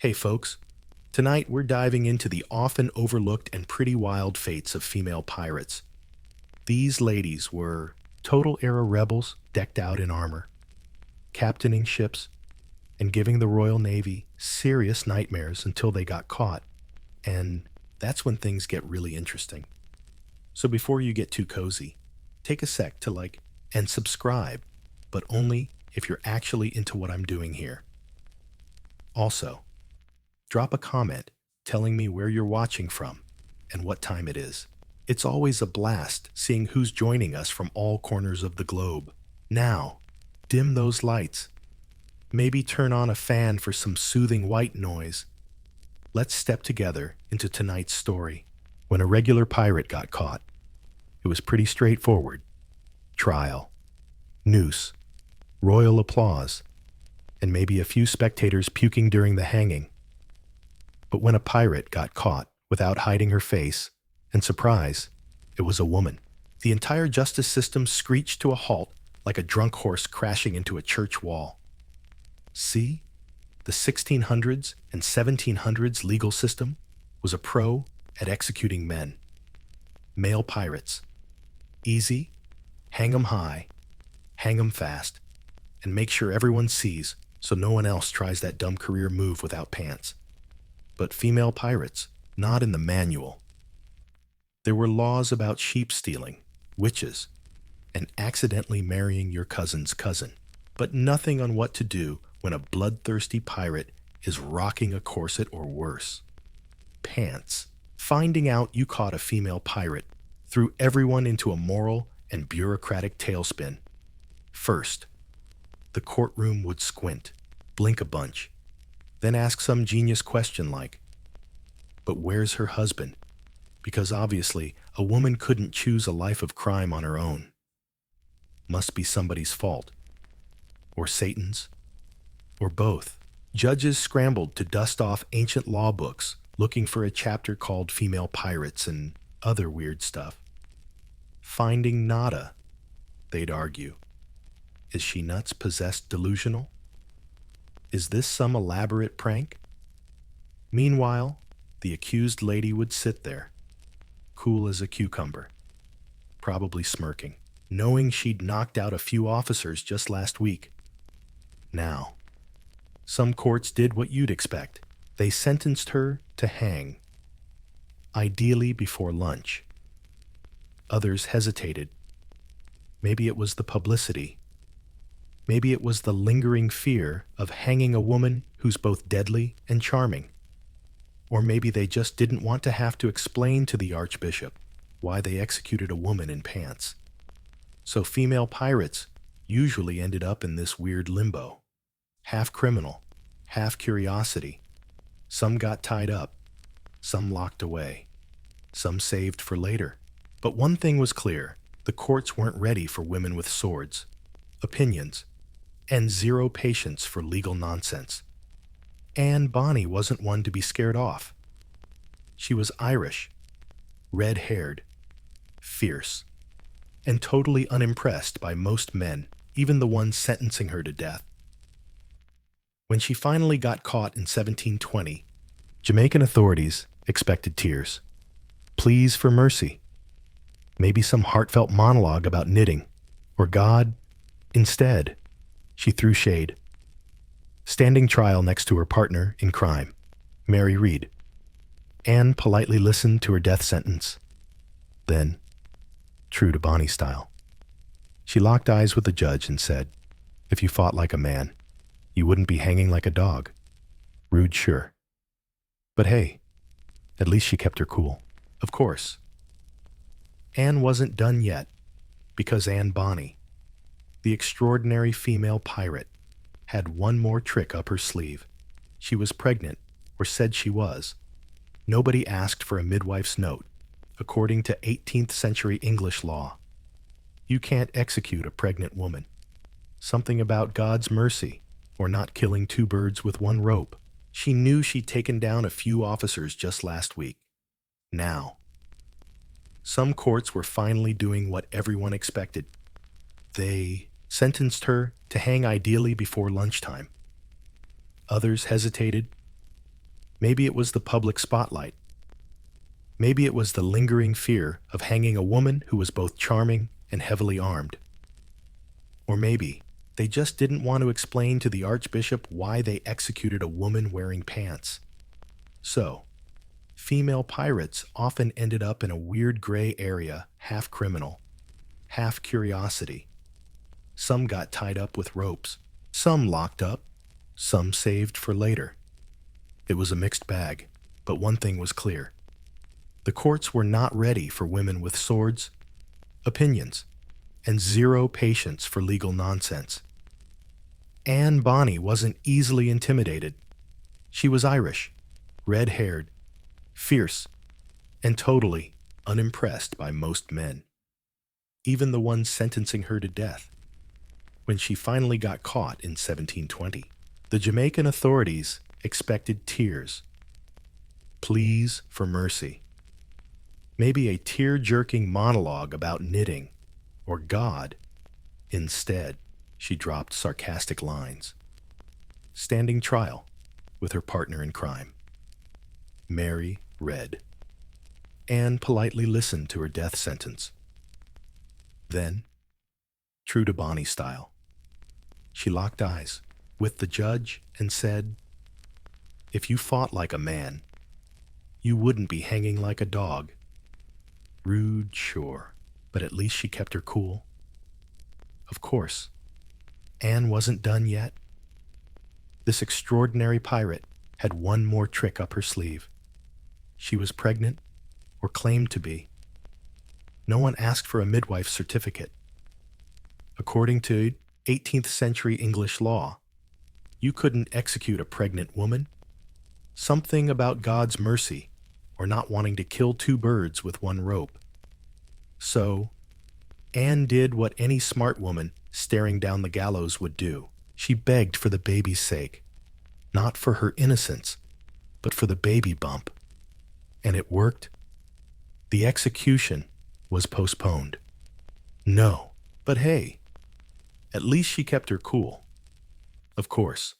Hey folks, tonight we're diving into the often overlooked and pretty wild fates of female pirates. These ladies were total era rebels decked out in armor, captaining ships, and giving the Royal Navy serious nightmares until they got caught. And that's when things get really interesting. So before you get too cozy, take a sec to like and subscribe, but only if you're actually into what I'm doing here. Also, drop a comment telling me where you're watching from and what time it is. It's always a blast seeing who's joining us from all corners of the globe. Now, dim those lights. Maybe turn on a fan for some soothing white noise. Let's step together into tonight's story. When a regular pirate got caught, it was pretty straightforward. Trial, noose, royal applause, and maybe a few spectators puking during the hanging. But when a pirate got caught without hiding her face, and surprise, it was a woman. The entire justice system screeched to a halt like a drunk horse crashing into a church wall. See? The 1600s and 1700s legal system was a pro at executing men. Male pirates. Easy, hang 'em high, hang 'em fast, and make sure everyone sees so no one else tries that dumb career move without pants. But female pirates, not in the manual. There were laws about sheep stealing, witches, and accidentally marrying your cousin's cousin, but nothing on what to do when a bloodthirsty pirate is rocking a corset or worse. Pants. Finding out you caught a female pirate threw everyone into a moral and bureaucratic tailspin. First, the courtroom would squint, blink a bunch, then ask some genius question like, but where's her husband? Because obviously, a woman couldn't choose a life of crime on her own. Must be somebody's fault. Or Satan's. Or both. Judges scrambled to dust off ancient law books, looking for a chapter called Female Pirates and other weird stuff. Finding nada, they'd argue. Is she nuts, possessed, delusional? Is this some elaborate prank? Meanwhile, the accused lady would sit there, cool as a cucumber, probably smirking, knowing she'd knocked out a few officers just last week. Now, some courts did what you'd expect. They sentenced her to hang, ideally before lunch. Others hesitated. Maybe it was the publicity. Maybe it was the lingering fear of hanging a woman who's both deadly and charming. Or maybe they just didn't want to have to explain to the archbishop why they executed a woman in pants. So female pirates usually ended up in this weird limbo. Half criminal, half curiosity. Some got tied up, some locked away, some saved for later. But one thing was clear, the courts weren't ready for women with swords, opinions, and zero patience for legal nonsense. Anne Bonny wasn't one to be scared off. She was Irish, red-haired, fierce, and totally unimpressed by most men, even the ones sentencing her to death. When she finally got caught in 1720, Jamaican authorities expected tears, pleas for mercy, maybe some heartfelt monologue about knitting, or God. Instead, she threw shade. Standing trial next to her partner in crime, Mary Read. Anne politely listened to her death sentence. Then, true to Bonnie style, she locked eyes with the judge and said, if you fought like a man, you wouldn't be hanging like a dog. Rude, sure. But hey, at least she kept her cool. Of course. Anne wasn't done yet, because Anne Bonny, the extraordinary female pirate, had one more trick up her sleeve. She was pregnant, or said she was. Nobody asked for a midwife's note, according to 18th century English law. You can't execute a pregnant woman. Something about God's mercy, or not killing two birds with one rope. She knew she'd taken down a few officers just last week. Now, some courts were finally doing what everyone expected. They sentenced her to hang ideally before lunchtime. Others hesitated, Maybe it was the public spotlight. Maybe it was the lingering fear of hanging a woman who was both charming and heavily armed. Or maybe they just didn't want to explain to the archbishop why they executed a woman wearing pants. So, female pirates often ended up in a weird gray area, half criminal, half curiosity. Some got tied up with ropes, some locked up, some saved for later. It was a mixed bag, but one thing was clear. The courts were not ready for women with swords, opinions, and zero patience for legal nonsense. Anne Bonny wasn't easily intimidated. She was Irish, red-haired, fierce, and totally unimpressed by most men, even the ones sentencing her to death. When she finally got caught in 1720, the Jamaican authorities expected tears, pleas for mercy, maybe a tear-jerking monologue about knitting or God. Instead, she dropped sarcastic lines. Standing trial with her partner in crime. Mary read. Anne politely listened to her death sentence. Then, true to Bonnie style, she locked eyes with the judge and said, "If you fought like a man, you wouldn't be hanging like a dog." Rude, sure, but at least she kept her cool. Of course, Anne wasn't done yet. This extraordinary pirate had one more trick up her sleeve. She was pregnant, or claimed to be. No one asked for a midwife's certificate. According to 18th century English law, you couldn't execute a pregnant woman. Something about God's mercy, or not wanting to kill two birds with one rope. So, Anne did what any smart woman staring down the gallows would do. She begged for the baby's sake, not for her innocence, but for the baby bump. And it worked. The execution was postponed. No, but hey, at least she kept her cool. Of course,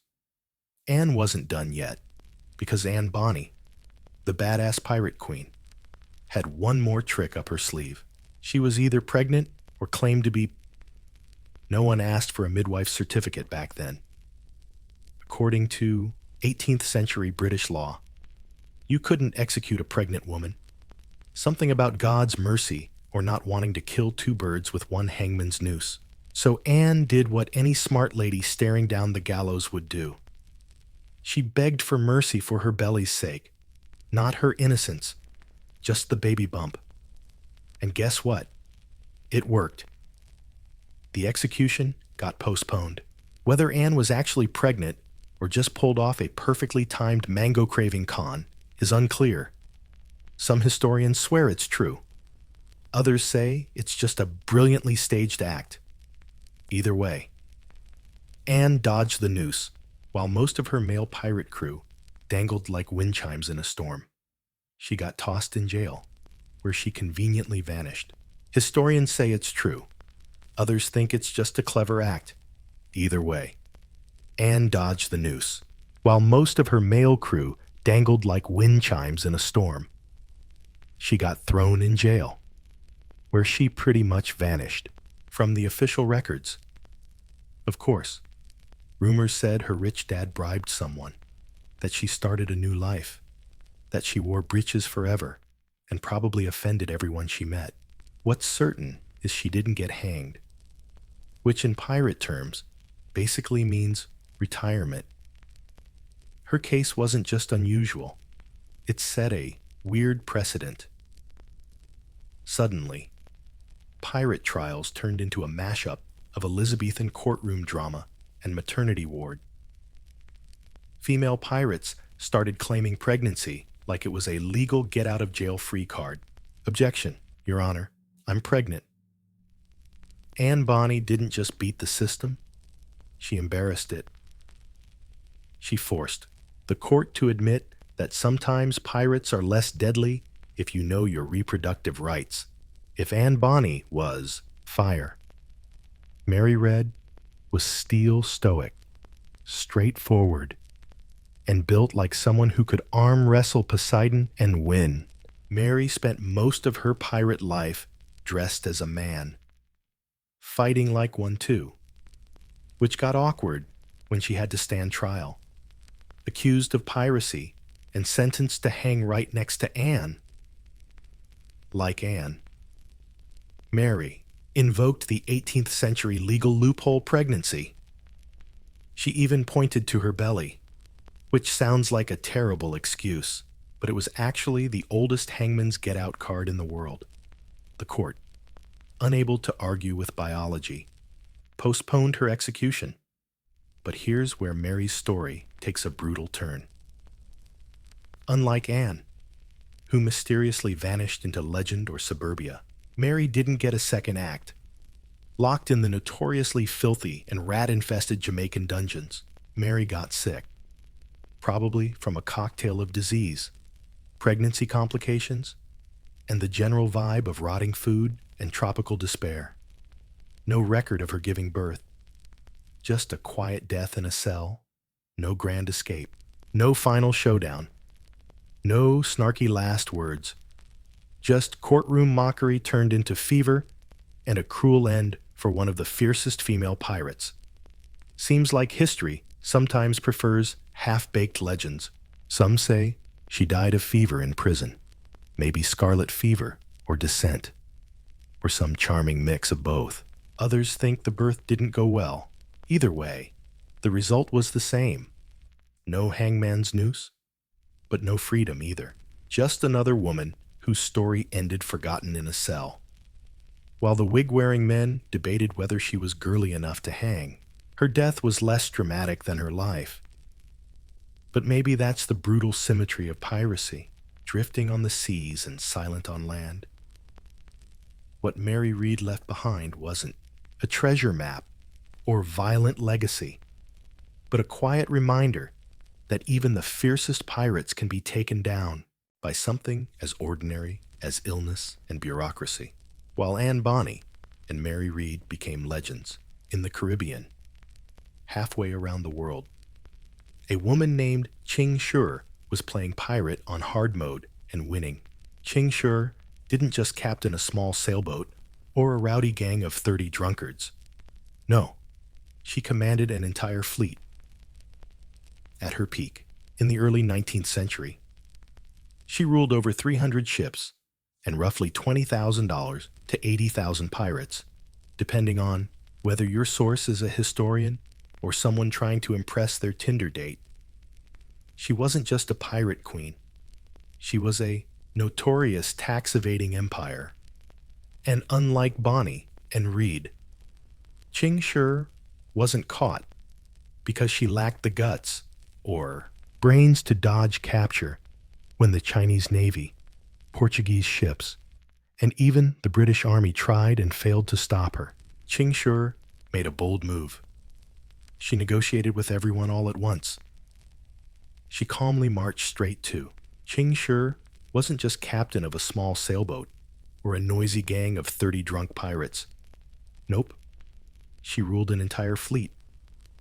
Anne wasn't done yet, because Anne Bonny, the badass pirate queen, had one more trick up her sleeve. She was either pregnant or claimed to be. No one asked for a midwife's certificate back then. According to 18th century British law, you couldn't execute a pregnant woman. Something about God's mercy or not wanting to kill two birds with one hangman's noose. So Anne did what any smart lady staring down the gallows would do. She begged for mercy for her belly's sake, not her innocence, just the baby bump. And guess what? It worked. The execution got postponed. Whether Anne was actually pregnant or just pulled off a perfectly timed mango-craving con is unclear. Some historians swear it's true. Others say it's just a brilliantly staged act. Either way, Anne dodged the noose, while most of her male pirate crew dangled like wind chimes in a storm. She got tossed in jail, where she conveniently vanished. Historians say it's true. Others think it's just a clever act. Either way, Anne dodged the noose, while most of her male crew dangled like wind chimes in a storm. She got thrown in jail, where she pretty much vanished from the official records. Of course, rumors said her rich dad bribed someone, that she started a new life, that she wore breeches forever, and probably offended everyone she met. What's certain is she didn't get hanged, which in pirate terms basically means retirement. Her case wasn't just unusual, it set a weird precedent. Suddenly, pirate trials turned into a mashup of Elizabethan courtroom drama and maternity ward. Female pirates started claiming pregnancy like it was a legal get-out-of-jail-free card. Objection, Your Honor, I'm pregnant. Anne Bonny didn't just beat the system, she embarrassed it. She forced the court to admit that sometimes pirates are less deadly if you know your reproductive rights. If Anne Bonny was fire, Mary Red was steel stoic, straightforward, and built like someone who could arm wrestle Poseidon and win. Mary spent most of her pirate life dressed as a man, fighting like one too, which got awkward when she had to stand trial, accused of piracy and sentenced to hang right next to Anne. Like Anne, Mary invoked the 18th century legal loophole pregnancy. She even pointed to her belly, which sounds like a terrible excuse, but it was actually the oldest hangman's get-out card in the world. The court, unable to argue with biology, postponed her execution. But here's where Mary's story takes a brutal turn. Unlike Anne, who mysteriously vanished into legend or suburbia, Mary didn't get a second act. Locked in the notoriously filthy and rat-infested Jamaican dungeons, Mary got sick, probably from a cocktail of disease, pregnancy complications, and the general vibe of rotting food and tropical despair. No record of her giving birth, just a quiet death in a cell, no grand escape, no final showdown, no snarky last words, just courtroom mockery turned into fever and a cruel end for one of the fiercest female pirates. Seems like history sometimes prefers half-baked legends. Some say she died of fever in prison, maybe scarlet fever or descent, or some charming mix of both. Others think the birth didn't go well. Either way, the result was the same. No hangman's noose, but no freedom either. Just another woman whose story ended forgotten in a cell. While the wig-wearing men debated whether she was girly enough to hang, her death was less dramatic than her life. But maybe that's the brutal symmetry of piracy, drifting on the seas and silent on land. What Mary Read left behind wasn't a treasure map or violent legacy, but a quiet reminder that even the fiercest pirates can be taken down by something as ordinary as illness and bureaucracy. While Anne Bonny and Mary Read became legends in the Caribbean, halfway around the world, a woman named Ching Shur was playing pirate on hard mode and winning. Ching Shur didn't just captain a small sailboat or a rowdy gang of 30 drunkards. No, she commanded an entire fleet. At her peak, in the early 19th century, she ruled over 300 ships and roughly $20,000 to 80,000 pirates, depending on whether your source is a historian or someone trying to impress their Tinder date. She wasn't just a pirate queen. She was a notorious tax-evading empire. And unlike Bonny and Reed, Ching Shur wasn't caught because she lacked the guts or brains to dodge capture when the Chinese Navy, Portuguese ships, and even the British Army tried and failed to stop her. Ching Shur made a bold move. She negotiated with everyone all at once. She calmly marched straight to. Ching Shur wasn't just captain of a small sailboat or a noisy gang of 30 drunk pirates. Nope. She ruled an entire fleet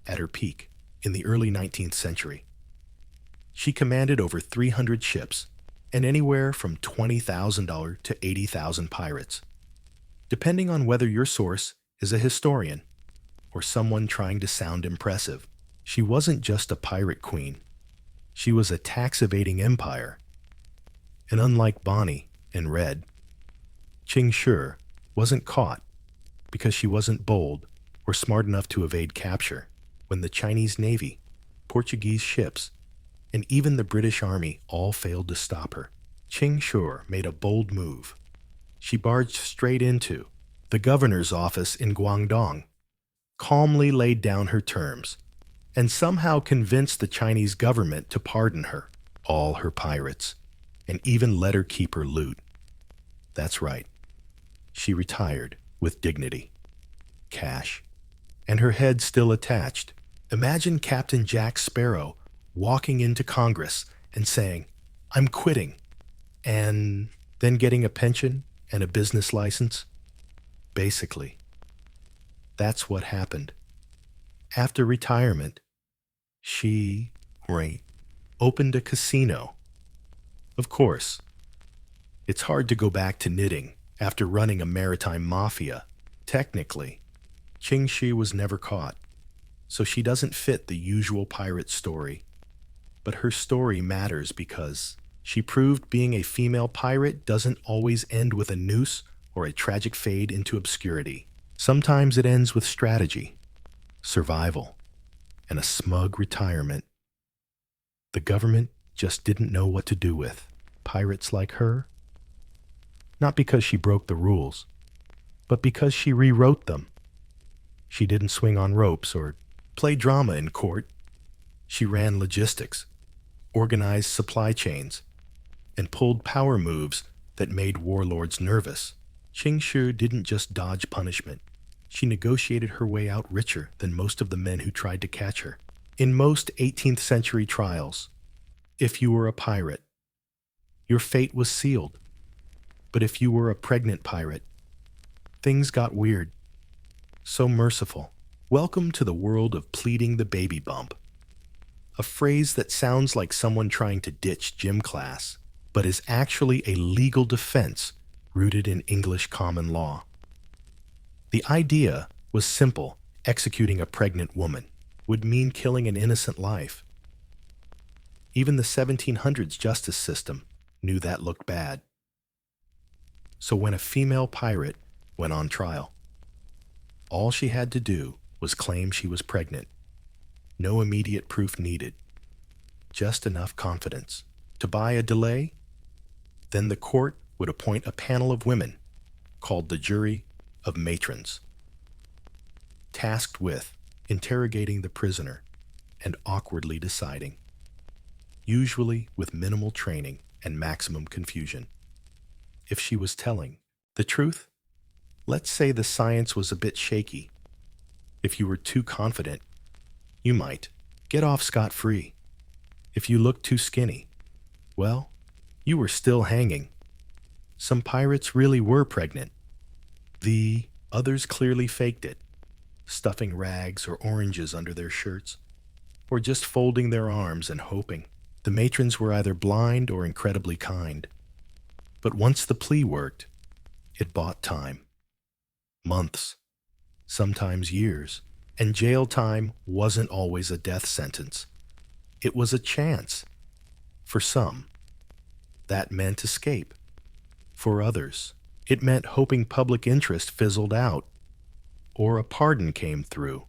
at her peak in the early 19th century. She commanded over 300 ships and anywhere from $20,000 to 80,000 pirates, depending on whether your source is a historian or someone trying to sound impressive. She wasn't just a pirate queen. She was a tax-evading empire. And unlike Bonny and Red, Ching Shur wasn't caught because she wasn't bold or smart enough to evade capture when the Chinese Navy, Portuguese ships, and even the British Army all failed to stop her. Ching Shur made a bold move. She barged straight into the governor's office in Guangdong, calmly laid down her terms, and somehow convinced the Chinese government to pardon her, all her pirates, and even let her keep her loot. That's right. She retired with dignity, cash, and her head still attached. Imagine Captain Jack Sparrow walking into Congress and saying, "I'm quitting," and then getting a pension and a business license. Basically, that's what happened. After retirement, she reigned. opened a casino. Of course, it's hard to go back to knitting after running a maritime mafia. Technically, Qing Shi was never caught, so she doesn't fit the usual pirate story. But her story matters because she proved being a female pirate doesn't always end with a noose or a tragic fade into obscurity. Sometimes it ends with strategy, survival, and a smug retirement. The government just didn't know what to do with pirates like her. Not because she broke the rules, but because she rewrote them. She didn't swing on ropes or play drama in court. She ran logistics, organized supply chains, and pulled power moves that made warlords nervous. Qing Shi didn't just dodge punishment. She negotiated her way out richer than most of the men who tried to catch her. In most 18th century trials, if you were a pirate, your fate was sealed. But if you were a pregnant pirate, things got weird. So merciful. Welcome to the world of pleading the baby bump. A phrase that sounds like someone trying to ditch gym class, but is actually a legal defense rooted in English common law. The idea was simple. Executing a pregnant woman would mean killing an innocent life. Even the 1700s justice system knew that looked bad. So when a female pirate went on trial, all she had to do was claim she was pregnant. No immediate proof needed. Just enough confidence to buy a delay. Then the court would appoint a panel of women called the jury of matrons, tasked with interrogating the prisoner and awkwardly deciding, usually with minimal training and maximum confusion, if she was telling the truth. Let's say the science was a bit shaky. If you were too confident, you might get off scot-free. If you looked too skinny, well, you were still hanging. Some pirates really were pregnant. The others clearly faked it, stuffing rags or oranges under their shirts, or just folding their arms and hoping. The matrons were either blind or incredibly kind. But once the plea worked, it bought time. Months, sometimes years, and jail time wasn't always a death sentence. It was a chance. For some, that meant escape. For others, it meant hoping public interest fizzled out, or a pardon came through,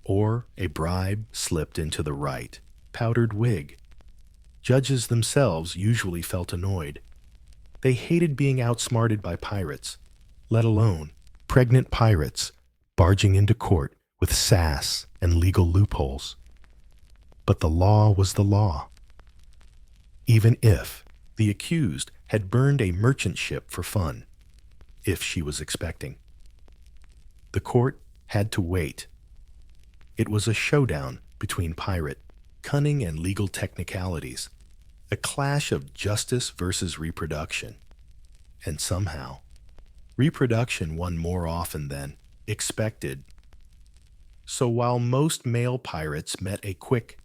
or a bribe slipped into the right powdered wig. Judges themselves usually felt annoyed. They hated being outsmarted by pirates, let alone pregnant pirates barging into court with sass and legal loopholes. But the law was the law. Even if the accused had burned a merchant ship for fun, if she was expecting, the court had to wait. It was a showdown between pirate cunning and legal technicalities, a clash of justice versus reproduction. And somehow, reproduction won more often than expected. So while most male pirates met a quick,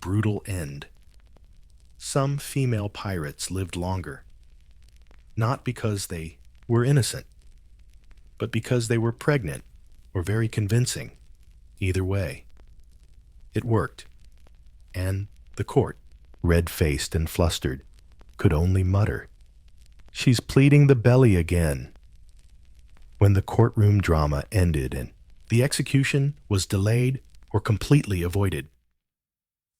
brutal end, some female pirates lived longer, not because they were innocent, but because they were pregnant or very convincing. Either way, it worked, and the court, red-faced and flustered, could only mutter, "She's pleading the belly again." When the courtroom drama ended and the execution was delayed or completely avoided,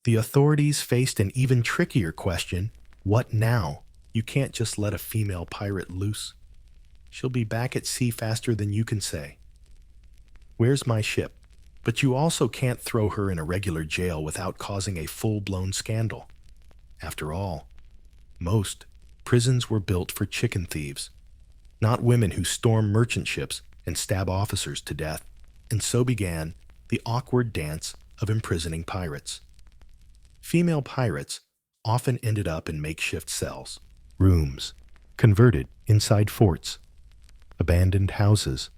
the authorities faced an even trickier question: what now? You can't just let a female pirate loose. She'll be back at sea faster than you can say, "Where's my ship?" But you also can't throw her in a regular jail without causing a full-blown scandal. After all, most prisons were built for chicken thieves, not women who storm merchant ships and stab officers to death. And so began the awkward dance of imprisoning pirates. Female pirates often ended up in makeshift cells, rooms converted inside forts, abandoned houses,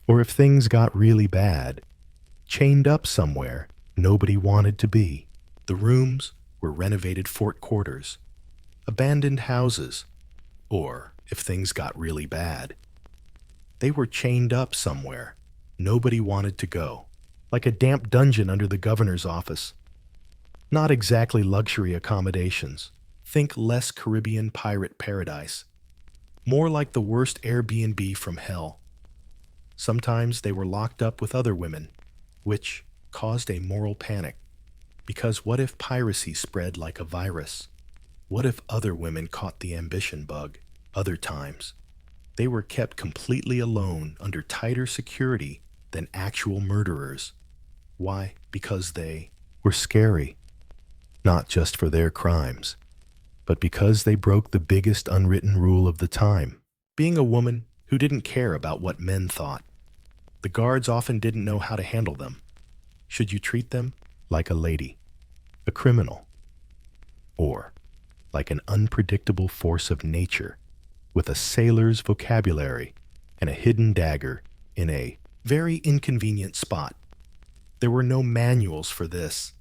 or if things got really bad, chained up somewhere nobody wanted to be. The rooms were renovated fort quarters, abandoned houses, or, if things got really bad, they were chained up somewhere nobody wanted to go, like a damp dungeon under the governor's office. Not exactly luxury accommodations. Think less Caribbean pirate paradise. More like the worst Airbnb from hell. Sometimes they were locked up with other women, which caused a moral panic. Because what if piracy spread like a virus? What if other women caught the ambition bug? Other times, they were kept completely alone under tighter security than actual murderers. Why? Because they were scary. Not just for their crimes, but because they broke the biggest unwritten rule of the time, being a woman who didn't care about what men thought. The guards often didn't know how to handle them. Should you treat them like a lady, a criminal, or like an unpredictable force of nature with a sailor's vocabulary and a hidden dagger in a very inconvenient spot? There were no manuals for this.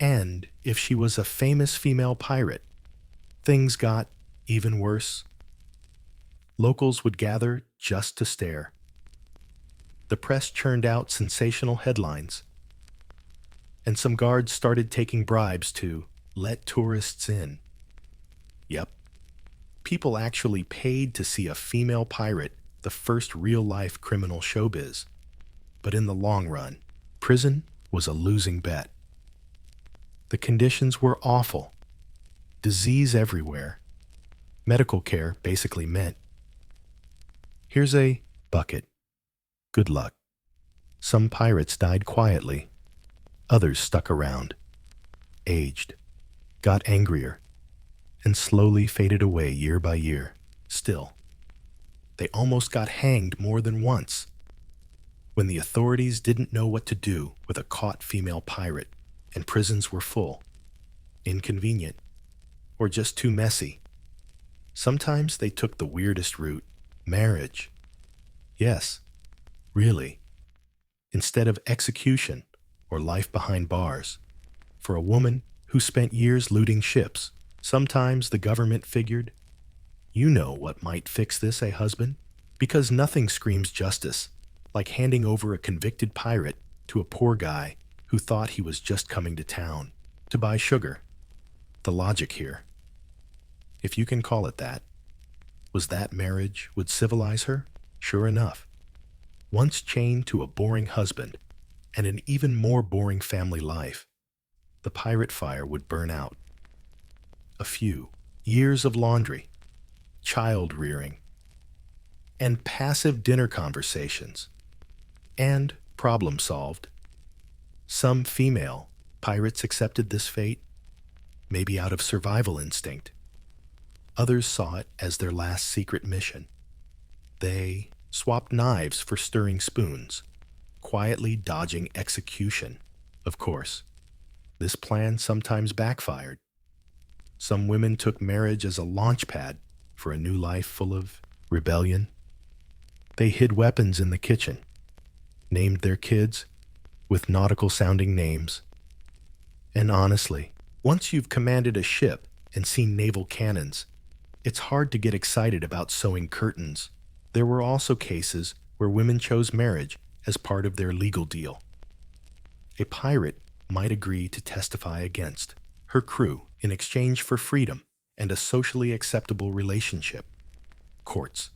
And if she was a famous female pirate, things got even worse. Locals would gather just to stare. The press churned out sensational headlines, and some guards started taking bribes to let tourists in. Yep, people actually paid to see a female pirate, the first real-life criminal showbiz. But in the long run, prison was a losing bet. The conditions were awful. Disease everywhere. Medical care basically meant, here's a bucket. Good luck. Some pirates died quietly. Others stuck around, aged, got angrier, and slowly faded away year by year. Still, they almost got hanged more than once. When the authorities didn't know what to do with a caught female pirate and prisons were full, inconvenient, or just too messy, sometimes they took the weirdest route: marriage. Yes, really. Instead of execution or life behind bars. For a woman who spent years looting ships, sometimes the government figured, you know what might fix this, husband? Because nothing screams justice like handing over a convicted pirate to a poor guy who thought he was just coming to town to buy sugar. The logic here, if you can call it that, was that marriage would civilize her? Sure enough. Once chained to a boring husband and an even more boring family life, the pirate fire would burn out. A few years of laundry, child rearing, and passive dinner conversations, and problem solved. Some female pirates accepted this fate, maybe out of survival instinct. Others saw it as their last secret mission. They swapped knives for stirring spoons, quietly dodging execution. Of course, this plan sometimes backfired. Some women took marriage as a launch pad for a new life full of rebellion. They hid weapons in the kitchen, named their kids with nautical-sounding names. And honestly, once you've commanded a ship and seen naval cannons, it's hard to get excited about sewing curtains. There were also cases where women chose marriage as part of their legal deal. A pirate might agree to testify against her crew in exchange for freedom and a socially acceptable relationship. Courts,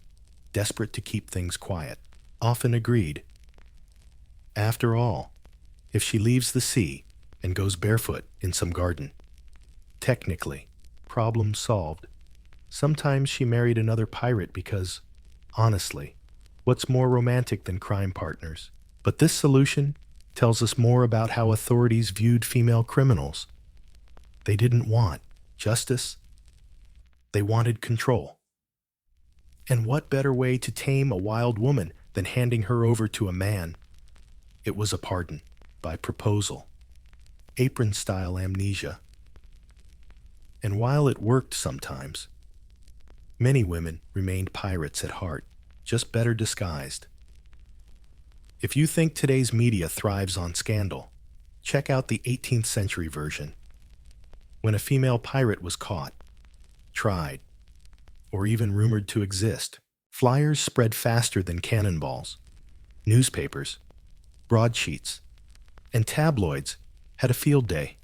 desperate to keep things quiet, often agreed. After all, if she leaves the sea and goes barefoot in some garden, technically, problem solved. Sometimes she married another pirate because, honestly, what's more romantic than crime partners? But this solution tells us more about how authorities viewed female criminals. They didn't want justice. They wanted control. And what better way to tame a wild woman than handing her over to a man? It was a pardon, by proposal, apron-style amnesia. And while it worked sometimes, many women remained pirates at heart, just better disguised. If you think today's media thrives on scandal, check out the 18th century version. When a female pirate was caught, tried, or even rumored to exist, flyers spread faster than cannonballs. Newspapers, broadsheets, and tabloids had a field day.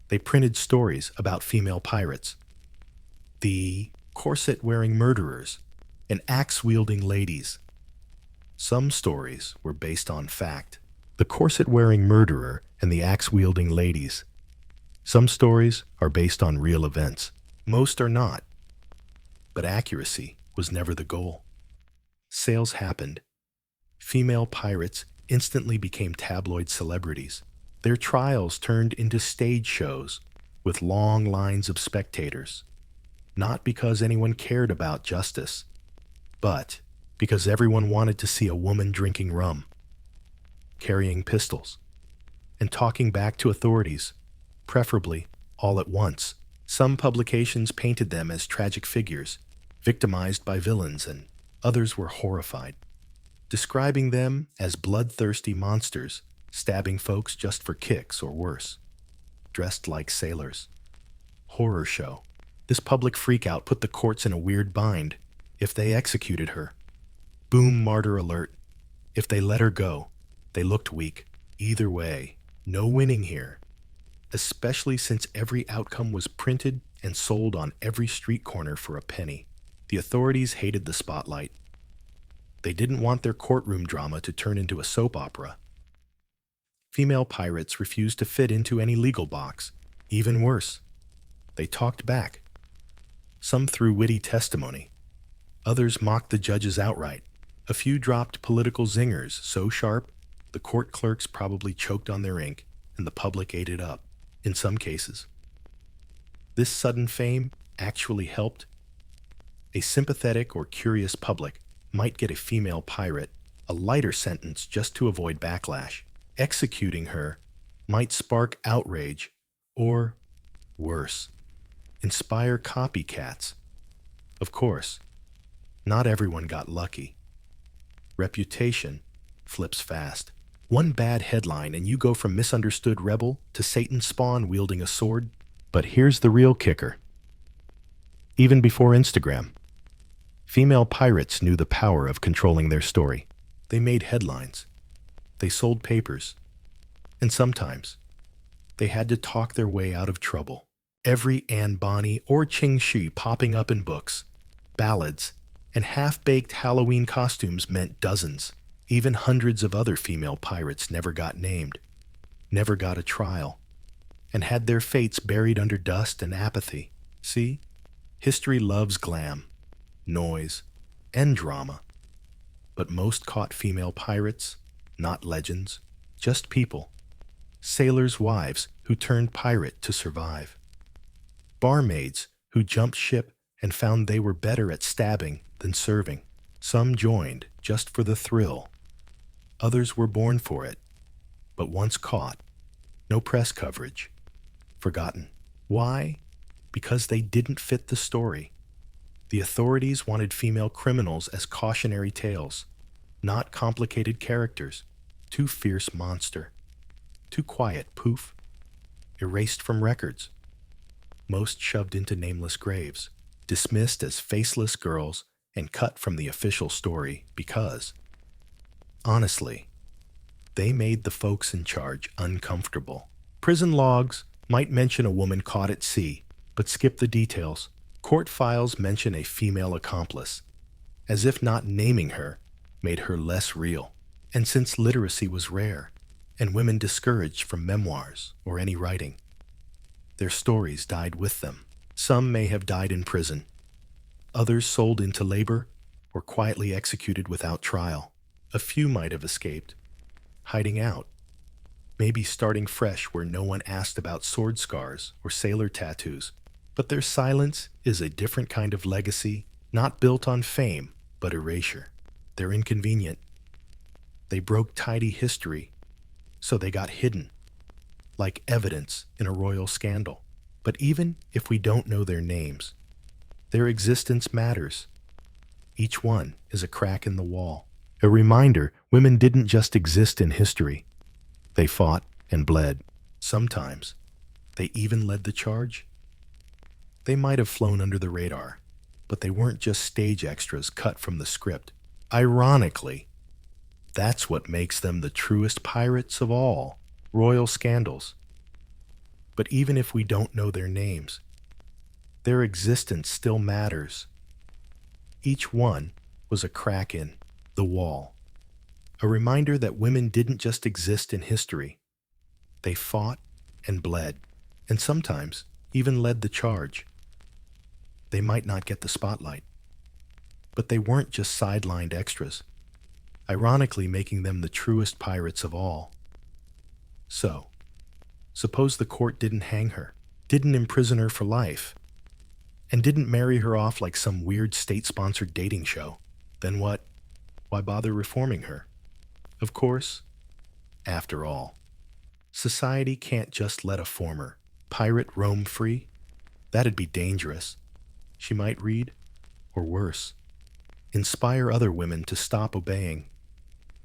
They printed stories about female pirates, the corset-wearing murderers, and axe-wielding ladies. Some stories were based on fact. The corset-wearing murderer and the axe-wielding ladies. Some stories are based on real events. Most are not. But accuracy was never the goal. Sales happened. Female pirates instantly became tabloid celebrities. Their trials turned into stage shows with long lines of spectators. Not because anyone cared about justice, but because everyone wanted to see a woman drinking rum, carrying pistols, and talking back to authorities, preferably all at once. Some publications painted them as tragic figures, victimized by villains, and others were horrified, describing them as bloodthirsty monsters, stabbing folks just for kicks or worse, dressed like sailors. Horror show. This public freakout put the courts in a weird bind. If they executed her, boom, martyr alert. If they let her go, they looked weak. Either way, no winning here, especially since every outcome was printed and sold on every street corner for a penny. The authorities hated the spotlight. They didn't want their courtroom drama to turn into a soap opera. Female pirates refused to fit into any legal box. Even worse, they talked back. Some threw witty testimony. Others mocked the judges outright. A few dropped political zingers so sharp the court clerks probably choked on their ink and the public ate it up, in some cases. This sudden fame actually helped. A sympathetic or curious public might get a female pirate a lighter sentence just to avoid backlash. Executing her might spark outrage or, worse, inspire copycats. Of course, not everyone got lucky. Reputation flips fast. One bad headline and you go from misunderstood rebel to Satan's spawn wielding a sword. But here's the real kicker. Even before Instagram, female pirates knew the power of controlling their story. They made headlines. They sold papers. And sometimes, they had to talk their way out of trouble. Every Anne Bonny or Ching Shi popping up in books, ballads, and half-baked Halloween costumes meant dozens. Even hundreds of other female pirates never got named, never got a trial, and had their fates buried under dust and apathy. See? History loves glam, noise, and drama. But most caught female pirates, not legends, just people. Sailors' wives who turned pirate to survive. Barmaids who jumped ship and found they were better at stabbing than serving. Some joined just for the thrill. Others were born for it, but once caught, no press coverage. Forgotten. Why? Because they didn't fit the story. The authorities wanted female criminals as cautionary tales, not complicated characters. Too fierce monster. Too quiet poof. Erased from records. Most shoved into nameless graves, dismissed as faceless girls and cut from the official story because, honestly, they made the folks in charge uncomfortable. Prison logs might mention a woman caught at sea, but skip the details. Court files mention a female accomplice, as if not naming her made her less real. And since literacy was rare, and women discouraged from memoirs or any writing, their stories died with them. Some may have died in prison. Others sold into labor or quietly executed without trial. A few might have escaped, hiding out, maybe starting fresh where no one asked about sword scars or sailor tattoos. But their silence is a different kind of legacy, not built on fame, but erasure. They're inconvenient. They broke tidy history, so they got hidden, like evidence in a royal scandal. But even if we don't know their names, their existence matters. Each one is a crack in the wall. A reminder women didn't just exist in history. They fought and bled, sometimes They even led the charge. They might have flown under the radar, but they weren't just stage extras cut from the script. Ironically, that's what makes them the truest pirates of all. Royal scandals. But even if we don't know their names, their existence still matters. Each one was a crack in the wall, a reminder that women didn't just exist in history. They fought and bled, and sometimes even led the charge. They might not get the spotlight, but they weren't just sidelined extras, ironically making them the truest pirates of all. So, suppose the court didn't hang her, didn't imprison her for life, and didn't marry her off like some weird state-sponsored dating show. Then what? Why bother reforming her? Of course, after all, society can't just let a former pirate roam free. That'd be dangerous. She might read, or worse, inspire other women to stop obeying.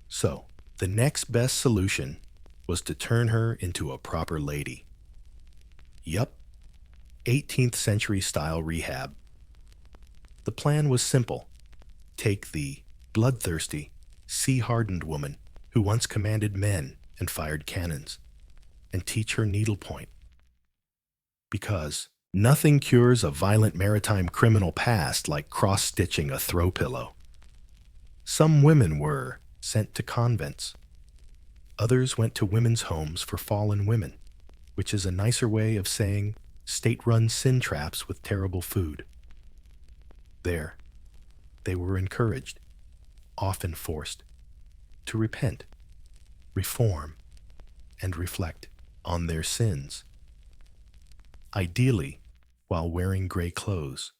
So, the next best solution was to turn her into a proper lady. Yup, 18th century style rehab. The plan was simple. Take the bloodthirsty, sea-hardened woman who once commanded men and fired cannons, and teach her needlepoint. Because nothing cures a violent maritime criminal past like cross-stitching a throw pillow. Some women were sent to convents. Others went to women's homes for fallen women, which is a nicer way of saying state-run sin traps with terrible food. There, they were encouraged, often forced, to repent, reform, and reflect on their sins. Ideally, while wearing gray clothes.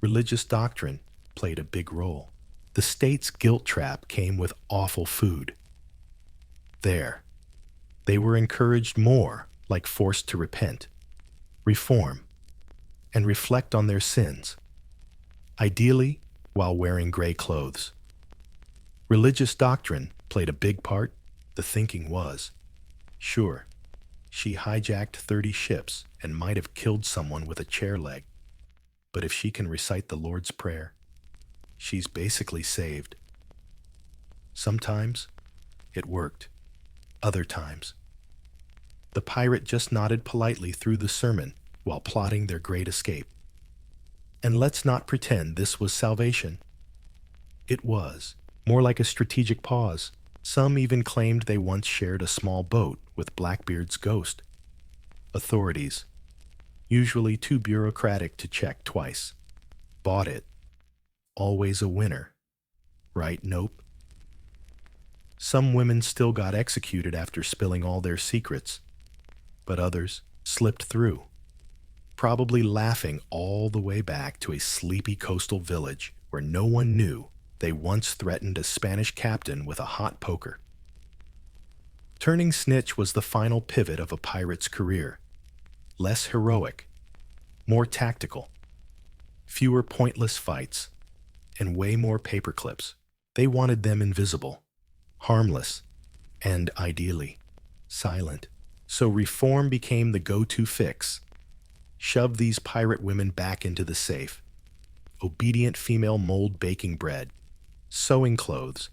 Religious doctrine played a big role. The state's guilt trap came with awful food. There, they were encouraged more, like forced to repent, reform, and reflect on their sins, ideally while wearing gray clothes. Religious doctrine played a big part. The thinking was, sure, she hijacked 30 ships and might have killed someone with a chair leg, but if she can recite the Lord's Prayer, she's basically saved. Sometimes it worked. Other times, the pirate just nodded politely through the sermon while plotting their great escape. And let's not pretend this was salvation. It was more like a strategic pause. Some even claimed they once shared a small boat with Blackbeard's ghost. Authorities, usually too bureaucratic to check twice, bought it. Always a winner. Right, nope? Some women still got executed after spilling all their secrets, but others slipped through, probably laughing all the way back to a sleepy coastal village where no one knew they once threatened a Spanish captain with a hot poker. Turning snitch was the final pivot of a pirate's career. Less heroic, more tactical, fewer pointless fights, and way more paperclips. They wanted them invisible, harmless, and ideally, silent. So reform became the go-to fix. Shove these pirate women back into the safe. Obedient female mold baking bread, sewing clothes,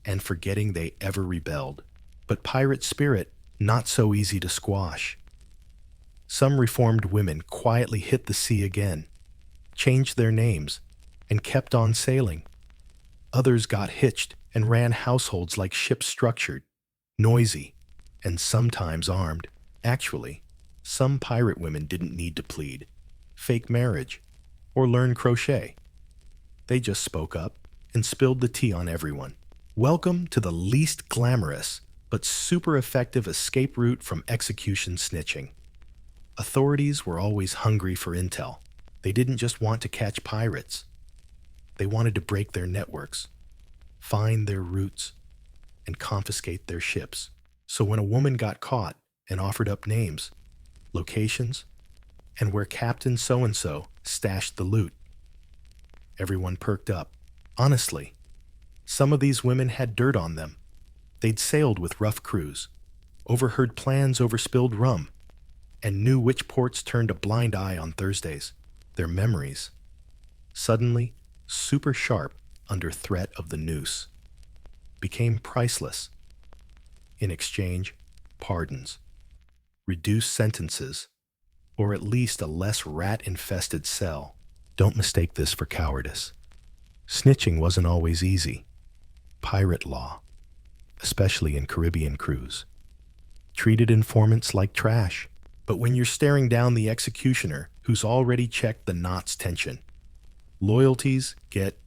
and forgetting they ever rebelled. But pirate spirit, not so easy to squash. Some reformed women quietly hit the sea again, changed their names, and kept on sailing. Others got hitched and ran households like ships structured, noisy, and sometimes armed. Actually, some pirate women didn't need to plead, fake marriage, or learn crochet. They just spoke up and spilled the tea on everyone. Welcome to the least glamorous but super effective escape route from execution snitching. Authorities were always hungry for intel. They didn't just want to catch pirates. They wanted to break their networks, find their routes, and confiscate their ships. So when a woman got caught and offered up names, locations, and where Captain so-and-so stashed the loot, everyone perked up. Honestly, some of these women had dirt on them. They'd sailed with rough crews, overheard plans over spilled rum, and knew which ports turned a blind eye on Thursdays. Their memories, suddenly super sharp under threat of the noose, became priceless. In exchange, pardons, reduced sentences, or at least a less rat-infested cell. Don't mistake this for cowardice. Snitching wasn't always easy. Pirate law, especially in Caribbean crews, treated informants like trash. But when you're staring down the executioner who's already checked the knot's tension, loyalties get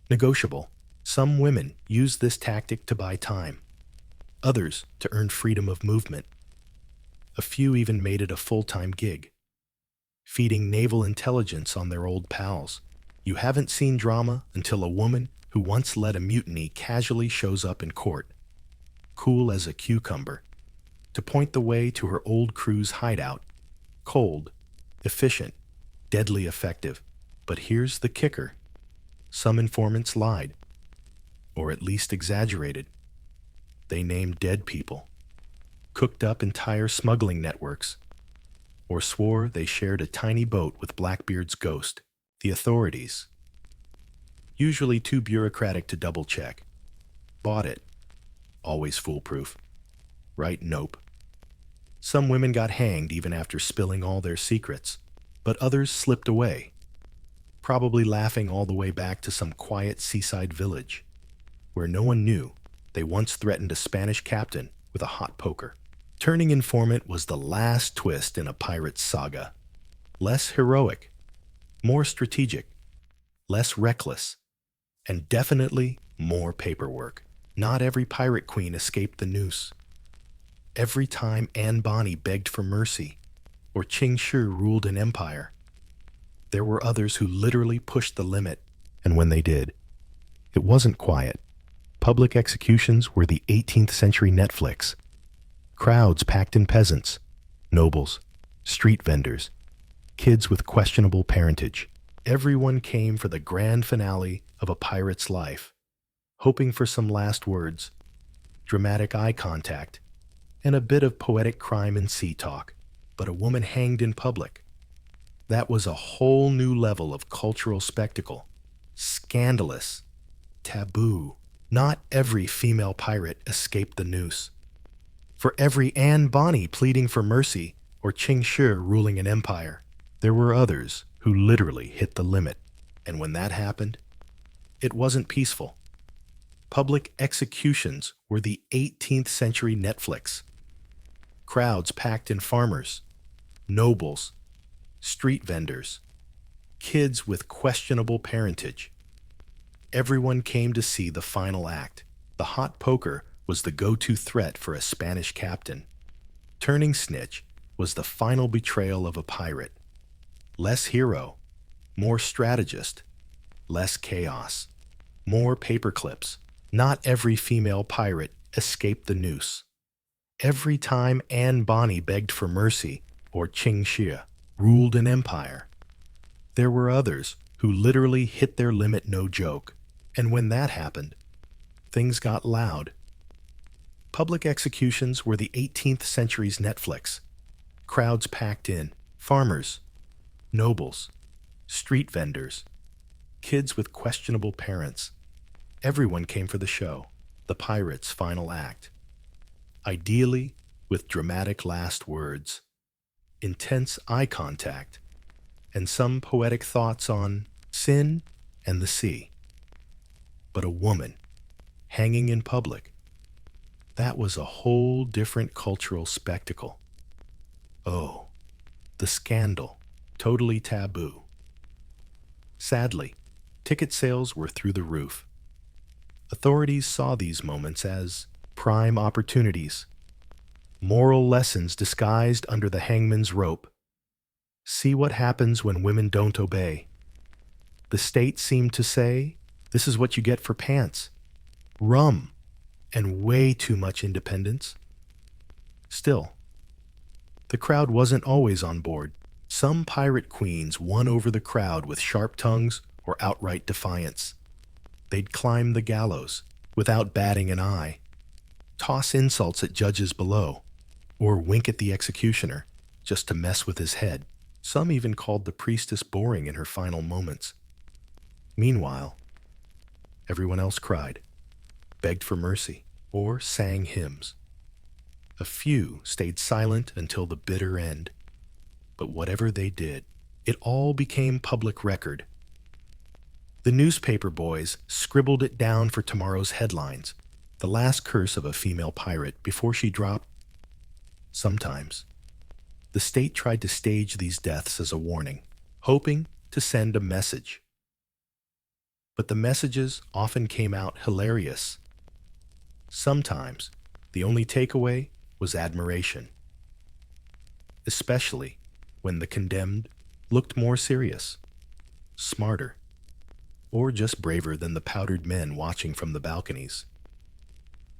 negotiable. Some women use this tactic to buy time, others to earn freedom of movement. A few even made it a full-time gig, feeding naval intelligence on their old pals. You haven't seen drama until a woman who once led a mutiny casually shows up in court, cool as a cucumber, to point the way to her old crew's hideout. Cold, efficient, deadly effective. But here's the kicker. Some informants lied, or at least exaggerated. They named dead people, cooked up entire smuggling networks, or swore they shared a tiny boat with Blackbeard's ghost. The authorities, usually too bureaucratic to double-check, bought it. Always foolproof. Right? Nope. Some women got hanged even after spilling all their secrets, but others slipped away, probably laughing all the way back to some quiet seaside village, where no one knew they once threatened a Spanish captain with a hot poker. Turning informant was the last twist in a pirate's saga. Less heroic, more strategic, less reckless, and definitely more paperwork. Not every pirate queen escaped the noose. Every time Anne Bonny begged for mercy, or Ching Shi ruled an empire, there were others who literally pushed the limit, and when they did, it wasn't quiet. Public executions were the 18th century Netflix. Crowds packed in peasants, nobles, street vendors, kids with questionable parentage. Everyone came for the grand finale of a pirate's life, hoping for some last words, dramatic eye contact, and a bit of poetic crime and sea talk. But a woman hanged in public. That was a whole new level of cultural spectacle. Scandalous. Taboo. Not every female pirate escaped the noose. For every Anne Bonny pleading for mercy or Ching Shi ruling an empire, there were others who literally hit the limit. And when that happened, it wasn't peaceful. Public executions were the 18th century Netflix. Crowds packed in farmers, nobles, street vendors, kids with questionable parentage. Everyone came to see the final act. The hot poker was the go-to threat for a Spanish captain. Turning snitch was the final betrayal of a pirate. Less hero, more strategist, less chaos, more paperclips. Not every female pirate escaped the noose. Every time Anne Bonny begged for mercy or Ching Shi ruled an empire, there were others who literally hit their limit, no joke. And when that happened, things got loud. Public executions were the 18th century's Netflix. Crowds packed in, farmers, nobles, street vendors, kids with questionable parents. Everyone came for the show, the pirate's final act. Ideally, with dramatic last words, intense eye contact, and some poetic thoughts on sin and the sea. But a woman, hanging in public, that was a whole different cultural spectacle. Oh, the scandal, totally taboo. Sadly, ticket sales were through the roof. Authorities saw these moments as prime opportunities, moral lessons disguised under the hangman's rope. See what happens when women don't obey. The state seemed to say, this is what you get for pants, rum, and way too much independence. Still, the crowd wasn't always on board. Some pirate queens won over the crowd with sharp tongues or outright defiance. They'd climb the gallows without batting an eye, toss insults at judges below, or wink at the executioner just to mess with his head. Some even called the priestess boring in her final moments. Meanwhile, everyone else cried, begged for mercy, or sang hymns. A few stayed silent until the bitter end. But whatever they did, it all became public record. The newspaper boys scribbled it down for tomorrow's headlines, the last curse of a female pirate before she dropped. Sometimes, the state tried to stage these deaths as a warning, hoping to send a message. But the messages often came out hilarious. Sometimes, the only takeaway was admiration, especially when the condemned looked more serious, smarter, or just braver than the powdered men watching from the balconies.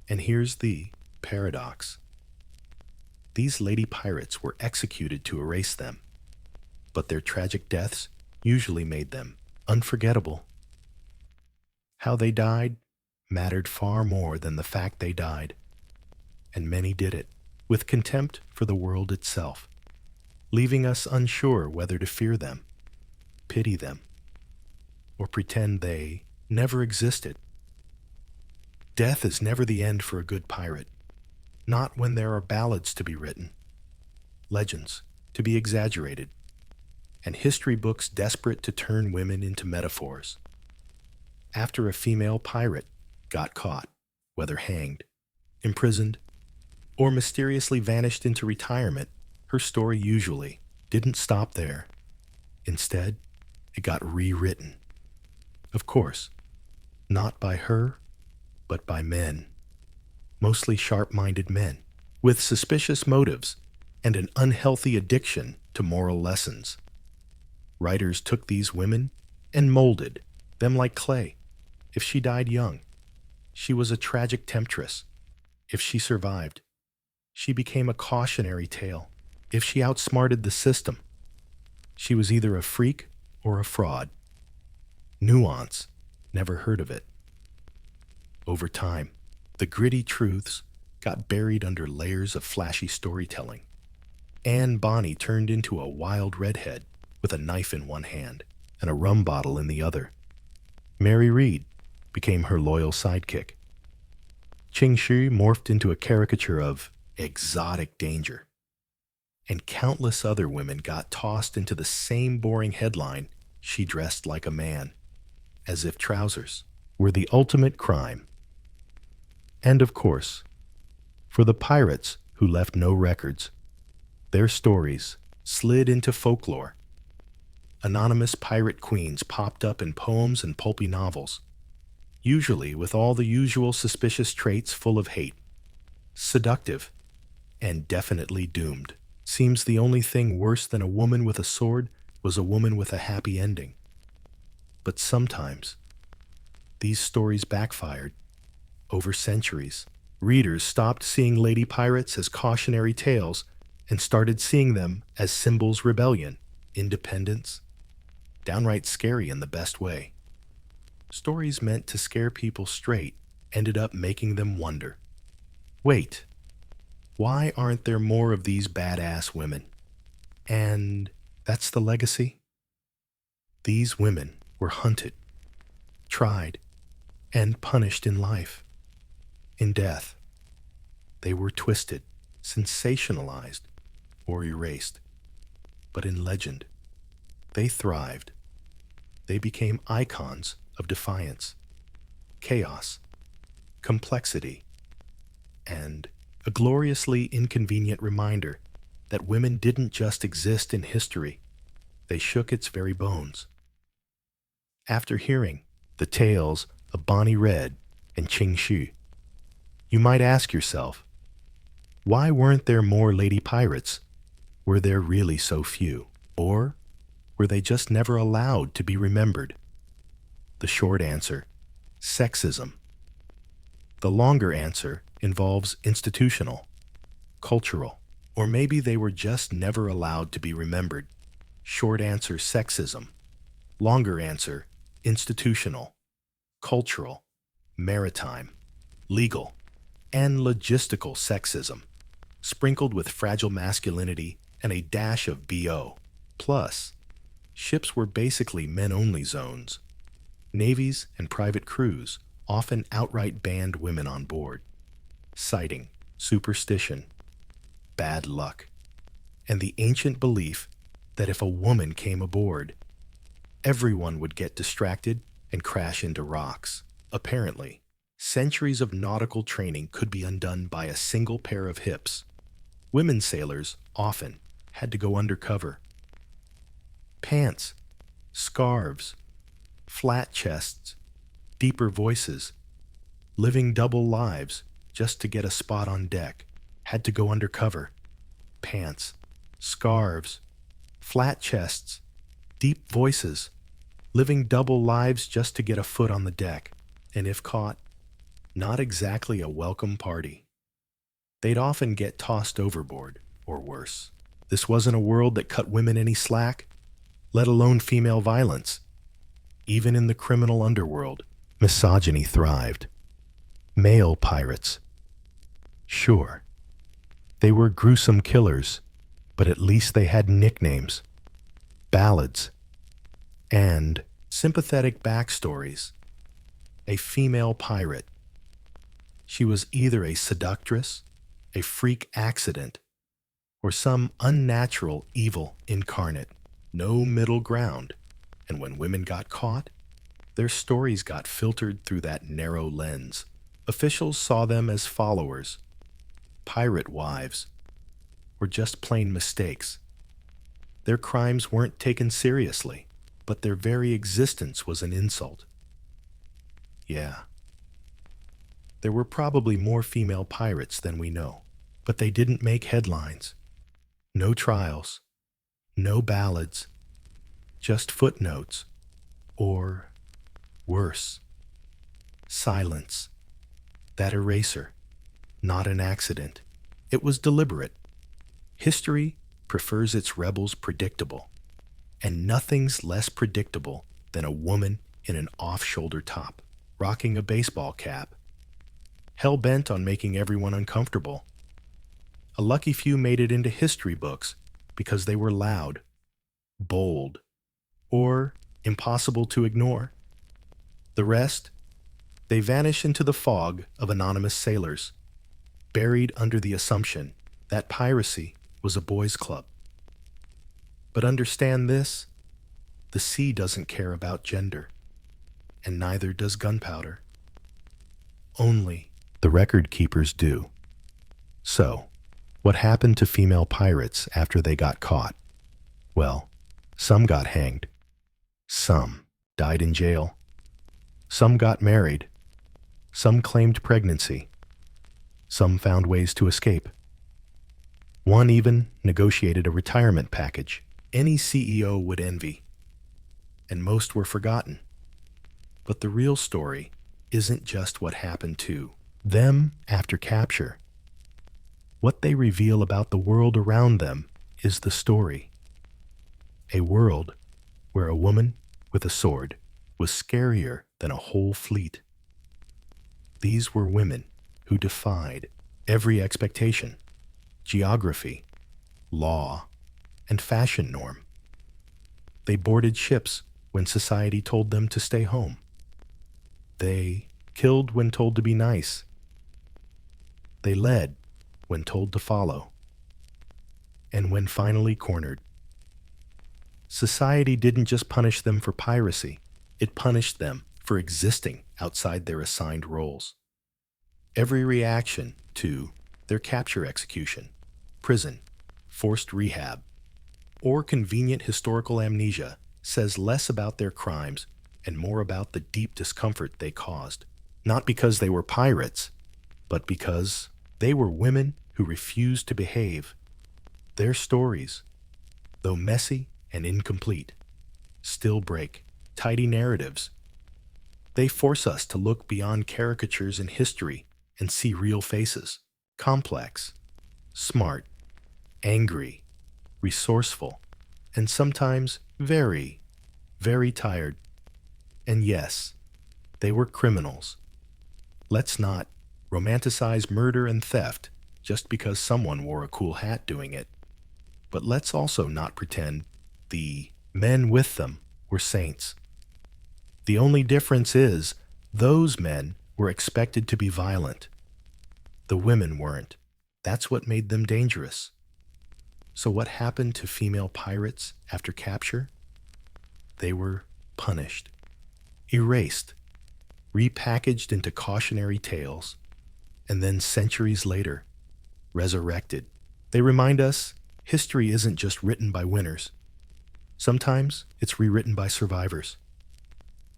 And here's the paradox. These lady pirates were executed to erase them, but their tragic deaths usually made them unforgettable. How they died mattered far more than the fact they died, and many did it with contempt for the world itself, leaving us unsure whether to fear them, pity them, or pretend they never existed. Death is never the end for a good pirate, not when there are ballads to be written, legends to be exaggerated, and history books desperate to turn women into metaphors. After a female pirate got caught, whether hanged, imprisoned, or mysteriously vanished into retirement, her story usually didn't stop there. Instead, it got rewritten. Of course, not by her, but by men. Mostly sharp-minded men, with suspicious motives and an unhealthy addiction to moral lessons. Writers took these women and molded them like clay. If she died young, she was a tragic temptress. If she survived, she became a cautionary tale. If she outsmarted the system, she was either a freak or a fraud. Nuance, never heard of it. Over time, the gritty truths got buried under layers of flashy storytelling. Anne Bonny turned into a wild redhead with a knife in one hand and a rum bottle in the other. Mary Read became her loyal sidekick. Ching Shi morphed into a caricature of exotic danger. And countless other women got tossed into the same boring headline, "She dressed like a man," as if trousers were the ultimate crime. And of course, for the pirates who left no records, their stories slid into folklore. Anonymous pirate queens popped up in poems and pulpy novels, usually with all the usual suspicious traits full of hate. Seductive and definitely doomed. Seems the only thing worse than a woman with a sword was a woman with a happy ending. But sometimes, these stories backfired. Over centuries, readers stopped seeing lady pirates as cautionary tales and started seeing them as symbols of rebellion, independence, downright scary in the best way. Stories meant to scare people straight ended up making them wonder, wait, why aren't there more of these badass women? And that's the legacy? These women were hunted, tried, and punished in life. In death, they were twisted, sensationalized, or erased. But in legend, they thrived. They became icons of defiance, chaos, complexity, and a gloriously inconvenient reminder that women didn't just exist in history, they shook its very bones. After hearing the tales of Bonnie Red and Ching Shi, you might ask yourself, why weren't there more lady pirates? Were there really so few? Or were they just never allowed to be remembered? The short answer, sexism. The longer answer involves institutional, cultural, or maybe they were just never allowed to be remembered. Short answer, sexism. Longer answer, institutional, cultural, maritime, legal, and logistical sexism, sprinkled with fragile masculinity and a dash of BO. Plus, ships were basically men-only zones. Navies and private crews often outright banned women on board, citing superstition, bad luck, and the ancient belief that if a woman came aboard, everyone would get distracted and crash into rocks. Apparently, centuries of nautical training could be undone by a single pair of hips. Women sailors often had to go undercover. Pants, scarves, flat chests, deeper voices, living double lives just to get a spot on deck, had to go undercover. Pants, scarves, flat chests, deep voices, living double lives just to get a foot on the deck, and if caught, not exactly a welcome party. They'd often get tossed overboard, or worse. This wasn't a world that cut women any slack, let alone female violence. Even in the criminal underworld, misogyny thrived. Male pirates. Sure, they were gruesome killers, but at least they had nicknames, ballads, and sympathetic backstories. A female pirate. She was either a seductress, a freak accident, or some unnatural evil incarnate. No middle ground. And when women got caught, their stories got filtered through that narrow lens. Officials saw them as followers, pirate wives, or just plain mistakes. Their crimes weren't taken seriously, but their very existence was an insult. Yeah. There were probably more female pirates than we know, but they didn't make headlines. No trials, no ballads, just footnotes, or worse, silence. That eraser, not an accident. It was deliberate. History prefers its rebels predictable, and nothing's less predictable than a woman in an off-shoulder top, rocking a baseball cap, hell-bent on making everyone uncomfortable. A lucky few made it into history books because they were loud, bold, or impossible to ignore. The rest, they vanish into the fog of anonymous sailors, buried under the assumption that piracy was a boys' club. But understand this, the sea doesn't care about gender, and neither does gunpowder. Only the record keepers do. So, what happened to female pirates after they got caught? Well, some got hanged. Some died in jail. Some got married. Some claimed pregnancy. Some found ways to escape. One even negotiated a retirement package any CEO would envy. And most were forgotten. But the real story isn't just what happened to them after capture. What they reveal about the world around them is the story. A world where a woman with a sword was scarier than a whole fleet. These were women who defied every expectation, geography, law, and fashion norm. They boarded ships when society told them to stay home. They killed when told to be nice. They led when told to follow. And when finally cornered. Society didn't just punish them for piracy, it punished them for existing outside their assigned roles. Every reaction to their capture execution, prison, forced rehab, or convenient historical amnesia says less about their crimes and more about the deep discomfort they caused. Not because they were pirates, but because they were women who refused to behave. Their stories, though messy and incomplete, still break tidy narratives. They force us to look beyond caricatures in history and see real faces, complex, smart, angry, resourceful, and sometimes very, very tired. And yes, they were criminals. Let's not romanticize murder and theft just because someone wore a cool hat doing it. But let's also not pretend the men with them were saints. The only difference is those men were expected to be violent. The women weren't. That's what made them dangerous. So what happened to female pirates after capture? They were punished, erased, repackaged into cautionary tales, and then centuries later, resurrected. They remind us history isn't just written by winners. Sometimes it's rewritten by survivors.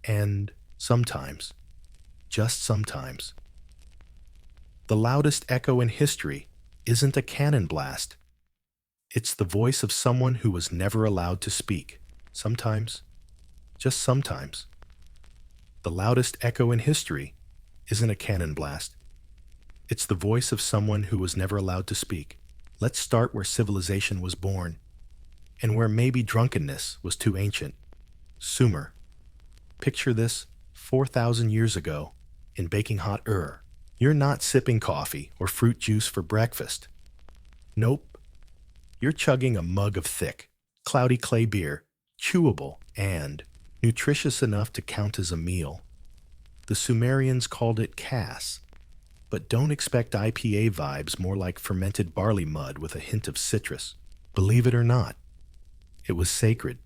And sometimes, just sometimes, the loudest echo in history isn't a cannon blast. It's the voice of someone who was never allowed to speak. Sometimes, just sometimes. The loudest echo in history isn't a cannon blast. It's the voice of someone who was never allowed to speak. Let's start where civilization was born, and where maybe drunkenness was too ancient. Sumer. Picture this 4,000 years ago in baking hot Ur. You're not sipping coffee or fruit juice for breakfast. Nope. You're chugging a mug of thick, cloudy clay beer, chewable and nutritious enough to count as a meal. The Sumerians called it Cass, but don't expect IPA vibes, more like fermented barley mud with a hint of citrus. Believe it or not, it was sacred.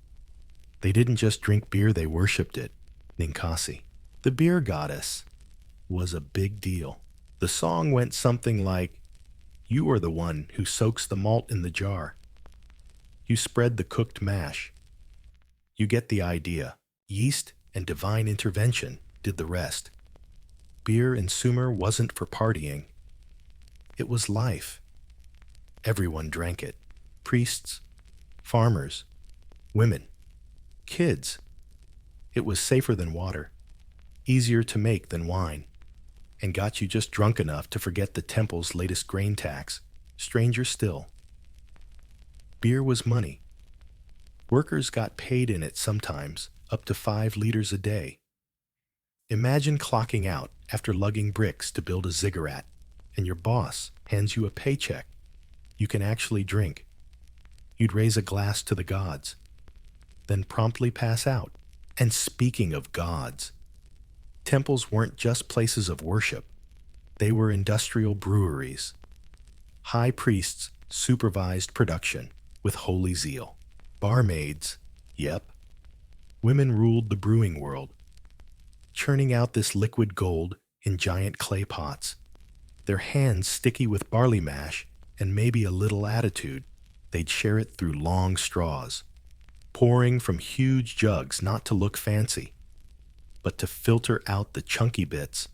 They didn't just drink beer, they worshipped it. Ninkasi, the beer goddess, was a big deal. The song went something like, "You are the one who soaks the malt in the jar. You spread the cooked mash." You get the idea. Yeast and divine intervention did the rest. Beer in Sumer wasn't for partying. It was life. Everyone drank it. Priests, farmers, women, kids. It was safer than water, easier to make than wine, and got you just drunk enough to forget the temple's latest grain tax. Stranger still, beer was money. Workers got paid in it sometimes, up to 5 liters a day. Imagine clocking out after lugging bricks to build a ziggurat, and your boss hands you a paycheck. You can actually drink. You'd raise a glass to the gods, then promptly pass out. And speaking of gods, temples weren't just places of worship. They were industrial breweries. High priests supervised production with holy zeal. Barmaids, yep, women ruled the brewing world, churning out this liquid gold in giant clay pots, their hands sticky with barley mash and maybe a little attitude. They'd share it through long straws, pouring from huge jugs not to look fancy, but to filter out the chunky bits.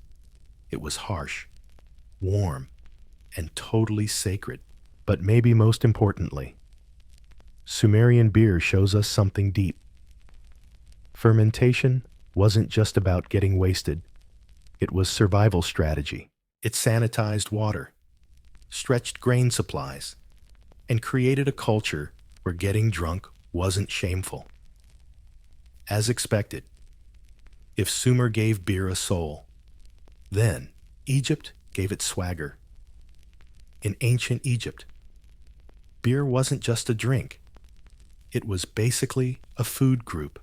It was harsh, warm, and totally sacred. But maybe most importantly, Sumerian beer shows us something deep. Fermentation wasn't just about getting wasted. It was survival strategy. It sanitized water, stretched grain supplies, and created a culture where getting drunk wasn't shameful. As expected, if Sumer gave beer a soul, then Egypt gave it swagger. In ancient Egypt, beer wasn't just a drink. It was basically a food group,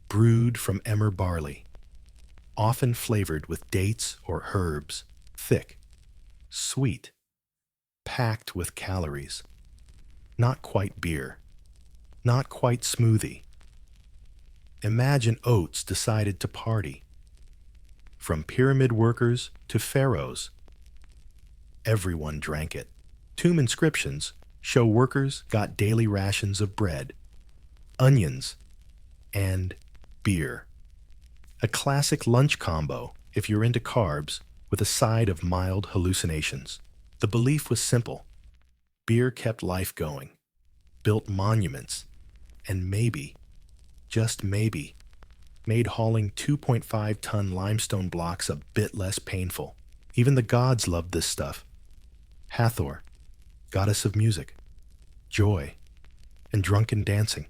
brewed from emmer barley, often flavored with dates or herbs, thick, sweet, packed with calories. Not quite beer, not quite smoothie. Imagine oats decided to party. From pyramid workers to pharaohs, everyone drank it. Tomb inscriptions show workers got daily rations of bread, onions, and beer. A classic lunch combo if you're into carbs with a side of mild hallucinations. The belief was simple. Beer kept life going, built monuments, and maybe, just maybe, made hauling 2.5-ton limestone blocks a bit less painful. Even the gods loved this stuff. Hathor, goddess of music, joy, and drunken dancing,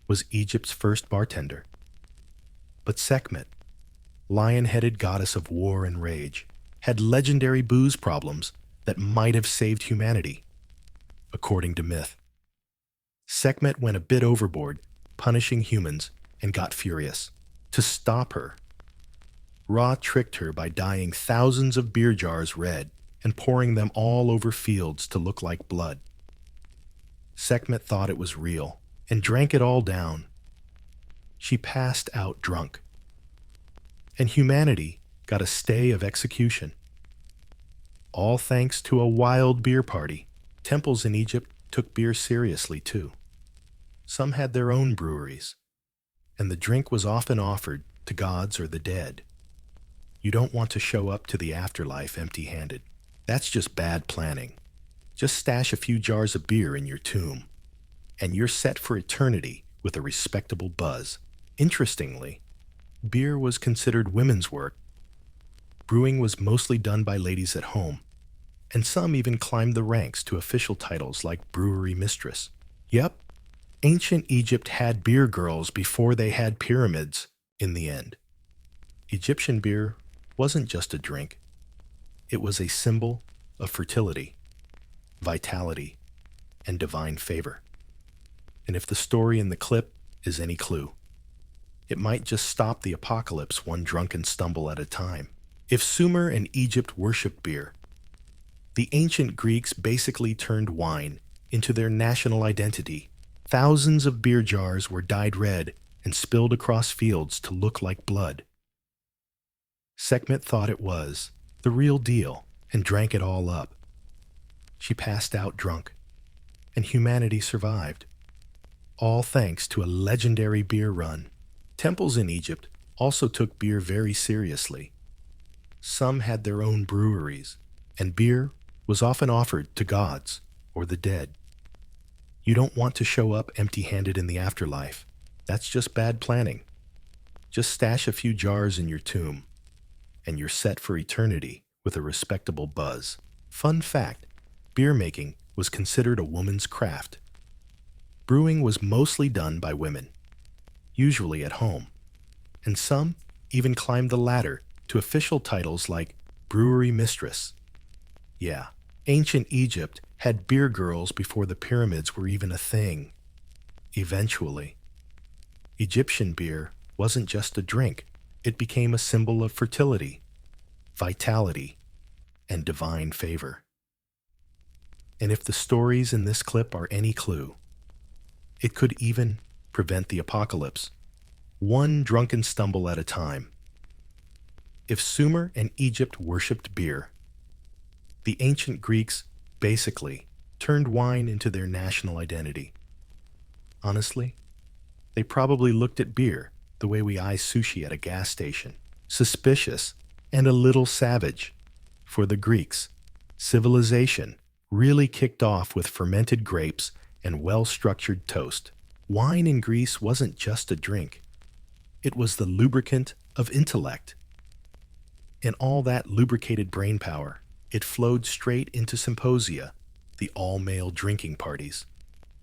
was Egypt's first bartender. But Sekhmet, lion-headed goddess of war and rage, had legendary booze problems that might have saved humanity. according to myth. Sekhmet went a bit overboard, punishing humans, and got furious. To stop her, Ra tricked her by dyeing thousands of beer jars red and pouring them all over fields to look like blood. Sekhmet thought it was real and drank it all down. She passed out drunk, and humanity got a stay of execution. All thanks to a wild beer party. Temples in Egypt took beer seriously too. Some had their own breweries, and the drink was often offered to gods or the dead. You don't want to show up to the afterlife empty-handed. That's just bad planning. Just stash a few jars of beer in your tomb, and you're set for eternity with a respectable buzz. Interestingly, beer was considered women's work. Brewing was mostly done by ladies at home, and some even climbed the ranks to official titles like brewery mistress. Yep, ancient Egypt had beer girls before they had pyramids in the end. Egyptian beer wasn't just a drink. It was a symbol of fertility, vitality, and divine favor. And if the story in the clip is any clue, it might just stop the apocalypse one drunken stumble at a time. If Sumer and Egypt worshipped beer, the ancient Greeks basically turned wine into their national identity. Thousands of beer jars were dyed red and spilled across fields to look like blood. Sekhmet thought it was the real deal and drank it all up. She passed out drunk, and humanity survived, all thanks to a legendary beer run. Temples in Egypt also took beer very seriously. Some had their own breweries, and beer was often offered to gods or the dead. You don't want to show up empty-handed in the afterlife. That's just bad planning. Just stash a few jars in your tomb, and you're set for eternity with a respectable buzz. Fun fact, beer making was considered a woman's craft. Brewing was mostly done by women, usually at home, and some even climbed the ladder to official titles like brewery mistress. Yeah, ancient Egypt had beer girls before the pyramids were even a thing. Eventually, Egyptian beer wasn't just a drink. It became a symbol of fertility, vitality, and divine favor. And if the stories in this clip are any clue, it could even prevent the apocalypse, one drunken stumble at a time. If Sumer and Egypt worshipped beer, the ancient Greeks basically turned wine into their national identity. Honestly, they probably looked at beer the way we eye sushi at a gas station, suspicious and a little savage. For the Greeks, civilization really kicked off with fermented grapes and well-structured toast. Wine in Greece wasn't just a drink. It was the lubricant of intellect. And all that lubricated brain power, it flowed straight into symposia, the all-male drinking parties.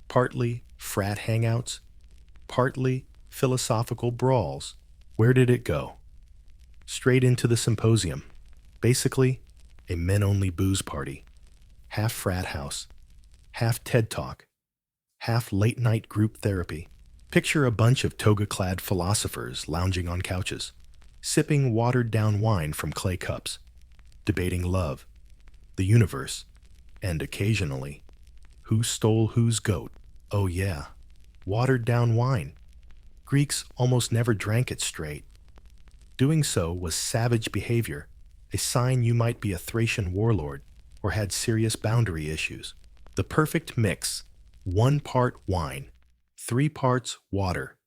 Partly frat hangouts, partly philosophical brawls. Where did it go? Straight into the symposium. Basically, a men-only booze party. Half frat house, half TED Talk, half late-night group therapy. Picture a bunch of toga-clad philosophers lounging on couches, sipping watered-down wine from clay cups, debating love, the universe, and occasionally, who stole whose goat. Oh yeah, watered-down wine. Greeks almost never drank it straight. Doing so was savage behavior, a sign you might be a Thracian warlord or had serious boundary issues. The perfect mix, 1 part wine, 3 parts water.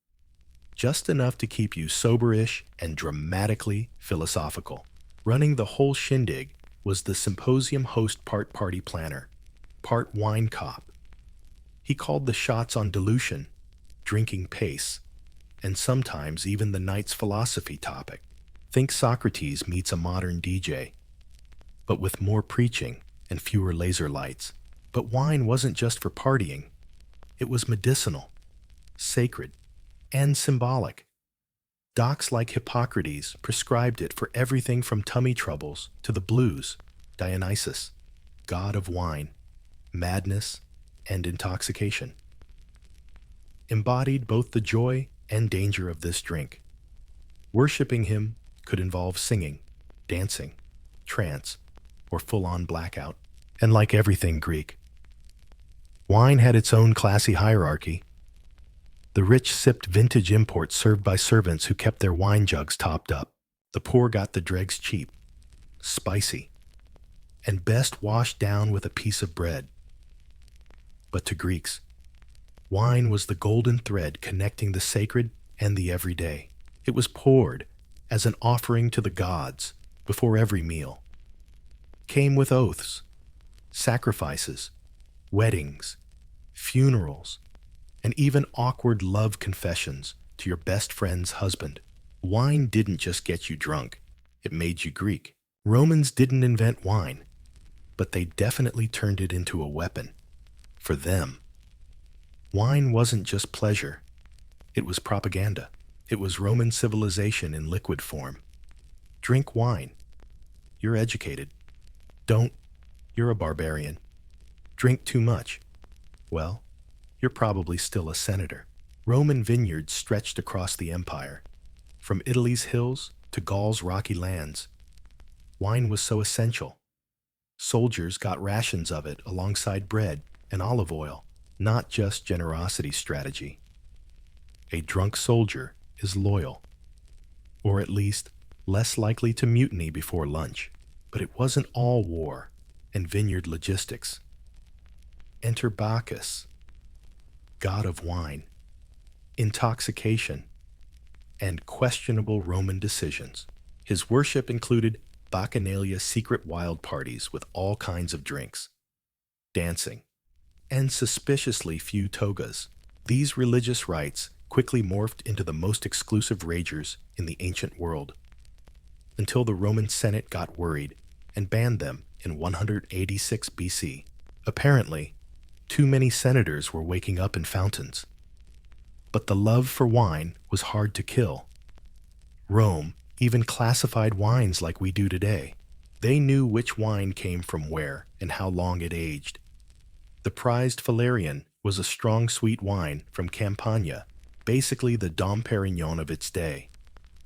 Just enough to keep you soberish and dramatically philosophical. Running the whole shindig was the symposium host part party planner, part wine cop. He called the shots on dilution, drinking pace, and sometimes even the night's philosophy topic. Think Socrates meets a modern DJ, but with more preaching and fewer laser lights. But wine wasn't just for partying. It was medicinal, sacred, and symbolic. Docs like Hippocrates prescribed it for everything from tummy troubles to the blues. Dionysus, god of wine, madness, and intoxication. Embodied both the joy and danger of this drink. Worshipping him could involve singing, dancing, trance, or full-on blackout. And like everything Greek, wine had its own classy hierarchy. The rich sipped vintage imports served by servants who kept their wine jugs topped up. The poor got the dregs cheap, spicy, and best washed down with a piece of bread. But to Greeks, wine was the golden thread connecting the sacred and the everyday. It was poured as an offering to the gods before every meal. Came with oaths, sacrifices, weddings, funerals, and even awkward love confessions to your best friend's husband. Wine didn't just get you drunk, it made you Greek. Romans didn't invent wine, but they definitely turned it into a weapon. For them, wine wasn't just pleasure, it was propaganda. It was Roman civilization in liquid form. Drink wine. You're educated. Don't. You're a barbarian. Drink too much. Well, you're probably still a senator. Roman vineyards stretched across the empire. From Italy's hills to Gaul's rocky lands, wine was so essential. Soldiers got rations of it alongside bread and olive oil, not just generosity strategy. A drunk soldier is loyal, or at least less likely to mutiny before lunch. But it wasn't all war and vineyard logistics. Enter Bacchus, god of wine, intoxication, and questionable Roman decisions. His worship included Bacchanalia secret wild parties with all kinds of drinks, dancing, and suspiciously few togas. These religious rites quickly morphed into the most exclusive ragers in the ancient world, until the Roman Senate got worried and banned them in 186 BC. Apparently, too many senators were waking up in fountains. But the love for wine was hard to kill. Rome even classified wines like we do today. They knew which wine came from where and how long it aged. The prized Valerian was a strong sweet wine from Campania, basically the Dom Perignon of its day,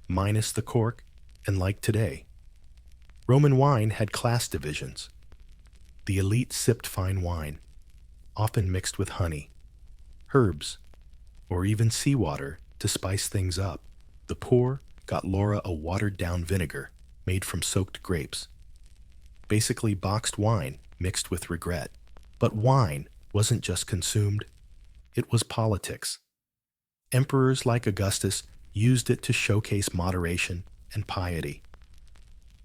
minus the cork, and like today. Roman wine had class divisions. The elite sipped fine wine, often mixed with honey, herbs, or even seawater to spice things up. The poor got Laura a watered-down vinegar made from soaked grapes, basically boxed wine mixed with regret. But wine wasn't just consumed, it was politics. Emperors like Augustus used it to showcase moderation and piety,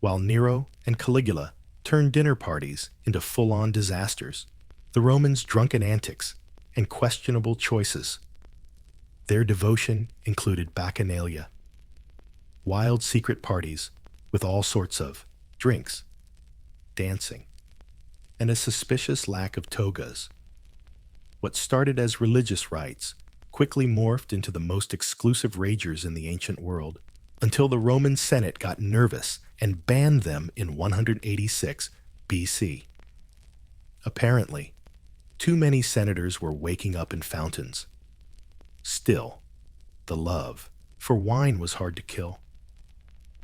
while Nero and Caligula turned dinner parties into full-on disasters. The Romans' drunken antics and questionable choices. Their devotion included bacchanalia, wild secret parties with all sorts of drinks, dancing, and a suspicious lack of togas. What started as religious rites quickly morphed into the most exclusive ragers in the ancient world, until the Roman Senate got nervous and banned them in 186 BC. Apparently, too many senators were waking up in fountains. Still, the love for wine was hard to kill.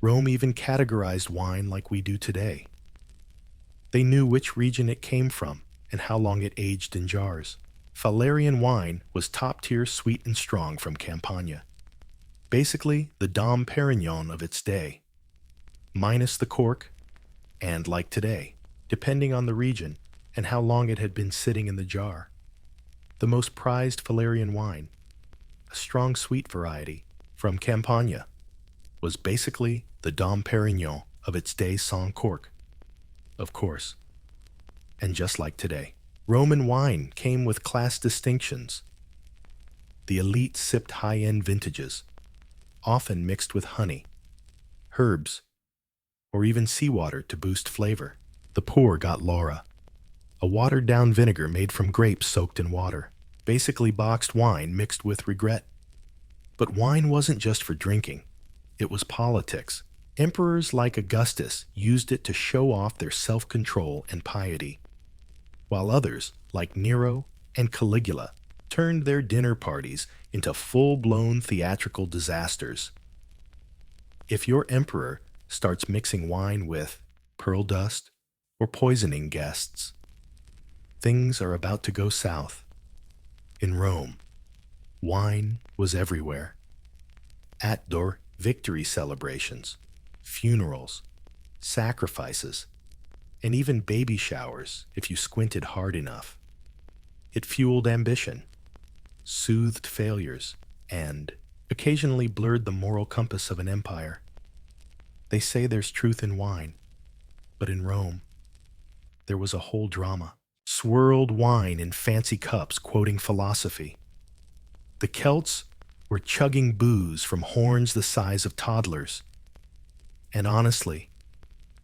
Rome even categorized wine like we do today. They knew which region it came from and how long it aged in jars. Valerian wine was top-tier sweet and strong from Campania, basically the Dom Perignon of its day, minus the cork, and like today, depending on the region and how long it had been sitting in the jar. The most prized Valerian wine, a strong sweet variety from Campania, was basically the Dom Perignon of its day sans cork, of course. And just like today, Roman wine came with class distinctions. The elite sipped high-end vintages, often mixed with honey, herbs, or even seawater to boost flavor. The poor got Laura, a watered-down vinegar made from grapes soaked in water, basically boxed wine mixed with regret. But wine wasn't just for drinking, it was politics. Emperors like Augustus used it to show off their self-control and piety, while others, like Nero and Caligula turned their dinner parties into full-blown theatrical disasters. If your emperor starts mixing wine with pearl dust or poisoning guests, things are about to go south. In Rome, wine was everywhere. At-door victory celebrations, funerals, sacrifices, and even baby showers if you squinted hard enough. It fueled ambition, soothed failures, and occasionally blurred the moral compass of an empire. They say there's truth in wine, but in Rome, there was a whole drama. Swirled wine in fancy cups quoting philosophy. The Celts were chugging booze from horns the size of toddlers. And honestly,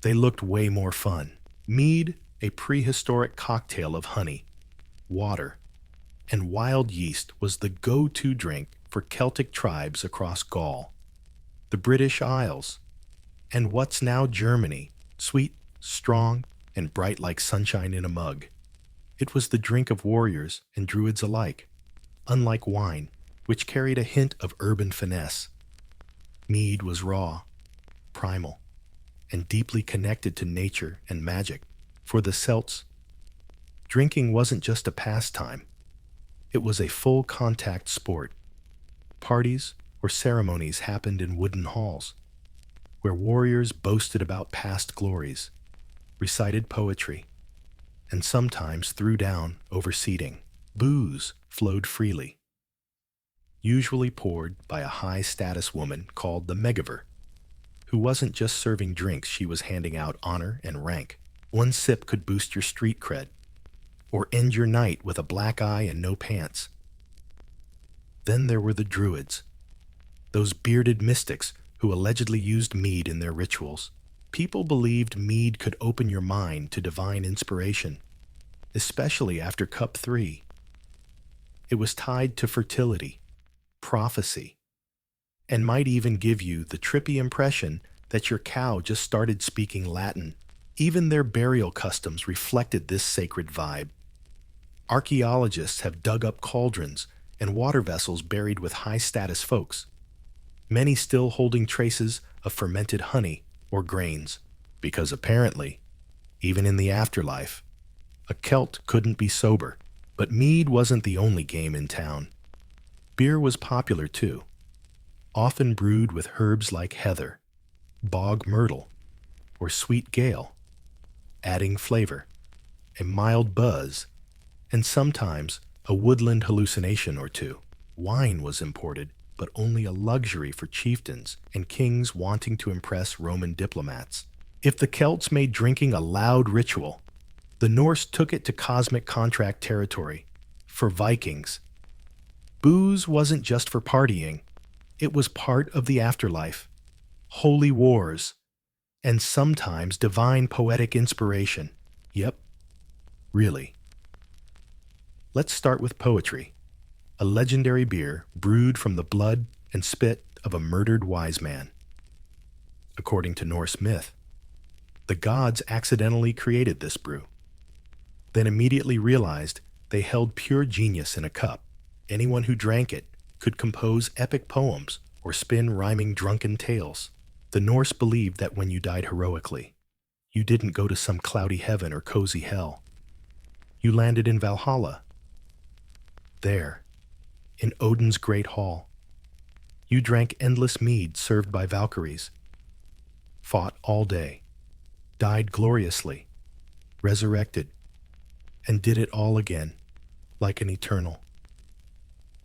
they looked way more fun. Mead, a prehistoric cocktail of honey, water, and wild yeast, was the go-to drink for Celtic tribes across Gaul, the British Isles, and what's now Germany, sweet, strong, and bright like sunshine in a mug. It was the drink of warriors and druids alike, unlike wine, which carried a hint of urban finesse. Mead was raw, primal, and deeply connected to nature and magic. For the Celts, drinking wasn't just a pastime. It was a full-contact sport. Parties or ceremonies happened in wooden halls, where warriors boasted about past glories, recited poetry, and sometimes threw down over seating. Booze flowed freely, usually poured by a high-status woman called the megaver, who wasn't just serving drinks, she was handing out honor and rank. One sip could boost your street cred, or end your night with a black eye and no pants. Then there were the druids, those bearded mystics who allegedly used mead in their rituals. People believed mead could open your mind to divine inspiration, especially after cup 3. It was tied to fertility, prophecy, and might even give you the trippy impression that your cow just started speaking Latin. Even their burial customs reflected this sacred vibe. Archaeologists have dug up cauldrons and water vessels buried with high-status folks, many still holding traces of fermented honey or grains, because apparently, even in the afterlife, a Celt couldn't be sober. But mead wasn't the only game in town. Beer was popular too, often brewed with herbs like heather, bog myrtle, or sweet gale, adding flavor, a mild buzz, and sometimes a woodland hallucination or two. Wine was imported, but only a luxury for chieftains and kings wanting to impress Roman diplomats. If the Celts made drinking a loud ritual, the Norse took it to cosmic contract territory. For Vikings, booze wasn't just for partying. It was part of the afterlife, holy wars, and sometimes divine poetic inspiration. Yep, really. Let's start with poetry, a legendary beer brewed from the blood and spit of a murdered wise man. According to Norse myth, the gods accidentally created this brew, then immediately realized they held pure genius in a cup. Anyone who drank it could compose epic poems or spin rhyming drunken tales. The Norse believed that when you died heroically, you didn't go to some cloudy heaven or cozy hell. You landed in Valhalla. There, in Odin's great hall, you drank endless mead served by Valkyries, fought all day, died gloriously, resurrected, and did it all again, like an eternal.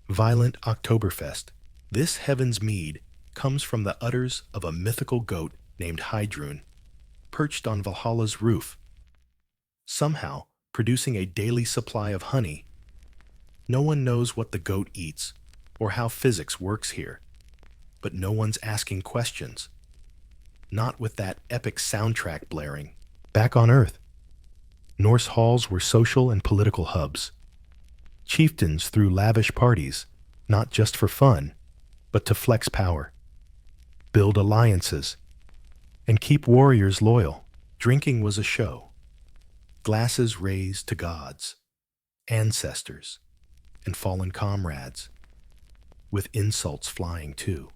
Violent Oktoberfest. This heaven's mead comes from the udders of a mythical goat named Heidrun, perched on Valhalla's roof, somehow producing a daily supply of honey. No one knows what the goat eats or how physics works here, but no one's asking questions. Not with that epic soundtrack blaring. Back on Earth, Norse halls were social and political hubs. Chieftains threw lavish parties, not just for fun, but to flex power, build alliances, and keep warriors loyal. Drinking was a show, glasses raised to gods, ancestors, and fallen comrades, with insults flying too.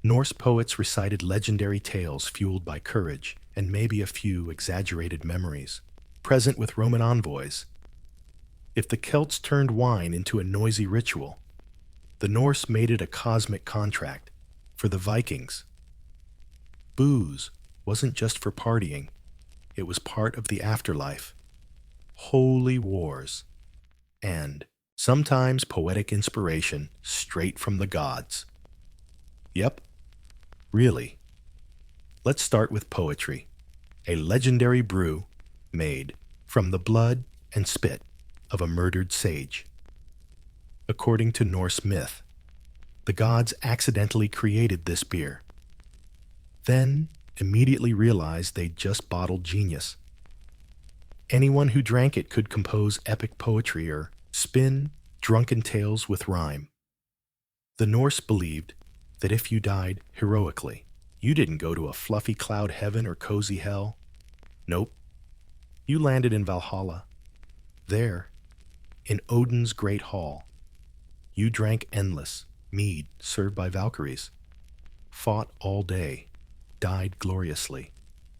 Norse poets recited legendary tales fueled by courage and maybe a few exaggerated memories, present with Roman envoys. If the Celts turned wine into a noisy ritual, the Norse made it a cosmic contract. For the Vikings, booze wasn't just for partying, it was part of the afterlife, holy wars, and sometimes poetic inspiration straight from the gods. Yep, really. Let's start with poetry, a legendary brew made from the blood and spit of a murdered sage. According to Norse myth, the gods accidentally created this beer, then immediately realized they'd just bottled genius. Anyone who drank it could compose epic poetry or spin drunken tales with rhyme. The Norse believed that if you died heroically, you didn't go to a fluffy cloud heaven or cozy hell. Nope. You landed in Valhalla. There, in Odin's great hall, you drank endless mead served by Valkyries, fought all day, died gloriously,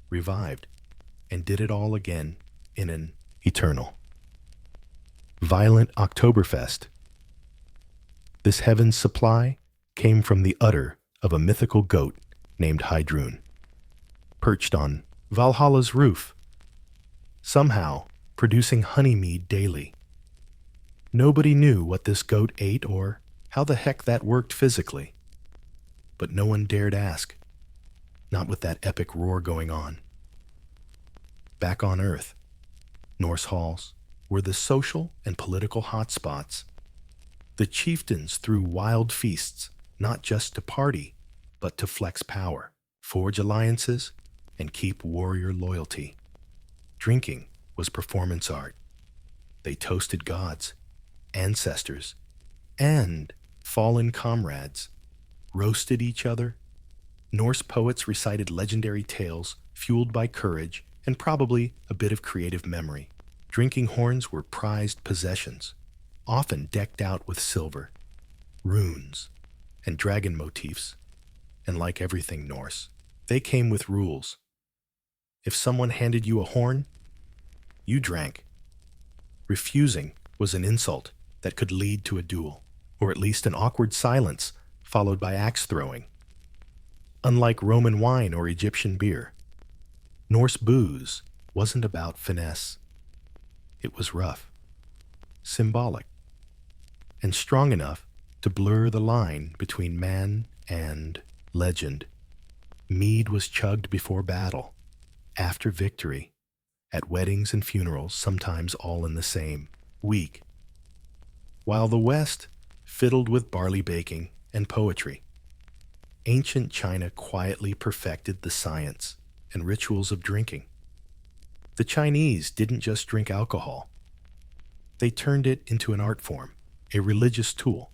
revived, and did it all again in an eternal, violent Oktoberfest. This heaven's supply came from the udder of a mythical goat named Heidrun, perched on Valhalla's roof, somehow producing honey mead daily. Nobody knew what this goat ate or how the heck that worked physically. But no one dared ask, not with that epic roar going on. Back on Earth, Norse halls were the social and political hotspots. The chieftains threw wild feasts, not just to party, but to flex power, forge alliances, and keep warrior loyalty. Drinking was performance art. They toasted gods, ancestors, and fallen comrades, roasted each other. Norse poets recited legendary tales fueled by courage and probably a bit of creative memory. Drinking horns were prized possessions, often decked out with silver, runes, and dragon motifs. And like everything Norse, they came with rules. If someone handed you a horn, you drank. Refusing was an insult that could lead to a duel, or at least an awkward silence followed by axe throwing. Unlike Roman wine or Egyptian beer, Norse booze wasn't about finesse. It was rough, symbolic, and strong enough to blur the line between man and legend. Mead was chugged before battle, after victory, at weddings and funerals, sometimes all in the same week. While the West fiddled with barley baking and poetry, ancient China quietly perfected the science and rituals of drinking. The Chinese didn't just drink alcohol. They turned it into an art form, a religious tool,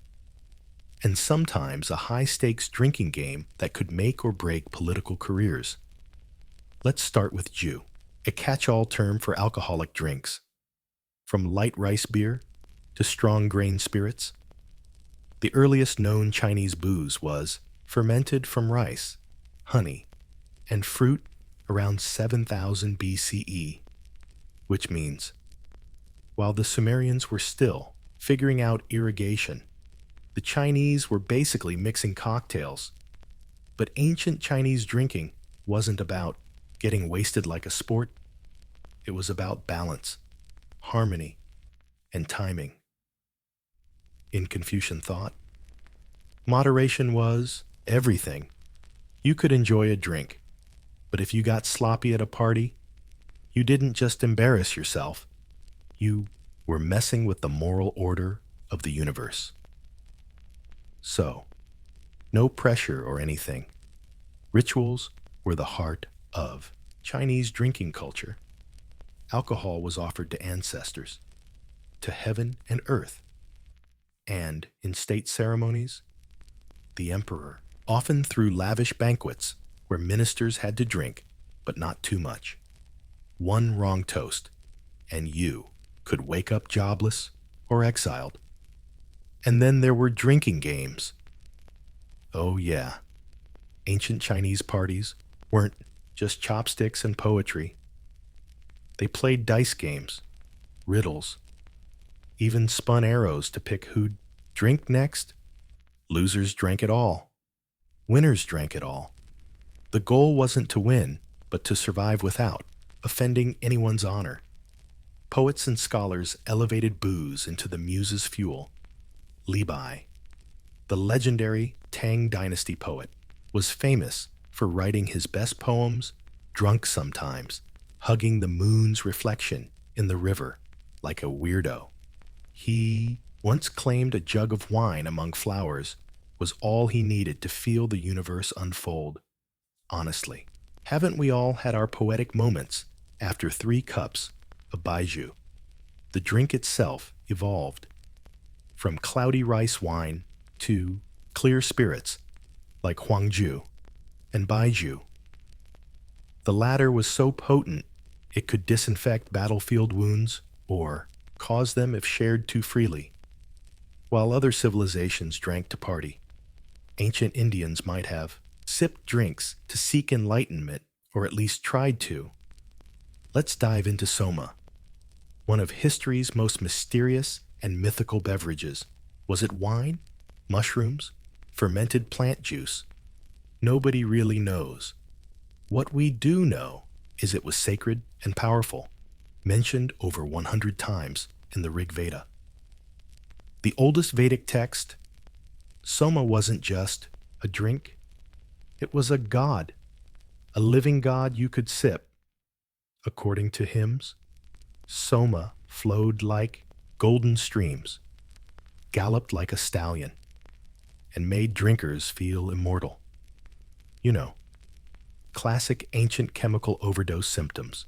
and sometimes a high-stakes drinking game that could make or break political careers. Let's start with Ju, a catch-all term for alcoholic drinks. From light rice beer to strong grain spirits, the earliest known Chinese booze was fermented from rice, honey, and fruit around 7000 BCE, which means, while the Sumerians were still figuring out irrigation, the Chinese were basically mixing cocktails. But ancient Chinese drinking wasn't about getting wasted like a sport. It was about balance, harmony, and timing. In Confucian thought, moderation was everything. You could enjoy a drink, but if you got sloppy at a party, you didn't just embarrass yourself, you were messing with the moral order of the universe. So, no pressure or anything. Rituals were the heart of Chinese drinking culture. Alcohol was offered to ancestors, to heaven and earth. And in state ceremonies, the emperor often threw lavish banquets where ministers had to drink, but not too much. One wrong toast, and you could wake up jobless or exiled. And then there were drinking games. Oh yeah, ancient Chinese parties weren't just chopsticks and poetry. They played dice games, riddles, even spun arrows to pick who'd drink next. Losers drank it all. Winners drank it all. The goal wasn't to win, but to survive without offending anyone's honor. Poets and scholars elevated booze into the muse's fuel. Li Bai, the legendary Tang Dynasty poet, was famous for writing his best poems drunk sometimes, hugging the moon's reflection in the river like a weirdo. He once claimed a jug of wine among flowers was all he needed to feel the universe unfold. Honestly, haven't we all had our poetic moments after 3 cups of baijiu? The drink itself evolved from cloudy rice wine to clear spirits like huangju and baijiu. The latter was so potent it could disinfect battlefield wounds or cause them if shared too freely. While other civilizations drank to party, ancient Indians might have sipped drinks to seek enlightenment, or at least tried to. Let's dive into soma, one of history's most mysterious and mythical beverages. Was it wine, mushrooms, fermented plant juice? Nobody really knows. What we do know is it was sacred and powerful, mentioned over 100 times in the Rig Veda. The oldest Vedic text, soma wasn't just a drink. It was a god, a living god you could sip. According to hymns, soma flowed like golden streams, galloped like a stallion, and made drinkers feel immortal. You know, classic ancient chemical overdose symptoms.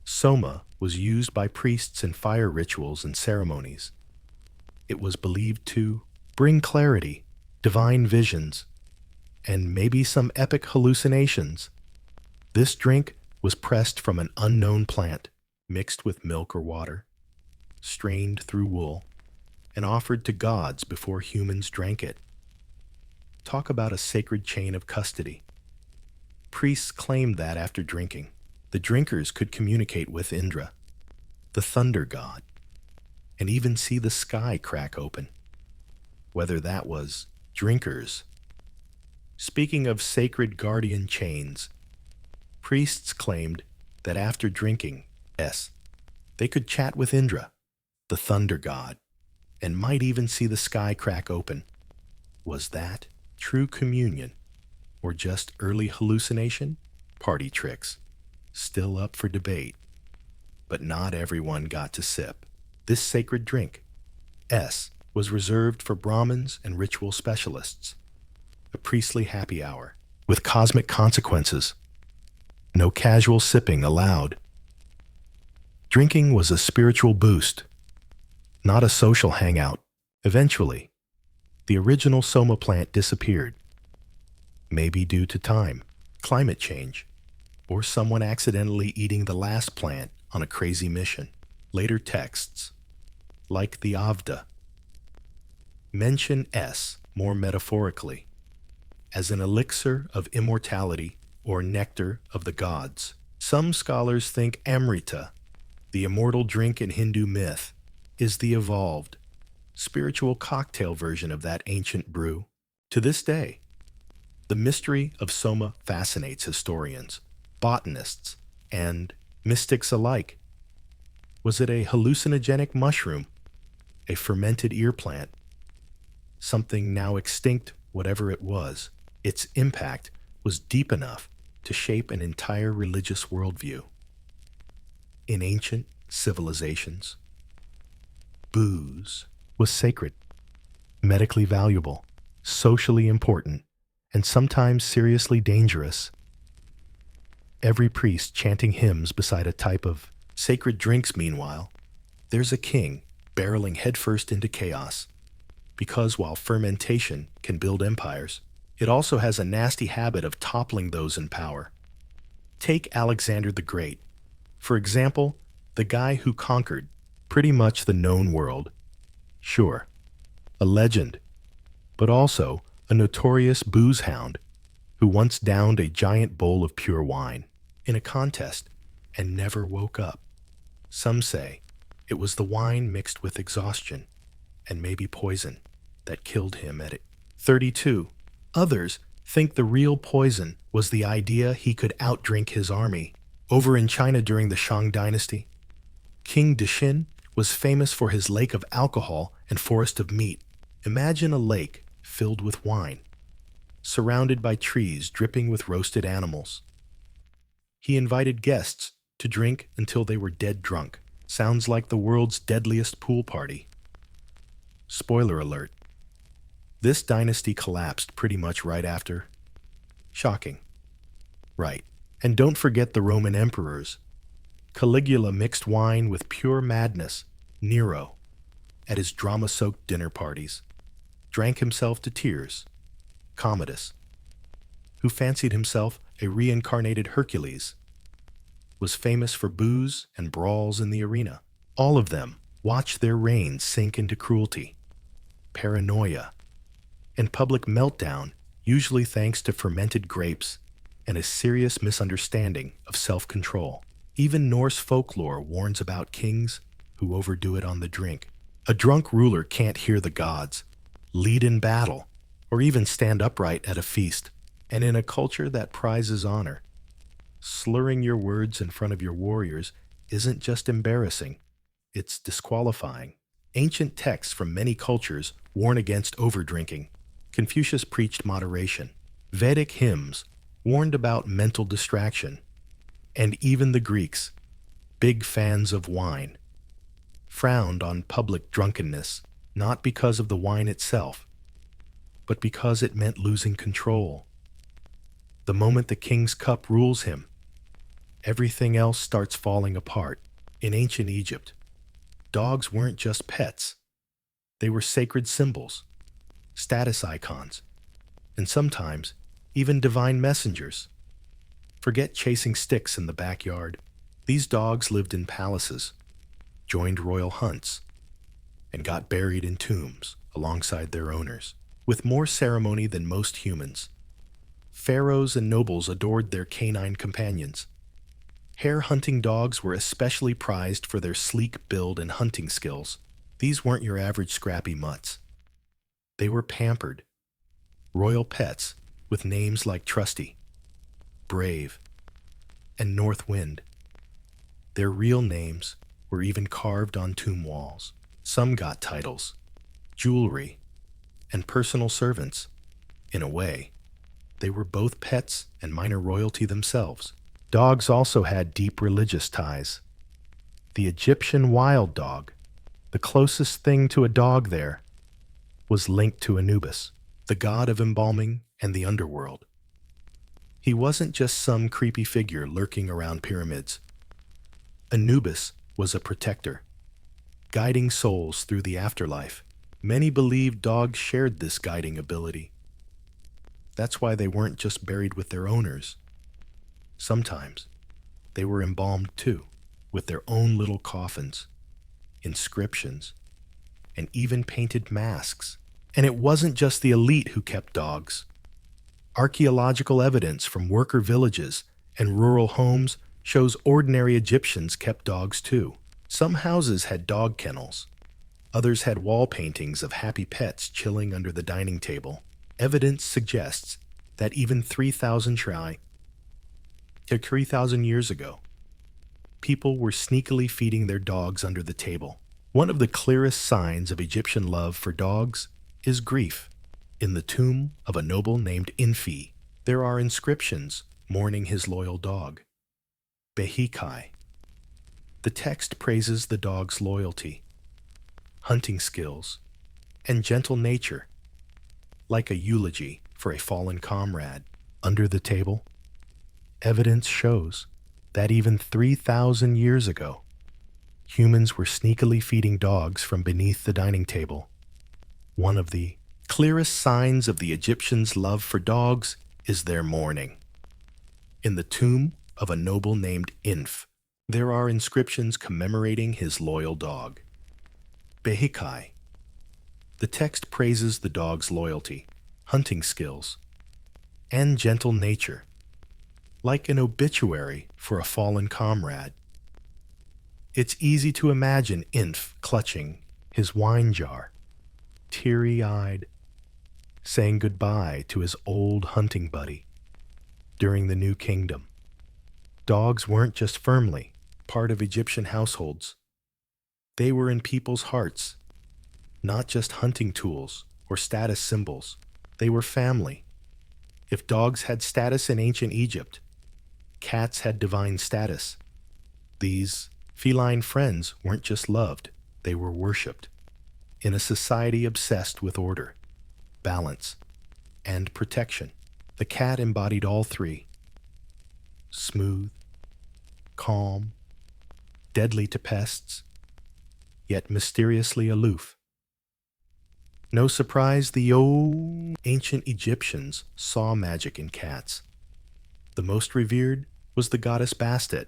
Soma was used by priests in fire rituals and ceremonies. It was believed to bring clarity, divine visions, and maybe some epic hallucinations. This drink was pressed from an unknown plant, mixed with milk or water, strained through wool, and offered to gods before humans drank it. Talk about a sacred chain of custody. Priests claimed that after drinking, the drinkers could communicate with Indra, the thunder god, and even see the sky crack open. Whether that was drinkers. Speaking of sacred guardian chains, priests claimed that after drinking, they could chat with Indra, the thunder god, and might even see the sky crack open. Was that true communion, or just early hallucination? Party tricks. Still up for debate. But not everyone got to sip. This sacred drink, was reserved for Brahmins and ritual specialists. A priestly happy hour, with cosmic consequences. No casual sipping allowed. Drinking was a spiritual boost, not a social hangout. Eventually, the original soma plant disappeared. Maybe due to time, climate change, or someone accidentally eating the last plant on a crazy mission. Later texts, like the Avda, mention more metaphorically, as an elixir of immortality or nectar of the gods. Some scholars think Amrita, the immortal drink in Hindu myth, is the evolved, spiritual cocktail version of that ancient brew. To this day, the mystery of soma fascinates historians, botanists, and mystics alike. Was it a hallucinogenic mushroom, a fermented ear plant, something now extinct? Whatever it was, its impact was deep enough to shape an entire religious worldview. In ancient civilizations, booze was sacred, medically valuable, socially important, and sometimes seriously dangerous. Every priest chanting hymns beside a type of sacred drinks. Meanwhile, there's a king barreling headfirst into chaos. Because while fermentation can build empires, it also has a nasty habit of toppling those in power. Take Alexander the Great. For example, the guy who conquered Pretty much the known world. Sure, a legend, but also a notorious booze hound who once downed a giant bowl of pure wine in a contest and never woke up. Some say it was the wine mixed with exhaustion and maybe poison that killed him at 32. Others think the real poison was the idea he could outdrink his army. Over in China during the Shang dynasty, King Dixin was famous for his lake of alcohol and forest of meat. Imagine a lake filled with wine, surrounded by trees dripping with roasted animals. He invited guests to drink until they were dead drunk. Sounds like the world's deadliest pool party. Spoiler alert. This dynasty collapsed pretty much right after. Shocking. Right. And don't forget the Roman emperors. Caligula mixed wine with pure madness. Nero, at his drama-soaked dinner parties, drank himself to tears. Commodus, who fancied himself a reincarnated Hercules, was famous for booze and brawls in the arena. All of them watched their reigns sink into cruelty, paranoia, and public meltdown, usually thanks to fermented grapes and a serious misunderstanding of self-control. Even Norse folklore warns about kings who overdo it on the drink. A drunk ruler can't hear the gods, lead in battle, or even stand upright at a feast. And in a culture that prizes honor, slurring your words in front of your warriors isn't just embarrassing, it's disqualifying. Ancient texts from many cultures warn against overdrinking. Confucius preached moderation. Vedic hymns warned about mental distraction. And even the Greeks, big fans of wine, frowned on public drunkenness, not because of the wine itself, but because it meant losing control. The moment the king's cup rules him, everything else starts falling apart. In ancient Egypt, dogs weren't just pets. They were sacred symbols, status icons, and sometimes even divine messengers. Forget chasing sticks in the backyard. These dogs lived in palaces, joined royal hunts, and got buried in tombs alongside their owners, with more ceremony than most humans. Pharaohs and nobles adored their canine companions. Hare-hunting dogs were especially prized for their sleek build and hunting skills. These weren't your average scrappy mutts. They were pampered, royal pets with names like Trusty, Brave, and North Wind. Their real names were even carved on tomb walls. Some got titles, jewelry, and personal servants. In a way, they were both pets and minor royalty themselves. Dogs also had deep religious ties. The Egyptian wild dog, the closest thing to a dog there, was linked to Anubis, the god of embalming and the underworld. He wasn't just some creepy figure lurking around pyramids. Anubis was a protector, guiding souls through the afterlife. Many believed dogs shared this guiding ability. That's why they weren't just buried with their owners. Sometimes they were embalmed too, with their own little coffins, inscriptions, and even painted masks. And it wasn't just the elite who kept dogs. Archaeological evidence from worker villages and rural homes shows ordinary Egyptians kept dogs too. Some houses had dog kennels. Others had wall paintings of happy pets chilling under the dining table. Evidence suggests that even 3,000 years ago, people were sneakily feeding their dogs under the table. One of the clearest signs of Egyptian love for dogs is grief. In the tomb of a noble named Infi, there are inscriptions mourning his loyal dog, Behikai. The text praises the dog's loyalty, hunting skills, and gentle nature, like a eulogy for a fallen comrade. Under the table, evidence shows that even 3,000 years ago, humans were sneakily feeding dogs from beneath the dining table. One of the clearest signs of the Egyptians' love for dogs is their mourning. In the tomb of a noble named Inf, There are inscriptions commemorating his loyal dog. Behikai. The text praises the dog's loyalty, hunting skills, and gentle nature, like an obituary for a fallen comrade. It's easy to imagine Inf clutching his wine jar, teary-eyed, saying goodbye to his old hunting buddy during the New Kingdom. Dogs weren't just firmly part of Egyptian households. They were in people's hearts, not just hunting tools or status symbols. They were family. If dogs had status in ancient Egypt, cats had divine status. These feline friends weren't just loved, they were worshipped. In a society obsessed with order, balance, and protection, the cat embodied all three. Smooth, calm, deadly to pests, yet mysteriously aloof. No surprise the old ancient Egyptians saw magic in cats. The most revered was the goddess Bastet.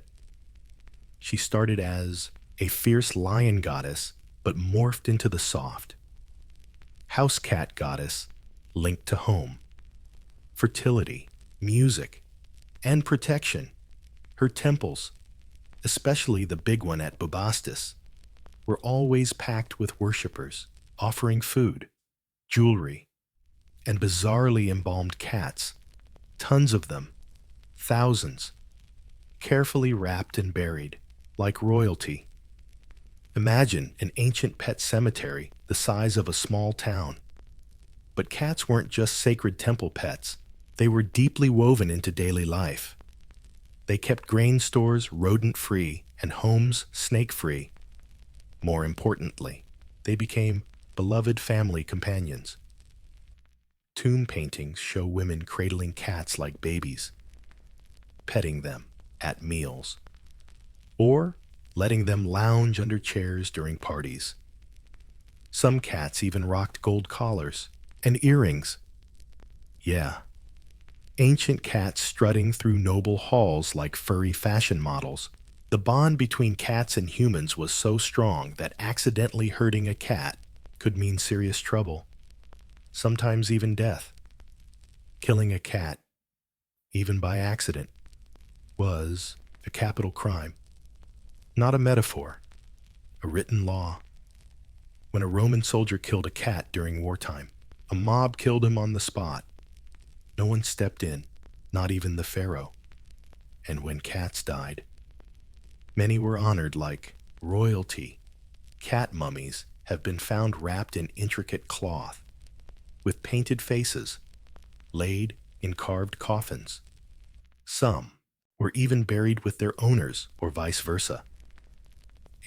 She started as a fierce lion goddess, but morphed into the soft house cat goddess linked to home, fertility, music, and protection. Her temples, especially the big one at Bubastis, were always packed with worshippers, offering food, jewelry, and bizarrely embalmed cats. Tons of them, thousands, carefully wrapped and buried, like royalty. Imagine an ancient pet cemetery the size of a small town. But cats weren't just sacred temple pets. They were deeply woven into daily life. They kept grain stores rodent-free and homes snake-free. More importantly, they became beloved family companions. Tomb paintings show women cradling cats like babies, petting them at meals, or letting them lounge under chairs during parties. Some cats even rocked gold collars and earrings. Yeah, ancient cats strutting through noble halls like furry fashion models. The bond between cats and humans was so strong that accidentally hurting a cat could mean serious trouble, sometimes even death. Killing a cat, even by accident, was a capital crime. Not a metaphor, a written law. When a Roman soldier killed a cat during wartime, a mob killed him on the spot. No one stepped in, not even the pharaoh. And when cats died, many were honored like royalty. Cat mummies have been found wrapped in intricate cloth, with painted faces, laid in carved coffins. Some were even buried with their owners or vice versa.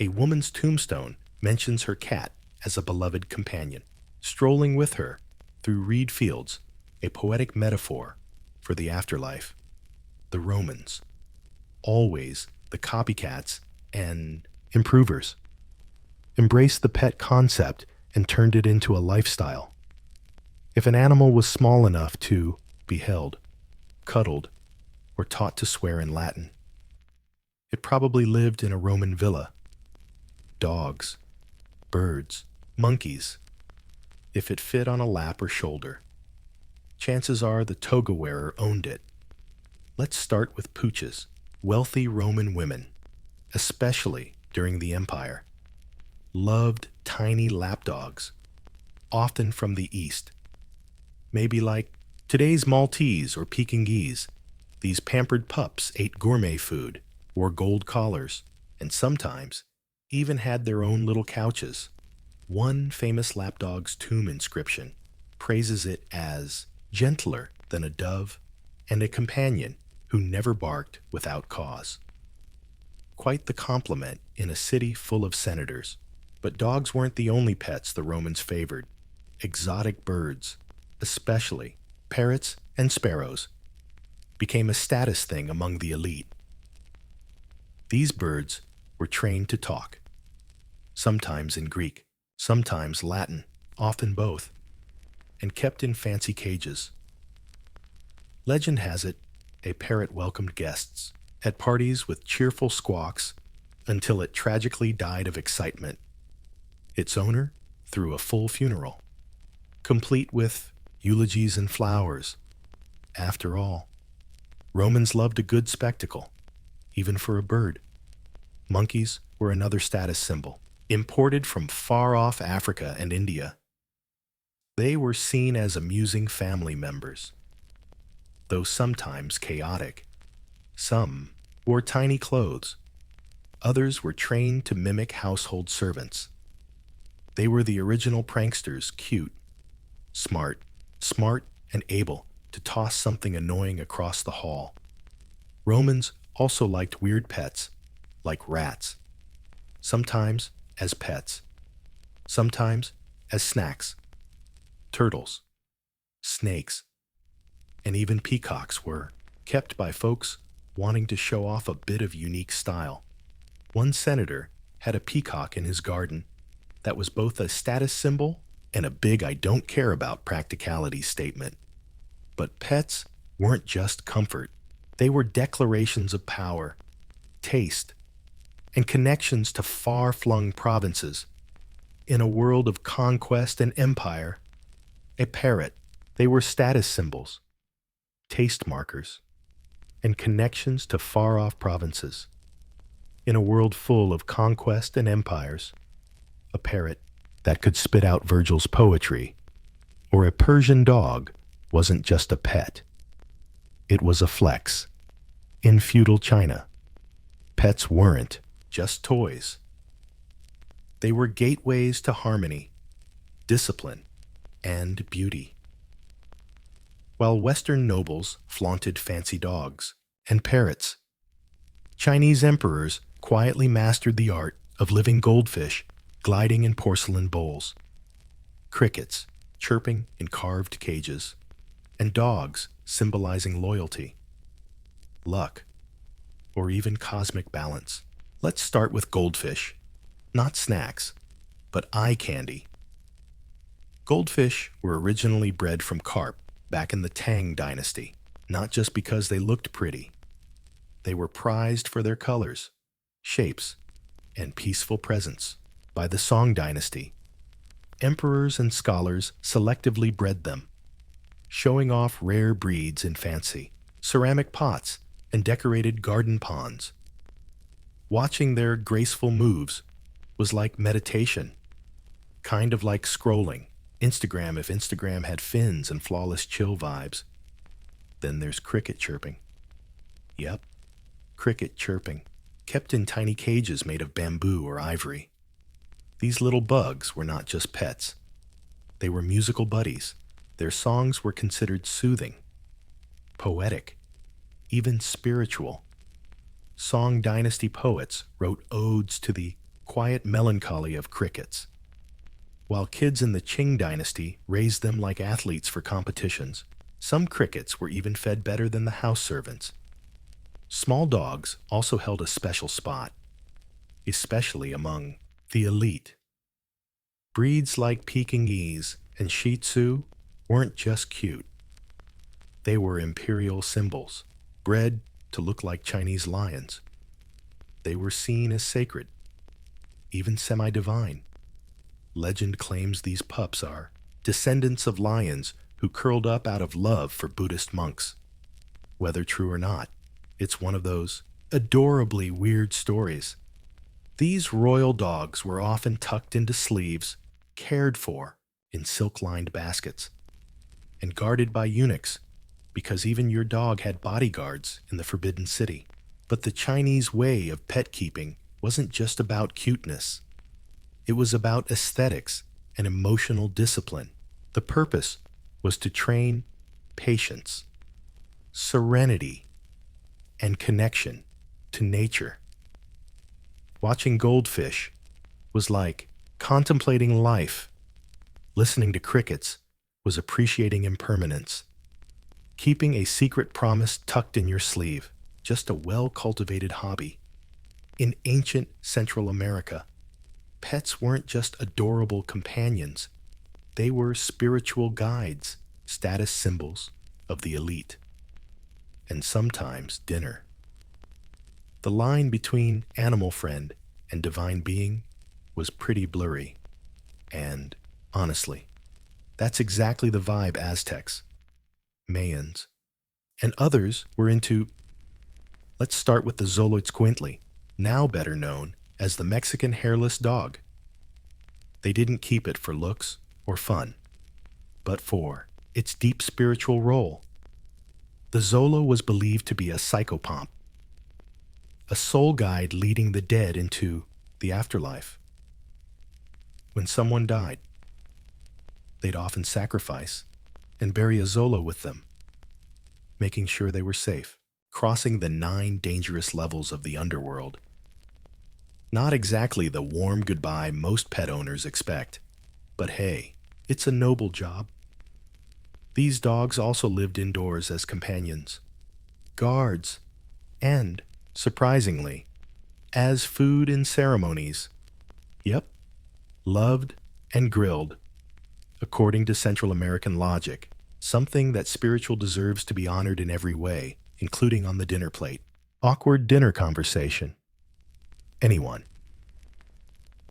A woman's tombstone mentions her cat as a beloved companion, strolling with her through reed fields, a poetic metaphor for the afterlife. The Romans, always the copycats and improvers, embraced the pet concept and turned it into a lifestyle. If an animal was small enough to be held, cuddled, or taught to swear in Latin, it probably lived in a Roman villa. Dogs, birds, monkeys, if it fit on a lap or shoulder. Chances are the toga wearer owned it. Let's start with pooches, wealthy Roman women, especially during the Empire, loved tiny lapdogs, often from the East. Maybe like today's Maltese or Pekingese. These pampered pups ate gourmet food, wore gold collars, and sometimes even had their own little couches. One famous lapdog's tomb inscription praises it as gentler than a dove and a companion who never barked without cause. Quite the compliment in a city full of senators. But dogs weren't the only pets the Romans favored. Exotic birds, especially parrots and sparrows, became a status thing among the elite. These birds were trained to talk, sometimes in Greek, sometimes Latin, often both, and kept in fancy cages. Legend has it, a parrot welcomed guests at parties with cheerful squawks until it tragically died of excitement. Its owner threw a full funeral, complete with eulogies and flowers. After all, Romans loved a good spectacle, even for a bird. Monkeys were another status symbol, imported from far-off Africa and India. They were seen as amusing family members, though sometimes chaotic. Some wore tiny clothes. Others were trained to mimic household servants. They were the original pranksters, cute, smart and able to toss something annoying across the hall. Romans also liked weird pets, like rats, sometimes as pets, sometimes as snacks. Turtles, snakes, and even peacocks were kept by folks wanting to show off a bit of unique style. One senator had a peacock in his garden that was both a status symbol and a big I don't care about practicality statement. But pets weren't just comfort. They were declarations of power, taste, and connections to far-flung provinces. In a world of conquest and empire, a parrot, they were status symbols, taste markers, and connections to far-off provinces. In a world full of conquest and empires, a parrot that could spit out Virgil's poetry, or a Persian dog wasn't just a pet. It was a flex. In feudal China, pets weren't just toys. They were gateways to harmony, discipline, and beauty. While Western nobles flaunted fancy dogs and parrots, Chinese emperors quietly mastered the art of living goldfish gliding in porcelain bowls, crickets chirping in carved cages, and dogs symbolizing loyalty, luck, or even cosmic balance. Let's start with goldfish, not snacks, but eye candy. Goldfish were originally bred from carp back in the Tang dynasty, not just because they looked pretty. They were prized for their colors, shapes, and peaceful presence. By the Song dynasty, emperors and scholars selectively bred them, showing off rare breeds in fancy ceramic pots and decorated garden ponds. Watching their graceful moves was like meditation, kind of like scrolling Instagram if Instagram had fins and flawless chill vibes. Then there's cricket chirping. Yep, cricket chirping, kept in tiny cages made of bamboo or ivory. These little bugs were not just pets. They were musical buddies. Their songs were considered soothing, poetic, even spiritual. Song dynasty poets wrote odes to the quiet melancholy of crickets, while kids in the Qing dynasty raised them like athletes for competitions. Some crickets were even fed better than the house servants. Small dogs also held a special spot, especially among the elite. Breeds like Pekingese and Shih Tzu weren't just cute. They were imperial symbols, bred to look like Chinese lions. They were seen as sacred, even semi-divine. Legend claims these pups are descendants of lions who curled up out of love for Buddhist monks. Whether true or not, it's one of those adorably weird stories. These royal dogs were often tucked into sleeves, cared for in silk-lined baskets, and guarded by eunuchs, because even your dog had bodyguards in the Forbidden City. But the Chinese way of pet keeping wasn't just about cuteness. It was about aesthetics and emotional discipline. The purpose was to train patience, serenity, and connection to nature. Watching goldfish was like contemplating life. Listening to crickets was appreciating impermanence. Keeping a secret promise tucked in your sleeve, just a well-cultivated hobby. In ancient Central America, pets weren't just adorable companions. They were spiritual guides, status symbols of the elite, and sometimes dinner. The line between animal friend and divine being was pretty blurry. And, honestly, that's exactly the vibe Aztecs, Mayans, and others were into. Let's start with the Xoloitzcuintli, now better known as the Mexican hairless dog. They didn't keep it for looks or fun, but for its deep spiritual role. The Xolo was believed to be a psychopomp, a soul guide leading the dead into the afterlife. When someone died, they'd often sacrifice and bury a Xolo with them, making sure they were safe, crossing the 9 dangerous levels of the underworld. Not exactly the warm goodbye most pet owners expect, but hey, it's a noble job. These dogs also lived indoors as companions, guards, and, surprisingly, as food in ceremonies. Yep, loved and grilled, according to Central American logic, something that spiritual deserves to be honored in every way, including on the dinner plate. Awkward dinner conversation. Anyone.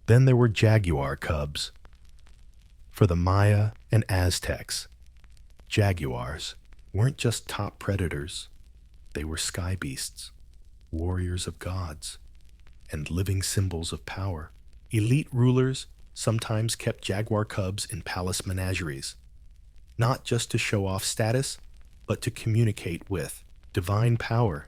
Then there were jaguar cubs. For the Maya and Aztecs, jaguars weren't just top predators. They were sky beasts, warriors of gods, and living symbols of power. Elite rulers sometimes kept jaguar cubs in palace menageries, not just to show off status, but to communicate with divine power.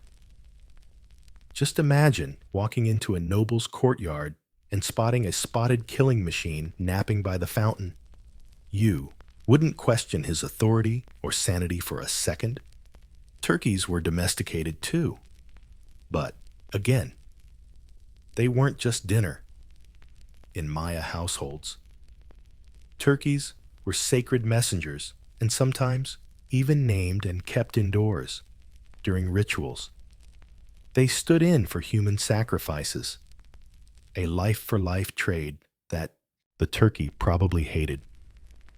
Just imagine walking into a noble's courtyard and spotting a spotted killing machine napping by the fountain. You wouldn't question his authority or sanity for a second. Turkeys were domesticated too. But, again, they weren't just dinner. In Maya households, turkeys were sacred messengers and sometimes even named and kept indoors during rituals. They stood in for human sacrifices, a life-for-life trade that the turkey probably hated,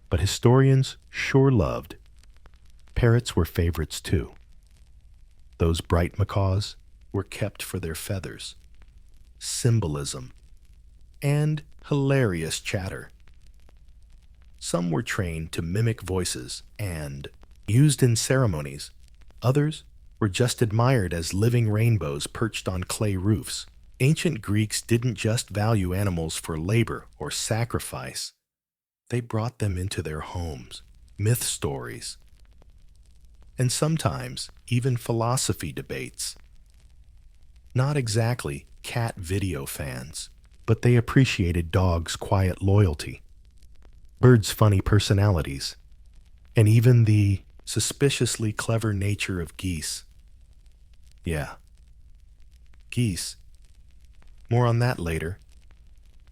but historians sure loved. Parrots were favorites too. Those bright macaws were kept for their feathers, symbolism, and hilarious chatter. Some were trained to mimic voices and used in ceremonies. Others were just admired as living rainbows perched on clay roofs. Ancient Greeks didn't just value animals for labor or sacrifice. They brought them into their homes, myth stories, and sometimes even philosophy debates. Not exactly cat video fans, but they appreciated dogs' quiet loyalty, birds' funny personalities, and even the suspiciously clever nature of geese. Yeah, geese. More on that later.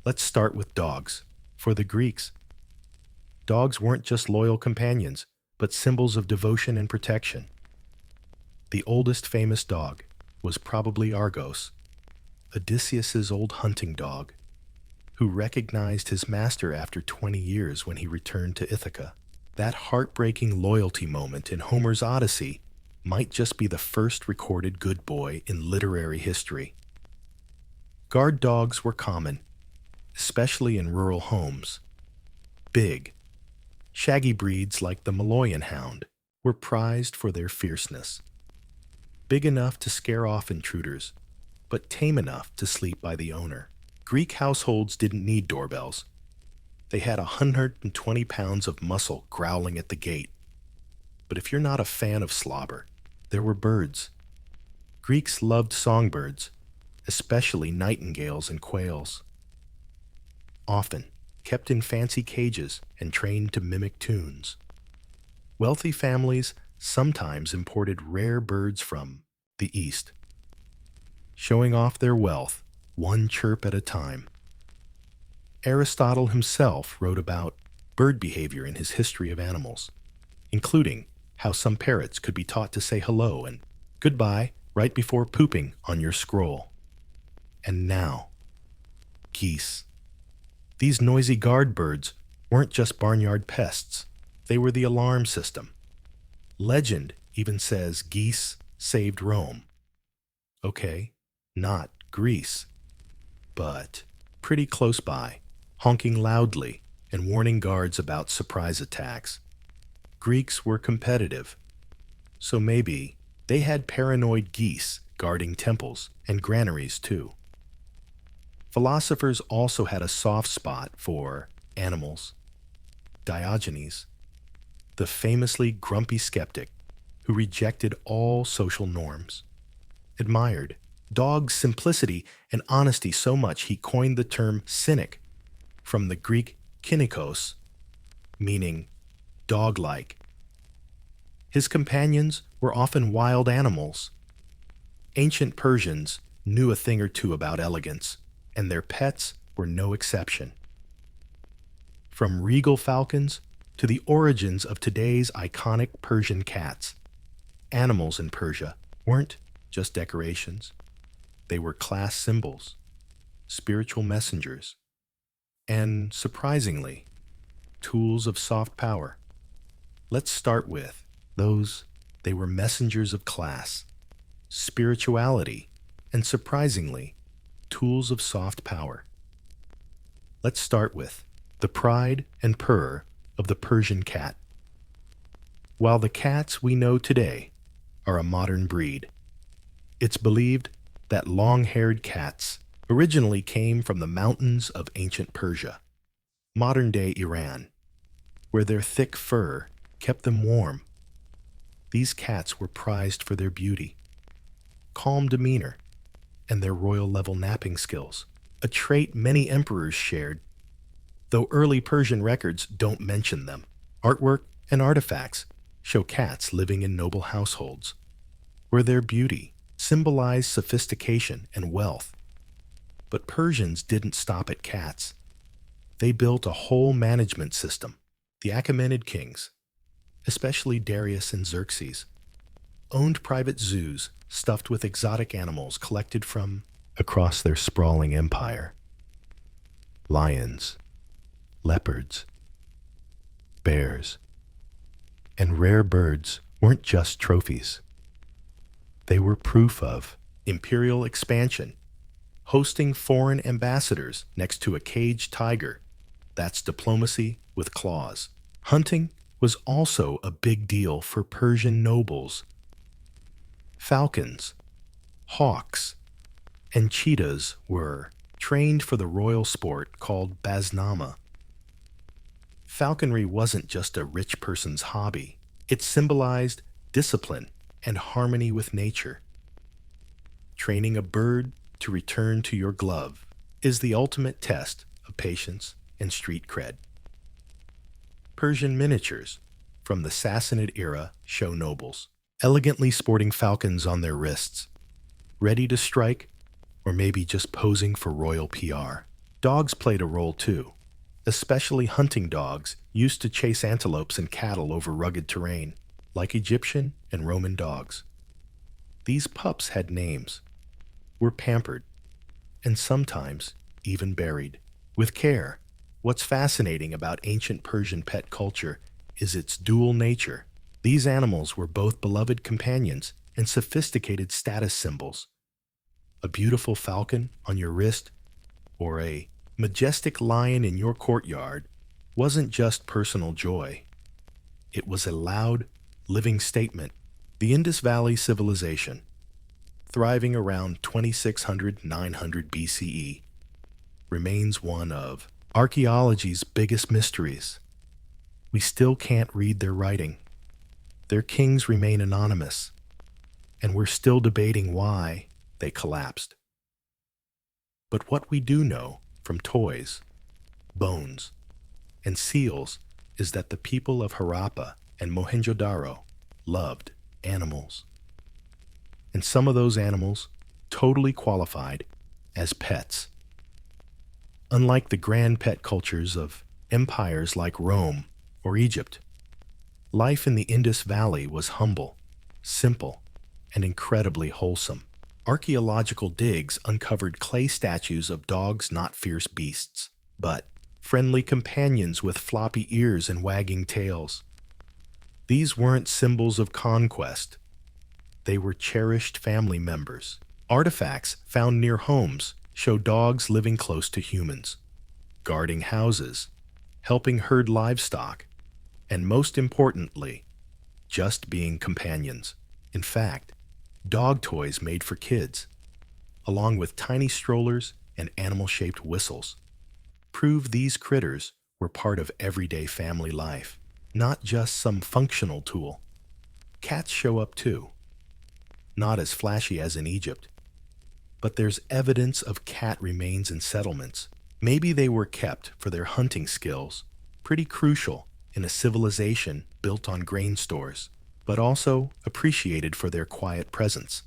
Let's start with dogs. For the Greeks, dogs weren't just loyal companions, but symbols of devotion and protection. The oldest famous dog was probably Argos, Odysseus's old hunting dog, who recognized his master after 20 years when he returned to Ithaca. That heartbreaking loyalty moment in Homer's Odyssey might just be the first recorded good boy in literary history. Guard dogs were common, especially in rural homes. Big, shaggy breeds like the Maloyan Hound were prized for their fierceness. Big enough to scare off intruders, but tame enough to sleep by the owner. Greek households didn't need doorbells. They had 120 pounds of muscle growling at the gate. But if you're not a fan of slobber, there were birds. Greeks loved songbirds, especially nightingales and quails. Often kept in fancy cages and trained to mimic tunes. Wealthy families sometimes imported rare birds from the East, showing off their wealth one chirp at a time. Aristotle himself wrote about bird behavior in his History of Animals, including how some parrots could be taught to say hello and goodbye right before pooping on your scroll. And now, geese. These noisy guard birds weren't just barnyard pests. They were the alarm system. Legend even says geese saved Rome. Okay, not Greece, but pretty close by, honking loudly and warning guards about surprise attacks. Greeks were competitive, so maybe they had paranoid geese guarding temples and granaries too. Philosophers also had a soft spot for animals. Diogenes, the famously grumpy skeptic who rejected all social norms, admired dogs' simplicity and honesty so much he coined the term cynic, from the Greek kynikos, meaning dog-like. His companions were often wild animals. Ancient Persians knew a thing or two about elegance, and their pets were no exception. From regal falcons to the origins of today's iconic Persian cats, animals in Persia weren't just decorations. They were class symbols, spiritual messengers, and, surprisingly, tools of soft power. Let's start with they were messengers of class, spirituality, and, surprisingly, tools of soft power. Let's start with the pride and purr of the Persian cat. While the cats we know today are a modern breed, it's believed that long-haired cats originally came from the mountains of ancient Persia, modern-day Iran, where their thick fur kept them warm. These cats were prized for their beauty, calm demeanor, and their royal-level napping skills, a trait many emperors shared, though early Persian records don't mention them. Artwork and artifacts show cats living in noble households, where their beauty symbolized sophistication and wealth. But Persians didn't stop at cats. They built a whole management system. The Achaemenid kings, especially Darius and Xerxes, owned private zoos stuffed with exotic animals collected from across their sprawling empire. Lions, leopards, bears, and rare birds weren't just trophies. They were proof of imperial expansion, hosting foreign ambassadors next to a caged tiger. That's diplomacy with claws. Hunting was also a big deal for Persian nobles. Falcons, hawks, and cheetahs were trained for the royal sport called baznama. Falconry wasn't just a rich person's hobby. It symbolized discipline and harmony with nature. Training a bird to return to your glove is the ultimate test of patience and street cred. Persian miniatures from the Sassanid era show nobles, elegantly sporting falcons on their wrists, ready to strike or maybe just posing for royal PR. Dogs played a role too, especially hunting dogs used to chase antelopes and cattle over rugged terrain, like Egyptian and Roman dogs. These pups had names, were pampered, and sometimes even buried with care. What's fascinating about ancient Persian pet culture is its dual nature. These animals were both beloved companions and sophisticated status symbols. A beautiful falcon on your wrist or a majestic lion in your courtyard wasn't just personal joy. It was a loud, living statement. The Indus Valley civilization, thriving around 2600–900 BCE, remains one of archaeology's biggest mysteries. We still can't read their writing. Their kings remain anonymous, and we're still debating why they collapsed. But what we do know from toys, bones, and seals is that the people of Harappa and Mohenjo-Daro loved animals. And some of those animals totally qualified as pets. Unlike the grand pet cultures of empires like Rome or Egypt, life in the Indus Valley was humble, simple, and incredibly wholesome. Archaeological digs uncovered clay statues of dogs not fierce beasts, but friendly companions with floppy ears and wagging tails. These weren't symbols of conquest. They were cherished family members, Artifacts found near homes show dogs living close to humans, guarding houses, helping herd livestock, and most importantly, just being companions. In fact, dog toys made for kids, along with tiny strollers and animal-shaped whistles, prove these critters were part of everyday family life, not just some functional tool. Cats show up too, not as flashy as in Egypt, but there's evidence of cat remains in settlements. Maybe they were kept for their hunting skills, pretty crucial in a civilization built on grain stores, but also appreciated for their quiet presence.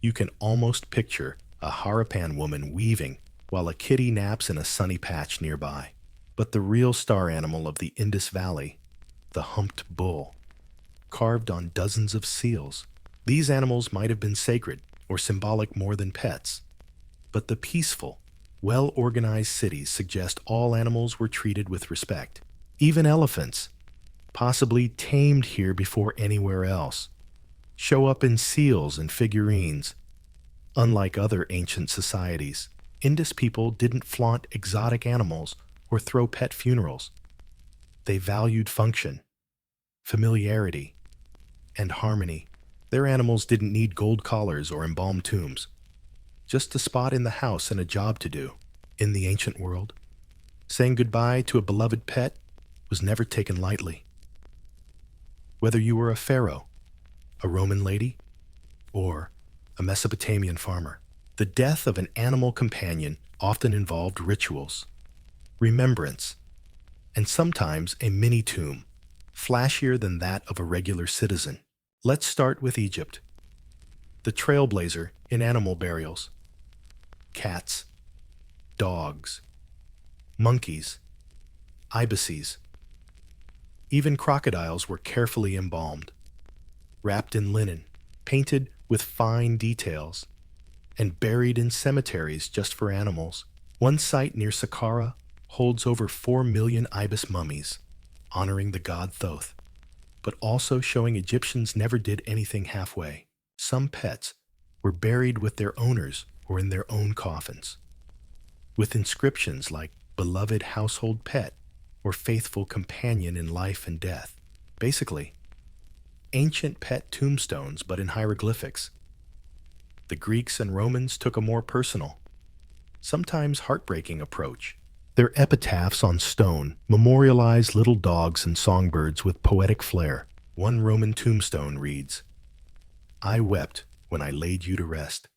You can almost picture a Harapan woman weaving while a kitty naps in a sunny patch nearby. But the real star animal of the Indus Valley, the humped bull, carved on dozens of seals. These animals might have been sacred or symbolic more than pets, but the peaceful, well-organized cities suggest all animals were treated with respect. Even elephants, possibly tamed here before anywhere else, show up in seals and figurines. Unlike other ancient societies, Indus people didn't flaunt exotic animals or throw pet funerals. They valued function, familiarity, and harmony. Their animals didn't need gold collars or embalmed tombs, just a spot in the house and a job to do. In the ancient world, saying goodbye to a beloved pet was never taken lightly. Whether you were a pharaoh, a Roman lady, or a Mesopotamian farmer, the death of an animal companion often involved rituals, remembrance, and sometimes a mini tomb, flashier than that of a regular citizen. Let's start with Egypt, the trailblazer in animal burials. Cats, dogs, monkeys, ibises, even crocodiles were carefully embalmed, wrapped in linen, painted with fine details, and buried in cemeteries just for animals. One site near Saqqara holds over 4 million ibis mummies, honoring the god Thoth, but also showing Egyptians never did anything halfway. Some pets were buried with their owners or in their own coffins, with inscriptions like beloved household pet or faithful companion in life and death. Basically, ancient pet tombstones but in hieroglyphics. The Greeks and Romans took a more personal, sometimes heartbreaking approach. Their epitaphs on stone memorialize little dogs and songbirds with poetic flair. One Roman tombstone reads, "I wept when I laid you to rest,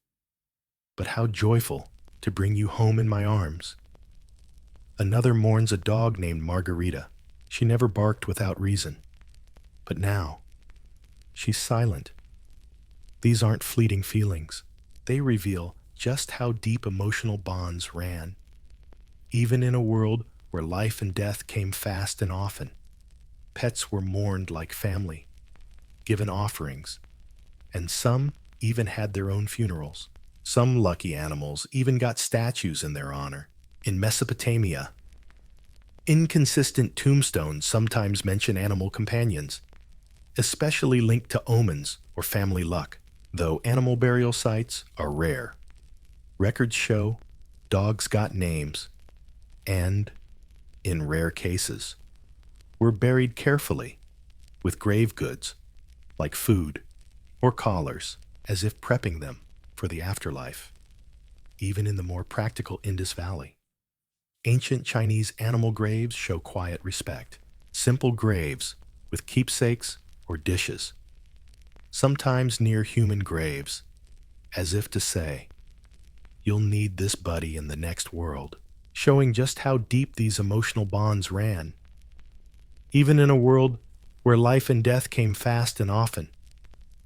but how joyful to bring you home in my arms." Another mourns a dog named Margarita. She never barked without reason, but now she's silent. These aren't fleeting feelings. They reveal just how deep emotional bonds ran. Even in a world where life and death came fast and often, pets were mourned like family, given offerings, and some even had their own funerals. Some lucky animals even got statues in their honor. In Mesopotamia, inconsistent tombstones sometimes mention animal companions, especially linked to omens or family luck, though animal burial sites are rare. Records show dogs got names and, in rare cases, were buried carefully with grave goods like food or collars, as if prepping them for the afterlife. Even in the more practical Indus Valley, ancient Chinese animal graves show quiet respect. Simple graves with keepsakes or dishes, sometimes near human graves, as if to say, "You'll need this buddy in the next world," showing just how deep these emotional bonds ran. Even in a world where life and death came fast and often,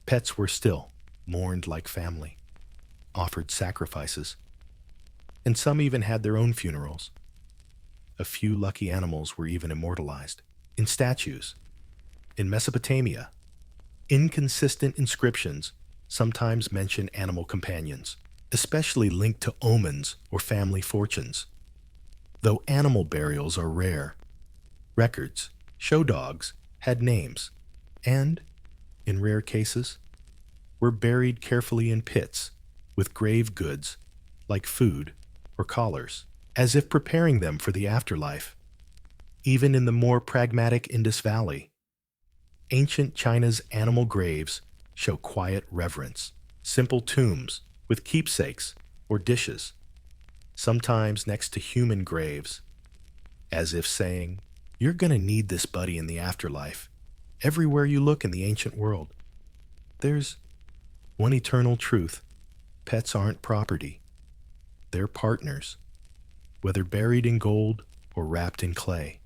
pets were still mourned like family, offered sacrifices, and some even had their own funerals. A few lucky animals were even immortalized in statues. In Mesopotamia, inconsistent inscriptions sometimes mention animal companions, especially linked to omens or family fortunes. Though animal burials are rare, records show dogs had names and, in rare cases, were buried carefully in pits with grave goods like food or collars, as if preparing them for the afterlife. Even in the more pragmatic Indus Valley, ancient China's animal graves show quiet reverence, simple tombs with keepsakes or dishes, sometimes next to human graves, as if saying, "You're gonna need this buddy in the afterlife." Everywhere you look in the ancient world, there's one eternal truth. Pets aren't property. They're partners. Whether buried in gold or wrapped in clay,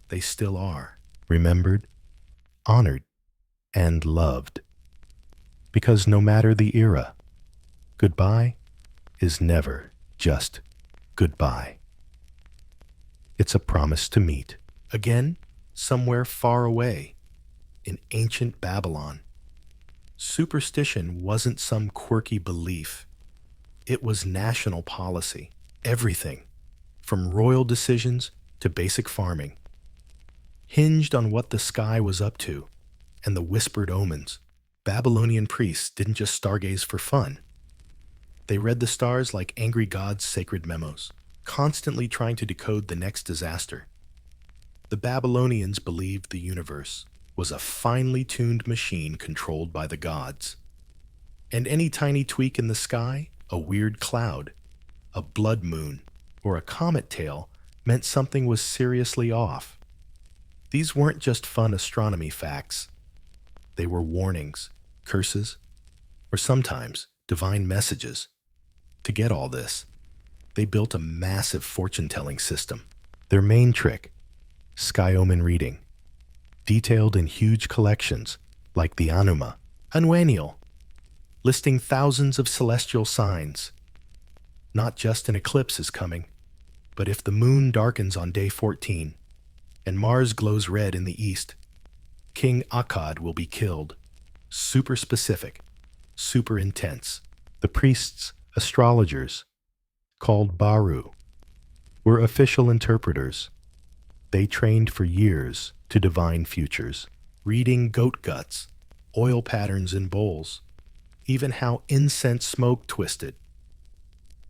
they still are remembered, honored, and loved. Because no matter the era, goodbye is never just goodbye. It's a promise to meet again somewhere far away in ancient Babylon. Superstition wasn't some quirky belief. It was national policy. Everything, from royal decisions to basic farming, hinged on what the sky was up to and the whispered omens. Babylonian priests didn't just stargaze for fun. They read the stars like angry gods' sacred memos, constantly trying to decode the next disaster. The Babylonians believed the universe was a finely tuned machine controlled by the gods. And any tiny tweak in the sky, a weird cloud, a blood moon, or a comet tail meant something was seriously off. These weren't just fun astronomy facts. They were warnings, curses, or sometimes divine messages. To get all this, they built a massive fortune-telling system. Their main trick, sky omen reading, detailed in huge collections like the Anuma, Annuennial, listing thousands of celestial signs. Not just an eclipse is coming, but if the moon darkens on day 14 and Mars glows red in the east, King Akkad will be killed. Super specific, super intense. The priests, astrologers, called Baru, were official interpreters. They trained for years to divine futures, reading goat guts, oil patterns in bowls, even how incense smoke twisted.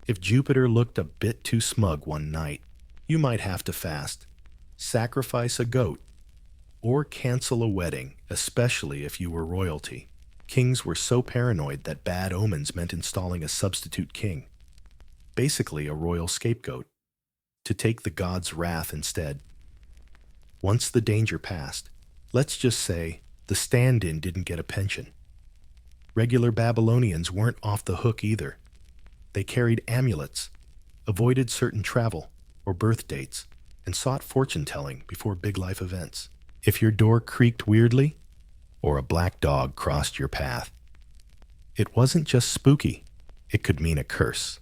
If Jupiter looked a bit too smug one night, you might have to fast, sacrifice a goat, or cancel a wedding, especially if you were royalty. Kings were so paranoid that bad omens meant installing a substitute king, basically a royal scapegoat, to take the god's wrath instead. Once the danger passed, let's just say the stand-in didn't get a pension. Regular Babylonians weren't off the hook either. They carried amulets, avoided certain travel or birth dates, and sought fortune-telling before big life events. If your door creaked weirdly, or a black dog crossed your path, it wasn't just spooky, it could mean a curse.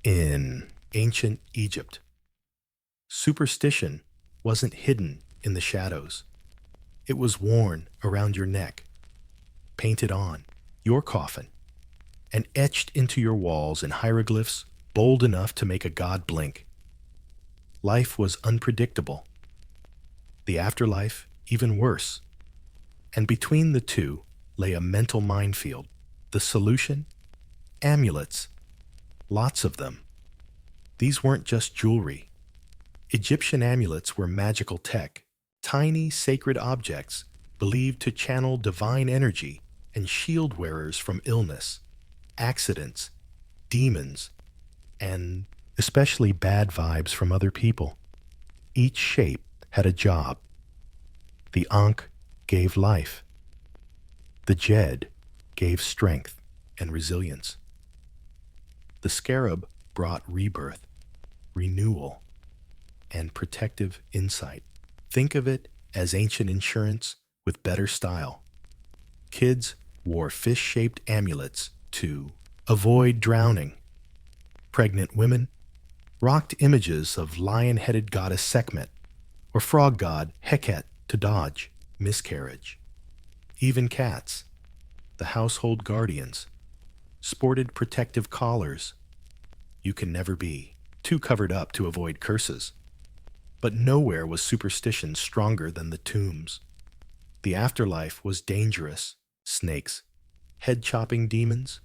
In ancient Egypt, superstition wasn't hidden in the shadows. It was worn around your neck, painted on your coffin, and etched into your walls in hieroglyphs bold enough to make a god blink. Life was unpredictable. The afterlife even worse. And between the two lay a mental minefield. The solution? Amulets. Lots of them. These weren't just jewelry. Egyptian amulets were magical tech, tiny sacred objects believed to channel divine energy and shield wearers from illness, accidents, demons, and especially bad vibes from other people. Each shape had a job. The Ankh gave life. The Jed gave strength and resilience. The Scarab brought rebirth, renewal, and protective insight. Think of it as ancient insurance with better style. Kids wore fish-shaped amulets to avoid drowning. Pregnant women rocked images of lion-headed goddess Sekhmet or frog god Heket to dodge miscarriage. Even cats, the household guardians, sported protective collars. You can never be too covered up to avoid curses. But nowhere was superstition stronger than the tombs. The afterlife was dangerous. Snakes, head-chopping demons,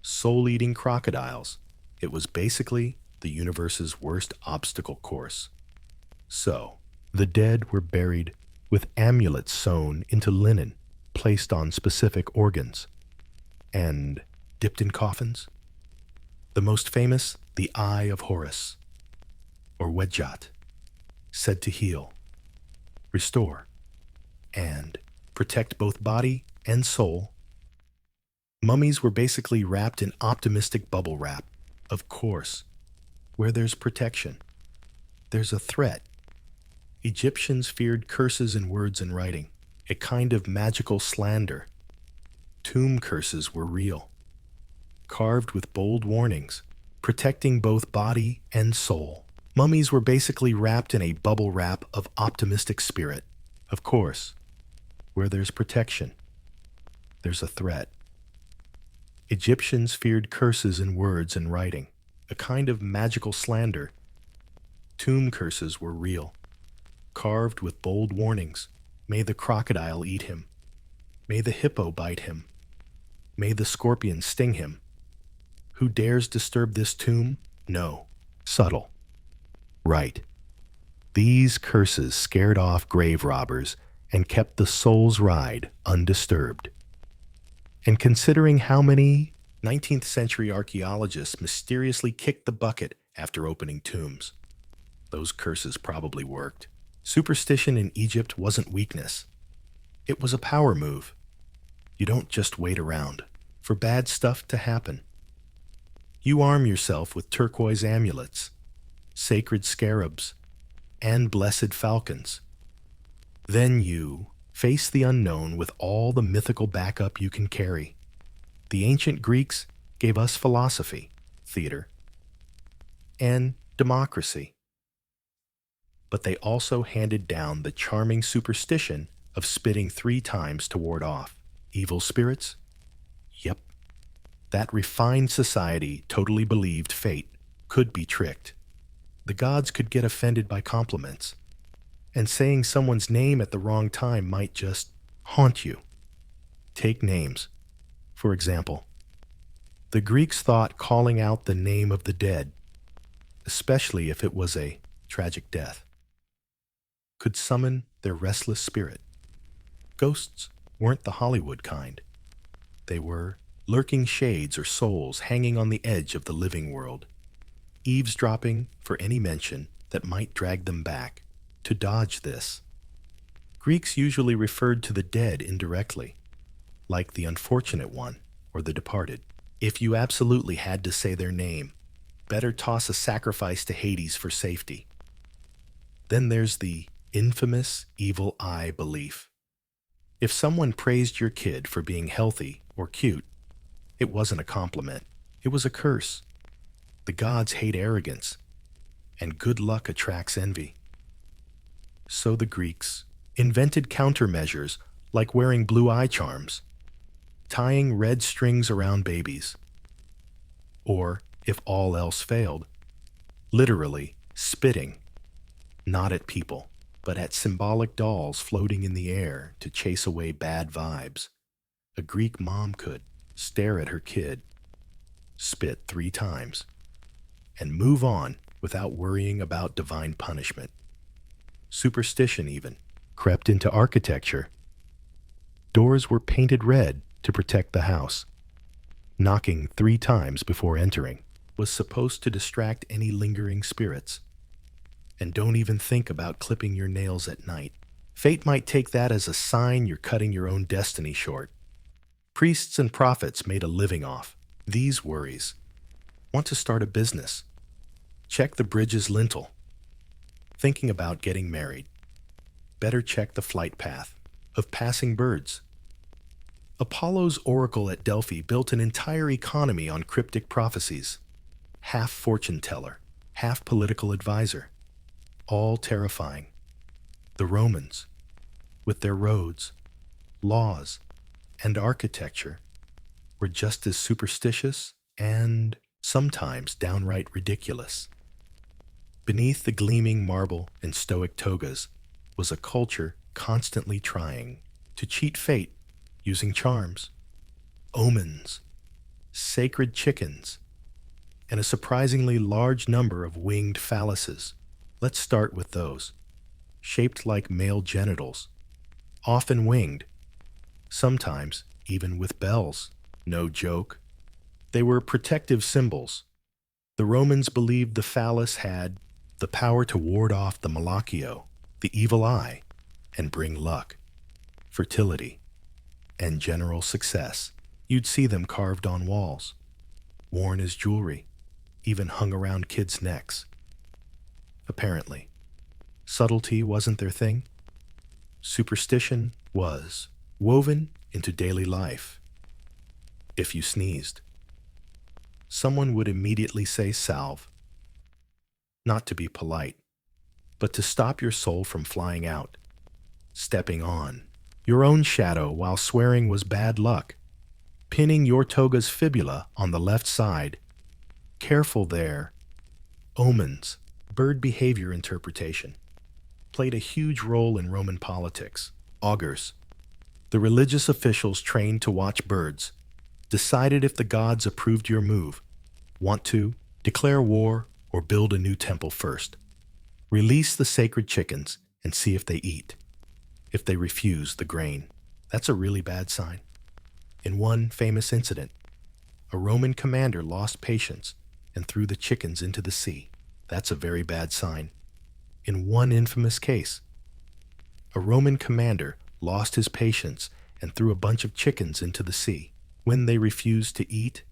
soul-eating crocodiles. It was basically the universe's worst obstacle course. So, the dead were buried with amulets sewn into linen, placed on specific organs, and dipped in coffins. The most famous, the Eye of Horus, or Wedjat, said to heal, restore, and protect both body and soul. Mummies were basically wrapped in optimistic bubble wrap. Of course, where there's protection, there's a threat. Egyptians feared curses in words and writing, a kind of magical slander. Tomb curses were real, carved with bold warnings, protecting both body and soul. Mummies were basically wrapped in a bubble wrap of optimistic spirit. Of course, where there's protection, there's a threat. Egyptians feared curses in words and writing, a kind of magical slander. Tomb curses were real, carved with bold warnings. May the crocodile eat him. May the hippo bite him. May the scorpion sting him. Who dares disturb this tomb? No. Subtle. Right. These curses scared off grave robbers and kept the soul's ride undisturbed. And considering how many 19th century archaeologists mysteriously kicked the bucket after opening tombs, those curses probably worked. Superstition in Egypt wasn't weakness. It was a power move. You don't just wait around for bad stuff to happen. You arm yourself with turquoise amulets, sacred scarabs, and blessed falcons. Then you face the unknown with all the mythical backup you can carry. The ancient Greeks gave us philosophy, theater, and democracy. But they also handed down the charming superstition of spitting 3 times to ward off evil spirits. Yep. That refined society totally believed fate could be tricked. The gods could get offended by compliments, and saying someone's name at the wrong time might just haunt you. Take names. For example, the Greeks thought calling out the name of the dead, especially if it was a tragic death, could summon their restless spirit. Ghosts weren't the Hollywood kind. They were lurking shades or souls hanging on the edge of the living world, eavesdropping for any mention that might drag them back. To dodge this, Greeks usually referred to the dead indirectly, like the unfortunate one or the departed. If you absolutely had to say their name, better toss a sacrifice to Hades for safety. Then there's the infamous evil eye belief. If someone praised your kid for being healthy or cute, it wasn't a compliment. It was a curse. The gods hate arrogance, and good luck attracts envy. So the Greeks invented countermeasures like wearing blue eye charms, tying red strings around babies, or, if all else failed, literally spitting, not at people, but at symbolic dolls floating in the air to chase away bad vibes. A Greek mom could stare at her kid, spit 3 times, and move on without worrying about divine punishment. Superstition even crept into architecture. Doors were painted red to protect the house. Knocking 3 times before entering was supposed to distract any lingering spirits. And don't even think about clipping your nails at night. Fate might take that as a sign you're cutting your own destiny short. Priests and prophets made a living off these worries. Want to start a business? Check the bridge's lintel. Thinking about getting married? Better check the flight path of passing birds. Apollo's oracle at Delphi built an entire economy on cryptic prophecies. Half fortune teller, half political advisor. All terrifying. The Romans, with their roads, laws, and architecture, were just as superstitious and sometimes downright ridiculous. Beneath the gleaming marble and stoic togas was a culture constantly trying to cheat fate using charms. omens, sacred chickens, and a surprisingly large number of winged phalluses. Let's start with those, shaped like male genitals, often winged, sometimes even with bells. No joke. They were protective symbols. The Romans believed the phallus had the power to ward off the malachio, the evil eye, and bring luck, fertility, and general success. You'd see them carved on walls, worn as jewelry, even hung around kids' necks. Apparently, subtlety wasn't their thing. Superstition was woven into daily life. If you sneezed, someone would immediately say salve, not to be polite, but to stop your soul from flying out. Stepping on your own shadow while swearing was bad luck. Pinning your toga's fibula on the left side. Careful there. Omens, bird behavior interpretation, played a huge role in Roman politics. Augurs, the religious officials trained to watch birds, decided if the gods approved your move. Want to declare war or build a new temple first. Release the sacred chickens and see if they eat. If they refuse the grain, that's a really bad sign. In one famous incident, a Roman commander lost patience and threw the chickens into the sea. That's a very bad sign. In one infamous case, a Roman commander lost his patience and threw a bunch of chickens into the sea. When they refused to eat,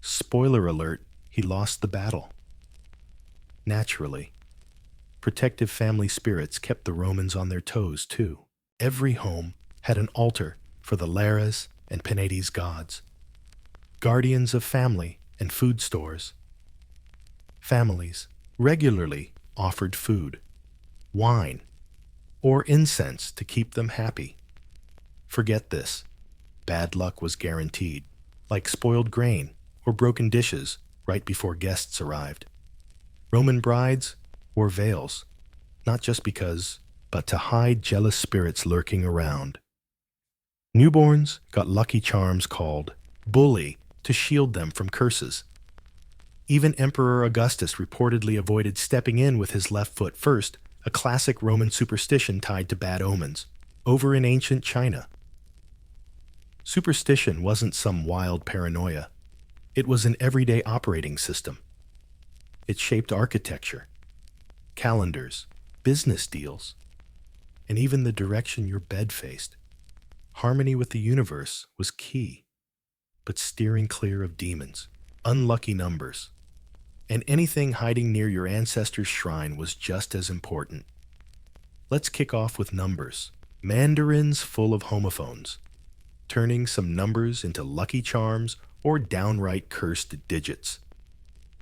spoiler alert, he lost the battle. Naturally, protective family spirits kept the Romans on their toes too. Every home had an altar for the Lares and Penates gods, guardians of family and food stores. Families regularly offered food, wine, or incense to keep them happy. Forget this. Bad luck was guaranteed, like spoiled grain or broken dishes right before guests arrived. Roman brides wore veils, not just because, but to hide jealous spirits lurking around. Newborns got lucky charms called bully to shield them from curses. Even Emperor Augustus reportedly avoided stepping in with his left foot first, a classic Roman superstition tied to bad omens. Over in ancient China, superstition wasn't some wild paranoia. It was an everyday operating system. It shaped architecture, calendars, business deals, and even the direction your bed faced. Harmony with the universe was key, but steering clear of demons, unlucky numbers, and anything hiding near your ancestors' shrine was just as important. Let's kick off with numbers. Mandarins full of homophones, turning some numbers into lucky charms or downright cursed digits.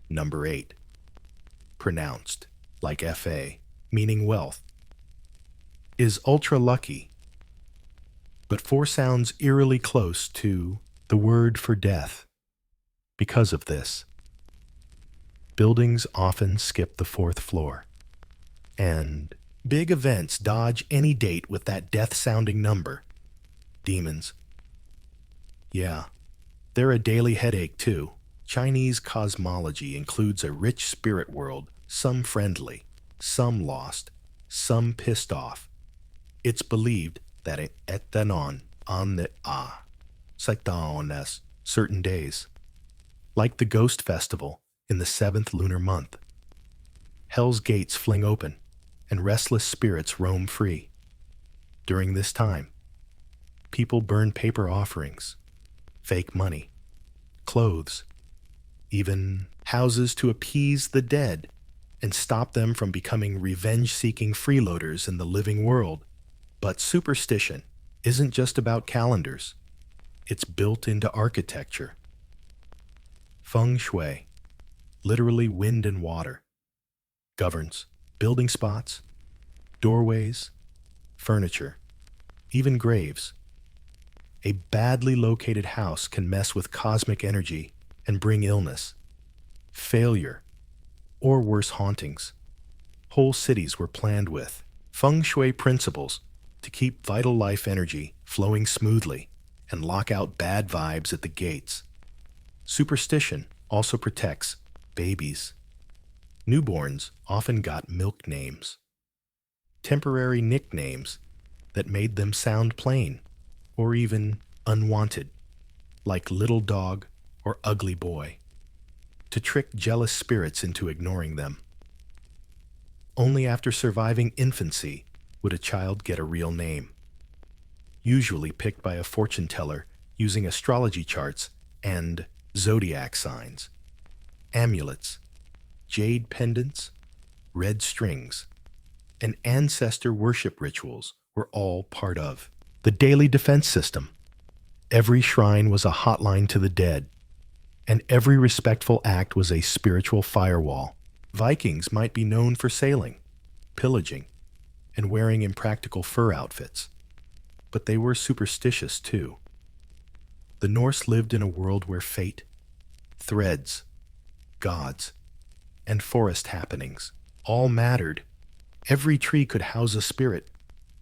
Number 8. Pronounced like FA, meaning wealth, is ultra lucky, but 4 sounds eerily close to the word for death. Because of this, buildings often skip the 4th floor, and big events dodge any date with that death-sounding number. Demons. Yeah, they're a daily headache too. Chinese cosmology includes a rich spirit world, some friendly, some lost, some pissed off. It's believed that etanon on the saitaones certain days, like the Ghost Festival in the 7th lunar month. Hell's gates fling open, and restless spirits roam free. During this time, people burn paper offerings, fake money, clothes, even houses to appease the dead and stop them from becoming revenge-seeking freeloaders in the living world. But superstition isn't just about calendars. It's built into architecture. Feng Shui, literally wind and water, governs building spots, doorways, furniture, even graves. A badly located house can mess with cosmic energy and bring illness, failure, or worse, hauntings. Whole cities were planned with Feng Shui principles to keep vital life energy flowing smoothly and lock out bad vibes at the gates. Superstition also protects babies. Newborns often got milk names, temporary nicknames that made them sound plain or even unwanted, like little dog or ugly boy, to trick jealous spirits into ignoring them. Only after surviving infancy would a child get a real name, usually picked by a fortune teller using astrology charts and zodiac signs. Amulets, jade pendants, red strings, and ancestor worship rituals were all part of the daily defense system. Every shrine was a hotline to the dead, and every respectful act was a spiritual firewall. Vikings might be known for sailing, pillaging, and wearing impractical fur outfits, but they were superstitious too. The Norse lived in a world where fate, threads, gods, and forest happenings all mattered. Every tree could house a spirit,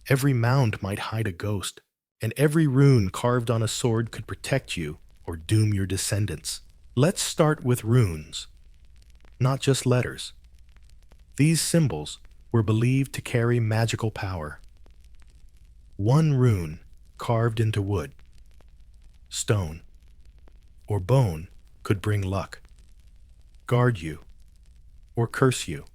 every mound might hide a ghost, and every rune carved on a sword could protect you or doom your descendants. Let's start with runes, not just letters. These symbols were believed to carry magical power. One rune carved into wood, stone, or bone could bring luck, guard you, or curse you.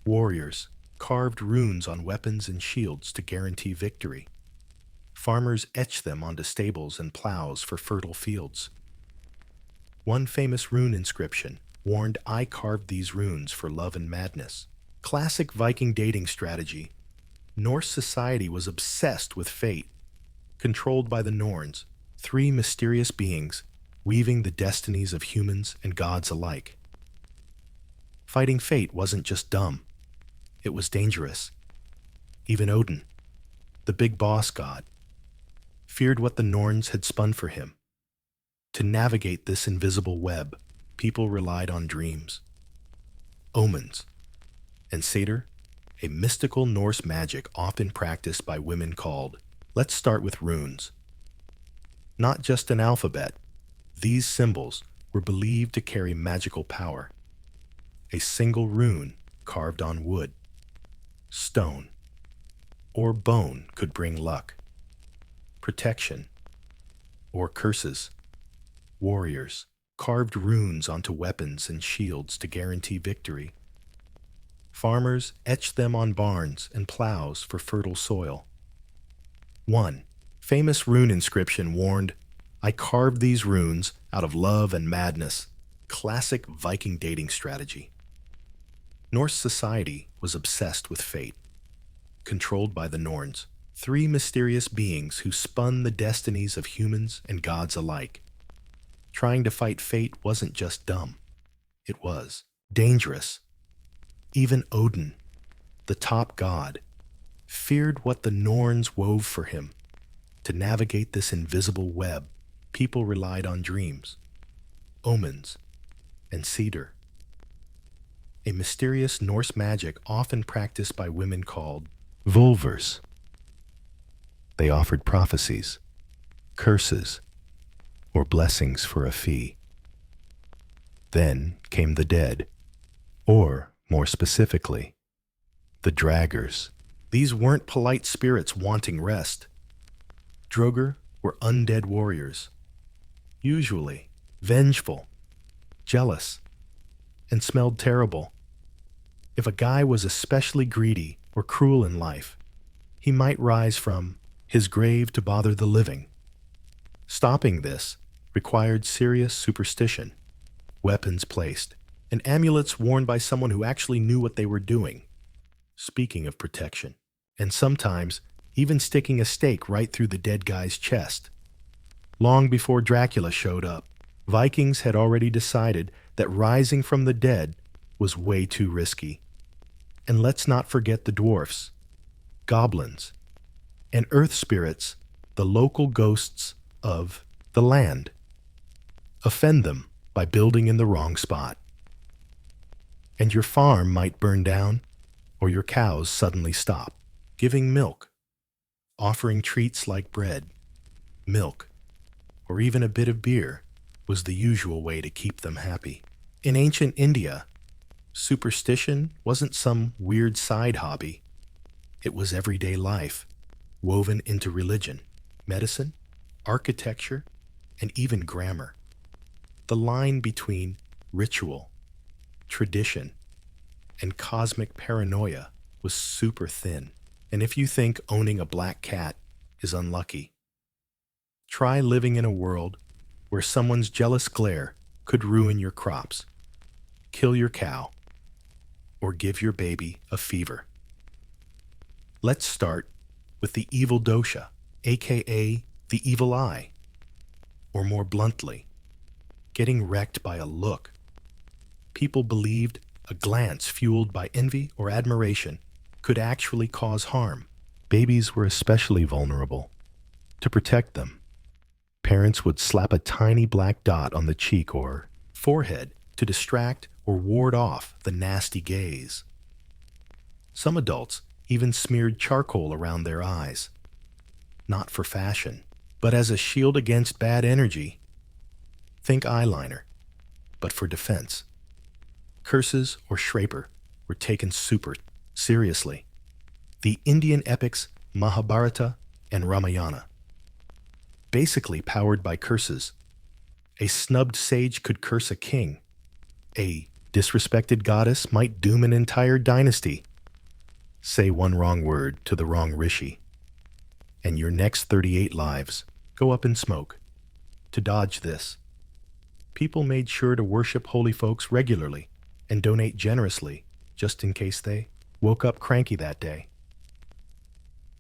Warriors carved runes on weapons and shields to guarantee victory. Farmers etched them onto stables and plows for fertile fields. One famous rune inscription warned, "I carved these runes for love and madness." Classic Viking dating strategy. Norse society was obsessed with fate, controlled by the Norns, three mysterious beings weaving the destinies of humans and gods alike. Fighting fate wasn't just dumb, it was dangerous. Even Odin, the big boss god, feared what the Norns had spun for him. To navigate this invisible web, people relied on dreams, omens, and satyr, a mystical Norse magic often practiced by women called. Let's start with runes. Not just an alphabet, these symbols were believed to carry magical power. A single rune carved on wood, stone, or bone could bring luck, protection, or curses. Warriors carved runes onto weapons and shields to guarantee victory. Farmers etched them on barns and plows for fertile soil. One famous rune inscription warned, "I carved these runes out of love and madness." Classic Viking dating strategy. Norse society was obsessed with fate, controlled by the Norns, three mysterious beings who spun the destinies of humans and gods alike. Trying to fight fate wasn't just dumb, it was dangerous. Even Odin, the top god, feared what the Norns wove for him. To navigate this invisible web, people relied on dreams, omens, and cedar. A mysterious Norse magic often practiced by women called vulvers. They offered prophecies, curses, or blessings for a fee. Then came the dead, or, more specifically, the draggers. These weren't polite spirits wanting rest. Draugr were undead warriors, usually vengeful, jealous, and smelled terrible. If a guy was especially greedy or cruel in life, he might rise from his grave to bother the living. Stopping this required serious superstition, weapons placed, and amulets worn by someone who actually knew what they were doing. Speaking of protection, and sometimes even sticking a stake right through the dead guy's chest. Long before Dracula showed up, Vikings had already decided that rising from the dead was way too risky. And let's not forget the dwarfs, goblins, and earth spirits, the local ghosts of the land. Offend them by building in the wrong spot, and your farm might burn down, or your cows suddenly stop giving milk, offering treats like bread, milk, or even a bit of beer was the usual way to keep them happy. In ancient India, superstition wasn't some weird side hobby. It was everyday life, woven into religion, medicine, architecture, and even grammar. The line between ritual, tradition, and cosmic paranoia was super thin. And if you think owning a black cat is unlucky, try living in a world where someone's jealous glare could ruin your crops, kill your cow, or give your baby a fever. Let's start with the evil dosha, aka the evil eye, or more bluntly, getting wrecked by a look. People believed a glance fueled by envy or admiration could actually cause harm. Babies were especially vulnerable. To protect them, parents would slap a tiny black dot on the cheek or forehead to distract or ward off the nasty gaze. Some adults even smeared charcoal around their eyes, not for fashion, but as a shield against bad energy. Think eyeliner, but for defense. Curses or Schraper were taken super seriously. The Indian epics Mahabharata and Ramayana, basically powered by curses. A snubbed sage could curse a king. A disrespected goddess might doom an entire dynasty. Say one wrong word to the wrong rishi, and your next 38 lives go up in smoke. To dodge this, people made sure to worship holy folks regularly and donate generously just in case they woke up cranky that day.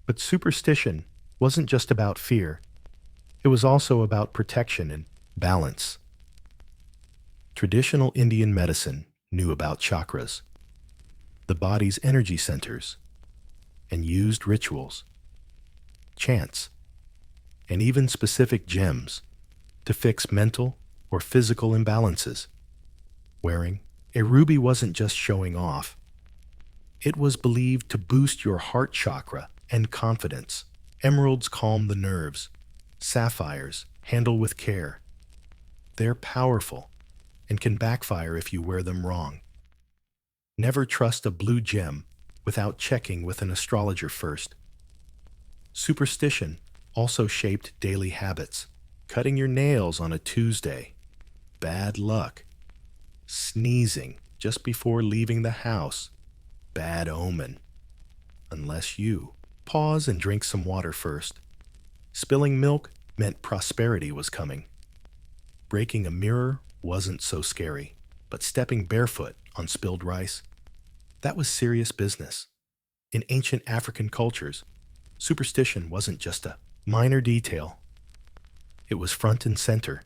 But superstition wasn't just about fear. It was also about protection and balance. Traditional Indian medicine knew about chakras, the body's energy centers, and used rituals, chants, and even specific gems to fix mental or physical imbalances. Wearing a ruby wasn't just showing off. It was believed to boost your heart chakra and confidence. Emeralds calm the nerves. Sapphires handle with care. They're powerful and can backfire if you wear them wrong. Never trust a blue gem without checking with an astrologer first. Superstition also shaped daily habits. Cutting your nails on a Tuesday, bad luck. Sneezing just before leaving the house, bad omen. Unless you pause and drink some water first. Spilling milk meant prosperity was coming. Breaking a mirror wasn't so scary, but stepping barefoot on spilled rice, that was serious business. In ancient African cultures, superstition wasn't just a minor detail. It was front and center.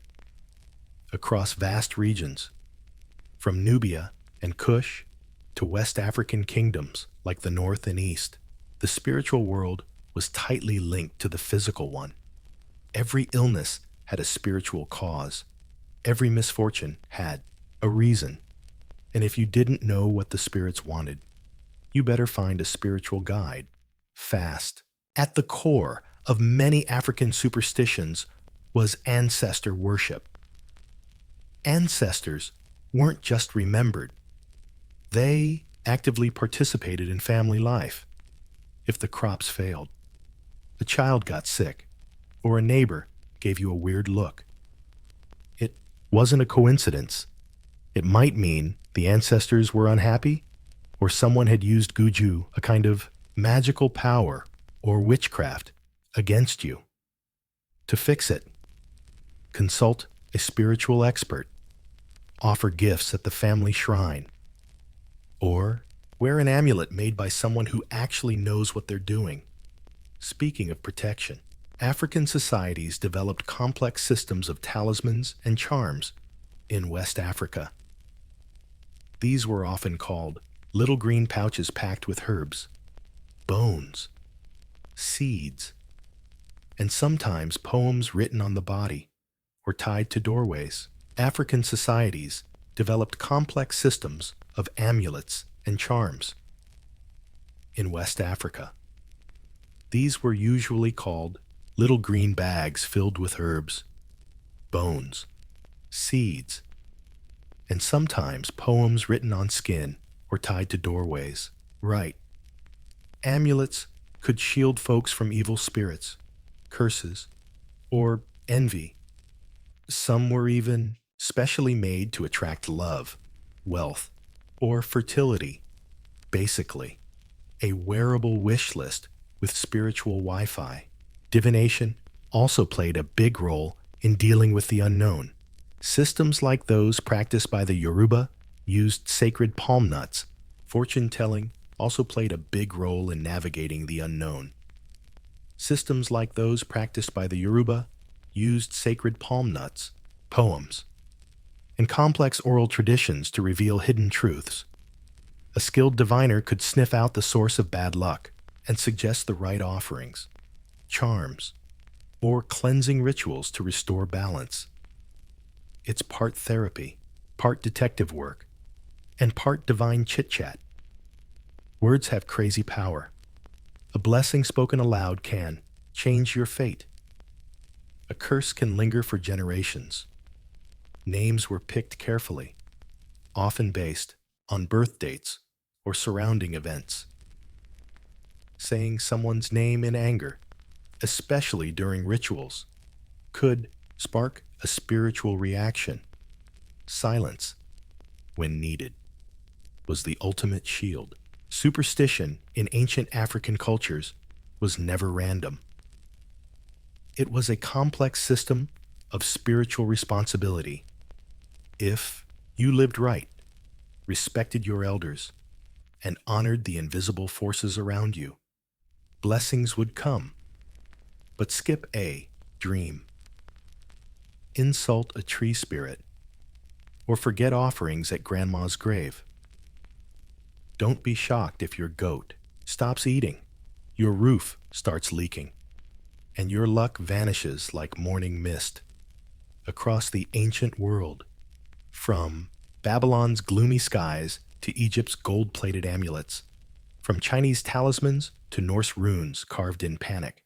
Across vast regions, from Nubia and Kush to West African kingdoms like the North and East, the spiritual world was tightly linked to the physical one. Every illness had a spiritual cause. Every misfortune had a reason. And if you didn't know what the spirits wanted, you better find a spiritual guide fast. At the core of many African superstitions was ancestor worship. Ancestors weren't just remembered. They actively participated in family life. If the crops failed, a child got sick, or a neighbor gave you a weird look, it wasn't a coincidence. It might mean the ancestors were unhappy, or someone had used Guju, a kind of magical power or witchcraft, against you. To fix it, consult a spiritual expert, offer gifts at the family shrine, or wear an amulet made by someone who actually knows what they're doing. Speaking of protection, African societies developed complex systems of talismans and charms in West Africa. These were often called little green pouches packed with herbs, bones, seeds, and sometimes poems written on the body or tied to doorways. African societies developed complex systems of amulets and charms. In West Africa, these were usually called little green bags filled with herbs, bones, seeds, and sometimes poems written on skin or tied to doorways. Right. Amulets could shield folks from evil spirits, curses, or envy. Some were even specially made to attract love, wealth, or fertility. Basically, a wearable wish list with spiritual Wi-Fi. Divination also played a big role in dealing with the unknown. Systems like those practiced by the Yoruba used sacred palm nuts. Fortune-telling also played a big role in navigating the unknown. Systems like those practiced by the Yoruba used sacred palm nuts, poems, and complex oral traditions to reveal hidden truths. A skilled diviner could sniff out the source of bad luck and suggest the right offerings, charms, or cleansing rituals to restore balance. It's part therapy, part detective work, and part divine chit-chat. Words have crazy power. A blessing spoken aloud can change your fate. A curse can linger for generations. Names were picked carefully, often based on birth dates or surrounding events. Saying someone's name in anger, especially during rituals, could spark a spiritual reaction. Silence, when needed, was the ultimate shield. Superstition in ancient African cultures was never random. It was a complex system of spiritual responsibility. If you lived right, respected your elders, and honored the invisible forces around you, blessings would come. But skip a dream, insult a tree spirit, or forget offerings at grandma's grave. Don't be shocked if your goat stops eating, your roof starts leaking, and your luck vanishes like morning mist. Across the ancient world, from Babylon's gloomy skies to Egypt's gold-plated amulets, from Chinese talismans to Norse runes carved in panic,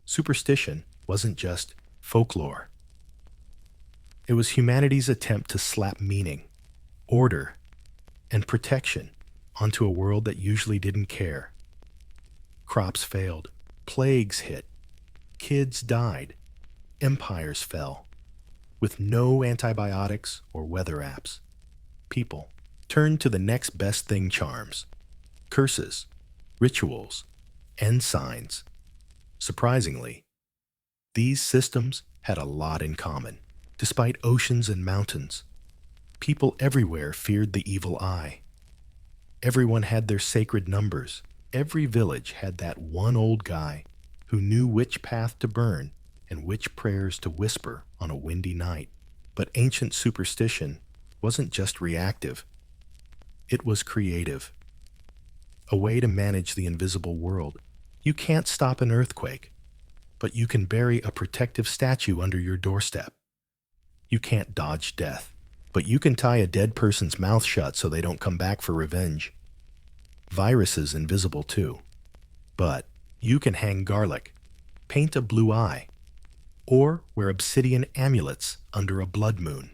superstition wasn't just folklore. It was humanity's attempt to slap meaning, order, and protection onto a world that usually didn't care. Crops failed, plagues hit, kids died, empires fell. With no antibiotics or weather apps, people turned to the next best thing charms, curses, rituals, and signs. Surprisingly, these systems had a lot in common. Despite oceans and mountains, people everywhere feared the evil eye. Everyone had their sacred numbers. Every village had that one old guy who knew which path to burn and which prayers to whisper on a windy night. But ancient superstition wasn't just reactive. It was creative. A way to manage the invisible world. You can't stop an earthquake, but you can bury a protective statue under your doorstep. You can't dodge death, but you can tie a dead person's mouth shut so they don't come back for revenge. Virus is invisible too, but you can hang garlic, paint a blue eye, or wear obsidian amulets under a blood moon.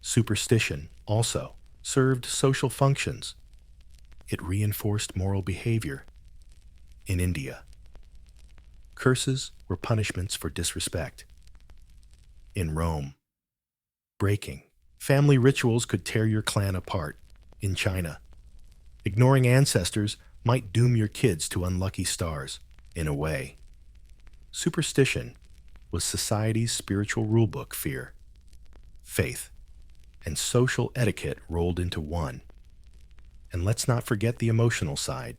Superstition also served social functions. It reinforced moral behavior. In India, curses were punishments for disrespect. In Rome, breaking family rituals could tear your clan apart. In China, ignoring ancestors might doom your kids to unlucky stars. In a way, superstition was society's spiritual rulebook. Fear, faith, and social etiquette rolled into one. And let's not forget the emotional side.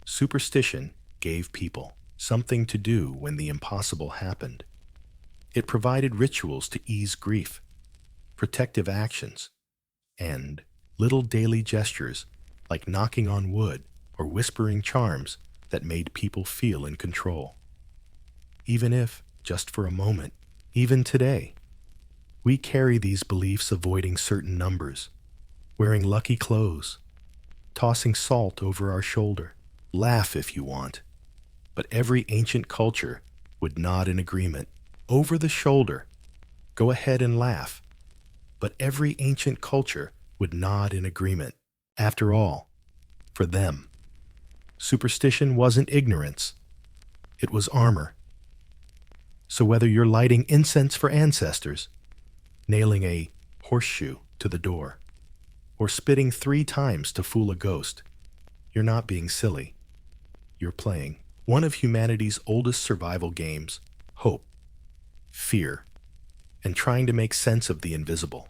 Superstition gave people something to do when the impossible happened. It provided rituals to ease grief, protective actions, and little daily gestures like knocking on wood or whispering charms that made people feel in control. Even if, just for a moment, even today, we carry these beliefs avoiding certain numbers, wearing lucky clothes, tossing salt over our shoulder. Laugh if you want. But every ancient culture would nod in agreement. Over the shoulder, go ahead and laugh. But every ancient culture would nod in agreement. After all, for them, superstition wasn't ignorance. It was armor. So whether you're lighting incense for ancestors, nailing a horseshoe to the door, or spitting 3 times to fool a ghost, you're not being silly. You're playing one of humanity's oldest survival games: hope, fear, and trying to make sense of the invisible.